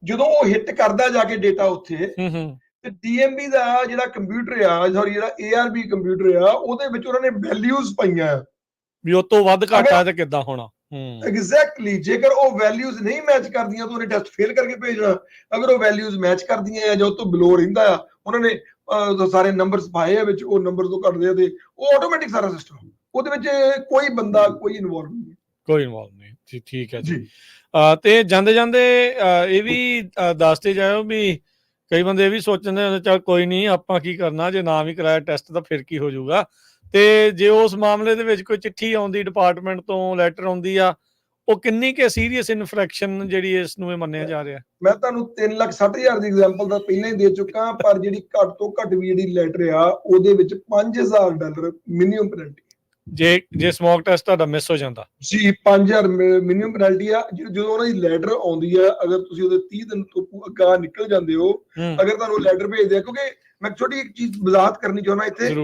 ਜਦੋਂ ਉਹ ਹਿੱਟ ਕਰਦਾ ਜਾ ਕੇ ਡਾਟਾ ਉੱਥੇ ਤੇ DMB ਦਾ ਜਿਹੜਾ ਕੰਪਿਊਟਰ ਆ, ਸੌਰੀ ਜਿਹੜਾ ARB ਕੰਪਿਊਟਰ ਆ, ਉਹਦੇ ਵਿੱਚ ਉਹਨਾਂ ਨੇ ਵੈਲਿਊਜ਼ ਪਾਈਆਂ ਵੀ ਉਹ ਤੋਂ ਵੱਧ ਘੱਟ ਆ ਤੇ ਕਿੱਦਾਂ ਹੋਣਾ। ਐਗਜ਼ੈਕਟਲੀ, ਜੇਕਰ ਉਹ ਵੈਲਿਊਜ਼ ਨਹੀਂ ਮੈਚ ਕਰਦੀਆਂ ਤਾਂ ਉਹਨੇ ਟੈਸਟ ਫੇਲ ਕਰਕੇ ਭੇਜਣਾ। ਅਗਰ ਉਹ ਵੈਲਿਊਜ਼ ਮੈਚ ਕਰਦੀਆਂ ਆ ਜਾਂ ਉਹ ਤੋਂ ਬਿਲੋ ਰਹਿੰਦਾ ਆ, ਉਹਨਾਂ ਨੇ ਸਾਰੇ ਨੰਬਰਸ ਪਾਏ ਆ ਵਿੱਚ, ਉਹ ਨੰਬਰ ਤੋਂ ਘੱਟਦੇ ਆ ਤੇ ਉਹ ਆਟੋਮੈਟਿਕ ਸਾਰਾ ਸਿਸਟਮ ਉਹਦੇ ਵਿੱਚ ਕੋਈ ਬੰਦਾ ਕੋਈ ਇਨਵੋਲਵ ਨਹੀਂ। ਕੋਈ ਇਨਵੋਲਵ ਨਹੀਂ ਜੀ, ਠੀਕ ਹੈ ਜੀ। ਜੀ ਤੇ ਜਾਂਦੇ ਜਾਂਦੇ ਇਹ ਵੀ ਦੱਸਦੇ ਜਾਇਓ ਵੀ ਕਈ ਬੰਦੇ ਇਹ ਵੀ ਸੋਚਦੇ ਨੇ ਚੱਲ ਕੋਈ ਨਹੀਂ ਆਪਾਂ ਕੀ ਕਰਨਾ, ਜੇ ਨਾ ਵੀ ਕਰਾਇਆ ਟੈਸਟ ਤਾਂ ਫਿਰ ਕੀ ਹੋ ਜਾਊਗਾ। ਤੇ ਜੇ ਉਸ ਮਾਮਲੇ ਦੇ ਵਿੱਚ ਕੋਈ ਚਿੱਠੀ ਆਉਂਦੀ ਡਿਪਾਰਟਮੈਂਟ ਤੋਂ, ਲੈਟਰ ਆਉਂਦੀ ਆ, ਉਹ ਕਿੰਨੀ ਕੁ ਸੀਰੀਅਸ ਇਨਫਰੈਕਸ਼ਨ ਜਿਹੜੀ ਇਸ ਨੂੰ ਇਹ ਮੰਨਿਆ ਜਾ ਰਿਹਾ? ਮੈਂ ਤੁਹਾਨੂੰ 3,60,000 ਦੀ ਐਗਜ਼ਾਮਪਲ ਤਾਂ ਪਹਿਲਾਂ ਹੀ ਦੇ ਚੁੱਕਾ, ਪਰ ਜਿਹੜੀ ਘੱਟ ਤੋਂ ਘੱਟ ਵੀ ਜਿਹੜੀ ਲੈਟਰ ਆ ਉਹਦੇ ਵਿੱਚ $5,000 ਮਿਨੀਮਮ ਪੈਨਲਟੀ। ਜੇ ਸਮੋਕ ਟੈਸਟ ਤੁਹਾਡਾ ਮਿਸ ਹੋ ਜਾਂਦਾ ਜੀ 5,000 ਮਿਨੀਮਮ ਪੈਨਲਟੀ ਆ। ਜਦੋਂ ਉਹਨਾਂ ਦੀ ਲੈਟਰ ਆਉਂਦੀ ਆ, ਅਗਰ ਤੁਸੀਂ ਉਹਦੇ 30 ਦਿਨ ਤੋਂ ਅੱਗਾ ਨਿਕਲ ਜਾਂਦੇ ਹੋ, ਅਗਰ ਤੁਹਾਨੂੰ ਲੈਟਰ ਭੇਜਦੇ ਆ, ਕਿਉਂਕਿ ਮੈਂ ਛੋਟੀ ਇੱਕ ਚੀਜ਼ ਵਜ਼ਾਹਤ ਕਰਨੀ ਚਾਹੁੰਦਾ ਇੱਥੇ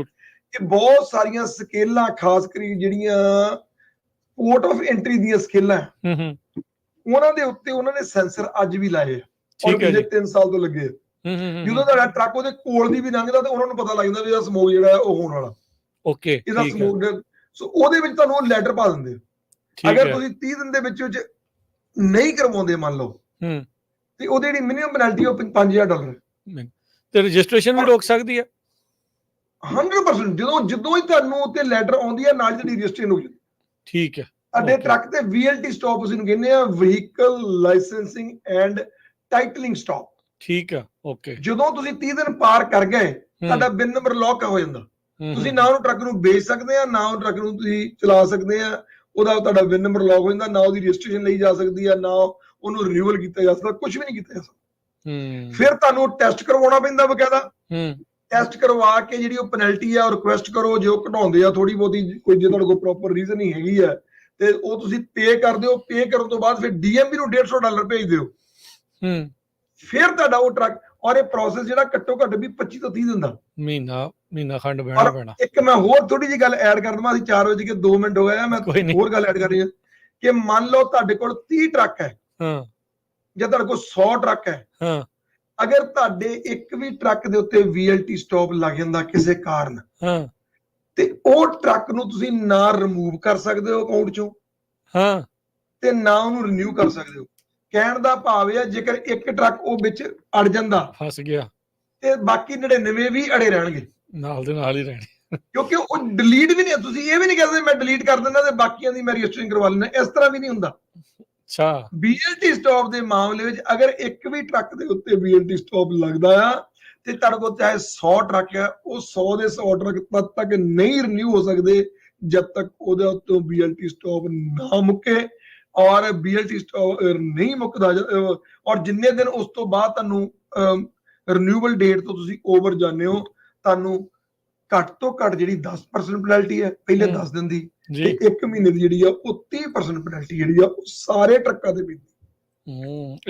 ਕਿ ਬਹੁਤ ਸਾਰੀਆਂ ਸਕੇਲਾਂ, ਖਾਸ ਕਰੀ ਜਿਹੜੀਆਂ ਪੋਰਟ ਆਫ ਐਂਟਰੀ ਦੀਆਂ ਸਕੇਲਾਂ, ਉਹਨਾਂ ਦੇ ਉੱਤੇ ਉਹਨਾਂ ਨੇ ਸੈਂਸਰ ਅੱਜ ਵੀ ਲਾਏ ਆ, ਪਿਛਲੇ 3 ਸਾਲ ਤੋਂ ਲੱਗੇ। ਜਦੋਂ ਤੁਹਾਡਾ ਟਰੱਕ ਉਹਦੇ ਕੋਲ ਦੀ ਵੀ ਲੰਘਦਾ ਤਾਂ ਉਹਨਾਂ ਨੂੰ ਪਤਾ ਲੱਗ ਜਾਂਦਾ ਵੀ ਇਹਦਾ ਸਮੋਕ ਜਿਹੜਾ ਉਹ ਹੋਣ ਵਾਲਾ, ਓਕੇ ਇਹਦਾ ਸਮੋਕ। ਸੋ ਉਹਦੇ ਵਿੱਚ ਤੁਹਾਨੂੰ ਲੈਟਰ ਪਾ ਦਿੰਦੇ। ਅਗਰ ਤੁਸੀਂ 30 ਦਿਨ ਦੇ ਵਿੱਚ ਨਹੀਂ ਕਰਵਾਉਂਦੇ ਮੰਨ ਲਓ, ਤੇ ਉਹਦੀ ਜਿਹੜੀ ਮਿਨੀਮਮ ਪੈਨਲਟੀ ਉਹ $5,000 ਤੇ ਰਜਿਸਟ੍ਰੇਸ਼ਨ ਵੀ ਰੋਕ ਸਕਦੀ ਹੈ 100%। ਜਦੋਂ ਹੀ ਤੁਹਾਨੂੰ ਉੱਤੇ ਲੈਟਰ ਆਉਂਦੀ ਹੈ ਨਾਲ ਜਿਹੜੀ ਰਜਿਸਟ੍ਰੇਸ਼ਨ ਹੋ ਜਾਂਦੀ। ਠੀਕ ਹੈ। ਸਾਡੇ ਟਰੱਕ ਤੇ VLT ਸਟਾਪ ਅਸੀਂ ਕਹਿੰਦੇ ਆ, ਵਹੀਕਲ ਲਾਇਸੈਂਸਿੰਗ ਐਂਡ ਟਾਈਟਲਿੰਗ ਸਟਾਪ। ਠੀਕ ਆ, ਓਕੇ। ਜਦੋਂ ਤੁਸੀਂ 30 ਦਿਨ ਪਾਰ ਕਰ ਗਏ, ਤੁਹਾਡਾ ਬਿਨ ਨੰਬਰ ਲੌਕ ਹੋ ਜਾਂਦਾ। ਤੁਸੀਂ ਨਾ ਉਹ ਟਰੱਕ ਨੂੰ ਵੇਚ ਸਕਦੇ ਆ, ਨਾ ਉਹ ਟਰੱਕ ਨੂੰ ਤੁਸੀਂ ਚਲਾ ਸਕਦੇ ਆ, ਉਹਦਾ ਤੁਹਾਡਾ ਬਿਨ ਨੰਬਰ ਲੌਕ ਹੋ ਜਾਂਦਾ, ਨਾ ਉਹਦੀ ਰਜਿਸਟ੍ਰੇਸ਼ਨ ਲਈ ਜਾ ਸਕਦੀ ਆ, ਨਾ ਉਹਨੂੰ ਰਿਨਿਊਅਲ ਕੀਤਾ ਜਾ ਸਕਦਾ, ਕੁਝ ਵੀ ਨਹੀਂ ਕੀਤਾ ਜਾ ਸਕਦਾ। ਫਿਰ ਤੁਹਾਨੂੰ ਟੈਸਟ ਕਰਵਾਉਣਾ ਪੈਂਦਾ ਬਕਾਇਦਾ। ਟੈਸਟ ਕਰਵਾ ਕੇ ਜਿਹੜੀ ਉਹ ਪੈਨਲਟੀ ਆ ਉਹ ਰਿਕੁਐਸਟ ਕਰੋ, ਜੇ ਉਹ ਘਟਾਉਂਦੇ ਆ ਥੋੜੀ ਬਹੁਤੀ, ਕੋਈ ਜੇ ਤੁਹਾਡੇ ਕੋਲ ਪ੍ਰੋਪਰ ਰੀਜ਼ਨ ਹੀ ਹੈਗੀ ਆ, ਤੇ ਉਹ ਤੁਸੀਂ ਪੇ ਕਰ ਦਿਓ। ਪੇ ਕਰਨ ਤੋਂ ਬਾਅਦ ਫਿਰ DMV ਨੂੰ $150 ਭੇਜ ਦਿਓ। ਫਿਰ ਤੁਹਾਡਾ ਉਹ ਟਰੱਕ, ਔਰ ਇਹ ਪ੍ਰੋਸੈਸ ਜਿਹੜਾ ਘੱਟੋ ਘੱਟ ਵੀ 25 ਤੋਂ 30 ਦਿਨ ਦਾ, ਮਹੀਨਾ ਖੰਡ ਬਹਿਣਾ ਪੈਣਾ। ਇੱਕ ਮੈਂ ਹੋਰ ਥੋੜੀ ਜਿਹੀ ਗੱਲ ਐਡ ਕਰ ਦਵਾਂ, ਅਸੀਂ 4:02 ਹੋਇਆ, ਮੈਂ ਹੋਰ ਗੱਲ ਐਡ ਕਰ ਰਹੀ ਹਾਂ ਕਿ ਮੰਨ ਲਓ ਤੁਹਾਡੇ ਕੋਲ 30 ਟਰੱਕ ਹੈ, ਜਾਂ ਤੁਹਾਡੇ ਕੋਲ 100 ਟਰੱਕ ਹੈ, ਅਗਰ ਤੁਹਾਡੇ ਇੱਕ ਵੀ ਟਰੱਕ ਦੇ ਉੱਤੇ VLT ਸਟਾਪ ਲੱਗ ਜਾਂਦਾ ਕਿਸੇ ਕਾਰਨ, ਤੇ ਉਹ ਟਰੱਕ ਨੂੰ ਤੁਸੀਂ ਨਾ ਰਿਮੂਵ ਕਰ ਸਕਦੇ ਹੋ ਅਕਾਊਂਟ ਚੋਂ, ਤੇ ਨਾ ਉਹਨੂੰ ਰਿਨਿਊ ਕਰ ਸਕਦੇ ਹੋ। ਕਹਿਣ ਦਾ ਭਾਵ ਇਹ ਹੈ, ਜੇਕਰ ਇੱਕ ਟਰੱਕ ਉਹ ਵਿੱਚ ਅੜ ਜਾਂਦਾ, ਫਸ ਗਿਆ, ਤੇ ਬਾਕੀ 99 ਵੀ ਅੜੇ ਰਹਿਣਗੇ, ਨਾਲ ਦੇ ਨਾਲ ਹੀ ਰਹਿਣੇ, ਕਿਉਂਕਿ ਉਹ ਡਿਲੀਟ ਵੀ ਨਹੀਂ। ਤੁਸੀਂ ਇਹ ਵੀ ਨਹੀਂ ਕਹਿੰਦੇ ਮੈਂ ਡਿਲੀਟ ਕਰ ਦਿੰਦਾ ਤੇ ਬਾਕੀਆਂ ਦੀ ਮੈਂ ਰਜਿਸਟਰਿੰਗ ਕਰਵਾ ਲੈਣਾ, ਇਸ ਤਰ੍ਹਾਂ ਵੀ ਨਹੀਂ ਹੁੰਦਾ। ਅੱਛਾ, VLT ਸਟਾਪ ਦੇ ਮਾਮਲੇ ਵਿੱਚ ਅਗਰ ਇੱਕ ਵੀ ਟਰੱਕ ਦੇ ਉੱਤੇ VLT ਸਟਾਪ ਲੱਗਦਾ ਆ, ਤੇ ਤੁਹਾਡੇ ਕੋਲ ਚਾਹੇ 100 ਟਰੱਕ ਹੈ, ਉਹ 100 ਦੇ 100 ਟਰੱਕ ਤਦ ਤੱਕ ਨਹੀਂ ਰਿਨਿਊ ਹੋ ਸਕਦੇ ਜਦ ਤੱਕ ਉਹਦੇ ਉੱਤੇ VLT ਸਟਾਪ ਨਾ ਮੁੱਕੇ। ਔਰ VLT ਸਟਾਪ ਨਹੀਂ ਮੁੱਕਦਾ, ਔਰ ਜਿੰਨੇ ਦਿਨ ਉਸ ਤੋਂ ਬਾਅਦ ਤੁਹਾਨੂੰ ਰਿਨਿਊਬਲ ਡੇਟ ਤੋਂ ਤੁਸੀਂ ਓਵਰ ਜਾਂਦੇ ਹੋ, ਤੁਹਾਨੂੰ ਘੱਟ ਤੋਂ ਘੱਟ ਜਿਹੜੀ 10% ਪੈਨਲਟੀ ਹੈ ਪਹਿਲੇ 10 ਦਿਨ ਦੀ, ਤੇ 1 ਮਹੀਨੇ ਦੀ ਜਿਹੜੀ ਆ ਉਹ 30% ਪੈਨਲਟੀ ਜਿਹੜੀ ਆ ਉਹ ਸਾਰੇ ਟਰੱਕਾਂ ਤੇ ਪੈਂਦੀ।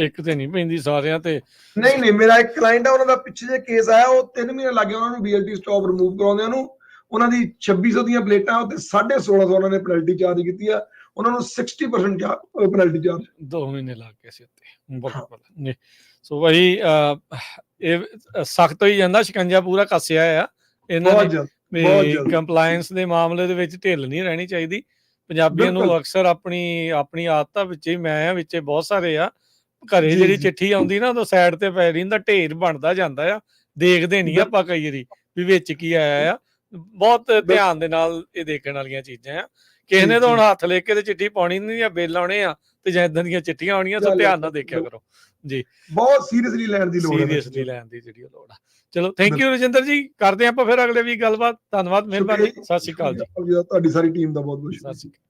ਇੱਕ ਤੇ ਨਹੀਂ ਪੈਂਦੀ ਸਾਰਿਆਂ ਤੇ। ਨਹੀਂ, ਮੇਰਾ ਇੱਕ ਕਲਾਇੰਟ ਆ, ਉਹਨਾਂ ਦਾ ਪਿੱਛੇ ਜੇ ਕੇਸ ਆਇਆ, ਉਹ 3 ਮਹੀਨੇ ਲੱਗੇ ਉਹਨਾਂ ਨੂੰ VLT ਸਟਾਪ ਰਿਮੂਵ ਕਰਾਉਂਦੇ ਉਹਨੂੰ। ਉਹਨਾਂ ਦੀ 2600 ਦੀਆਂ ਪਲੇਟਾਂ ਉੱਤੇ 1650 ਉਹਨਾਂ ਨੇ ਪੈਨਲਟੀ ਚਾਰਜ ਕੀਤੀ ਆ, ਉਹਨਾਂ ਨੂੰ 60% ਪੈਨਲਟੀ ਚਾਰਜ 2 ਮਹੀਨੇ ਲੱਗ ਗਏ ਸੀ ਉੱਤੇ। ਸੋ ਭਾਈ ਇਹ ਸਖਤ ਹੋਈ ਜਾਂਦਾ, ਸ਼ਿਕੰਜਾ ਪੂਰਾ ਕੱਸਿਆ ਆ ਇਹਨਾਂ ਨੇ। ਕੰਪਲਾਇੰਸ ਦੇ ਮਾਮਲੇ ਦੇ ਵਿੱਚ ਢਿੱਲ ਨਹੀਂ ਰਹਿਣੀ ਚਾਹੀਦੀ। ਪੰਜਾਬੀਆਂ ਨੂੰ ਅਕਸਰ ਆਪਣੀ ਆਦਤਾਂ ਵਿੱਚ ਹੀ, ਮੈਂ ਵਿੱਚ ਬਹੁਤ ਸਾਰੇ ਆ, ਘਰੇ ਜਿਹੜੀ ਚਿੱਠੀ ਆਉਂਦੀ ਨਾ, ਉਦੋਂ ਸਾਈਡ ਤੇ ਪੈ ਰਹਿੰਦਾ, ਢੇਰ ਬਣਦਾ ਜਾਂਦਾ ਆ, ਦੇਖਦੇ ਨਹੀਂ ਆਪਾਂ ਕਈ ਵਾਰੀ ਵੀ ਵਿੱਚ ਕੀ ਆਇਆ ਆ। ਬਹੁਤ ਧਿਆਨ ਦੇ ਨਾਲ ਇਹ ਦੇਖਣ ਵਾਲੀਆਂ ਚੀਜ਼ਾਂ ਆ। ਕਿਸੇ ਨੇ ਤਾਂ ਹੁਣ ਹੱਥ ਲੈ ਕੇ ਤੇ ਚਿੱਠੀ ਪਾਉਣੀ ਨਹੀਂ, ਜਾਂ ਬਿੱਲ ਆਉਣੇ ਆ, ਤੇ ਜਾਂ ਇਦਾਂ ਦੀਆਂ ਚਿੱਠੀਆਂ ਆਉਣੀਆਂ, ਤਾਂ ਧਿਆਨ ਨਾਲ ਦੇਖਿਆ ਕਰੋ ਜੀ। ਬਹੁਤ ਸੀਰੀਅਸਲੀ ਲੈਣ ਦੀ ਲੋੜ ਹੈ, ਸੀਰੀਅਸਲੀ ਲੈਣ ਦੀ ਜਿਹੜੀ ਲੋੜ ਆ। ਚਲੋ, ਥੈਂਕ ਯੂ ਰਜਿੰਦਰ ਜੀ, ਕਰਦੇ ਆਪਾਂ ਫਿਰ ਅਗਲੇ ਵੀ ਗੱਲਬਾਤ। ਧੰਨਵਾਦ, ਮਿਹਰਬਾਨੀ, ਸਤਿ ਸ਼੍ਰੀ ਅਕਾਲ ਜੀ। ਤੁਹਾਡੀ ਸਾਰੀ ਟੀਮ ਦਾ ਬਹੁਤ ਬਹੁਤ ਸਤਿ ਸ਼੍ਰੀ ਅਕਾਲ।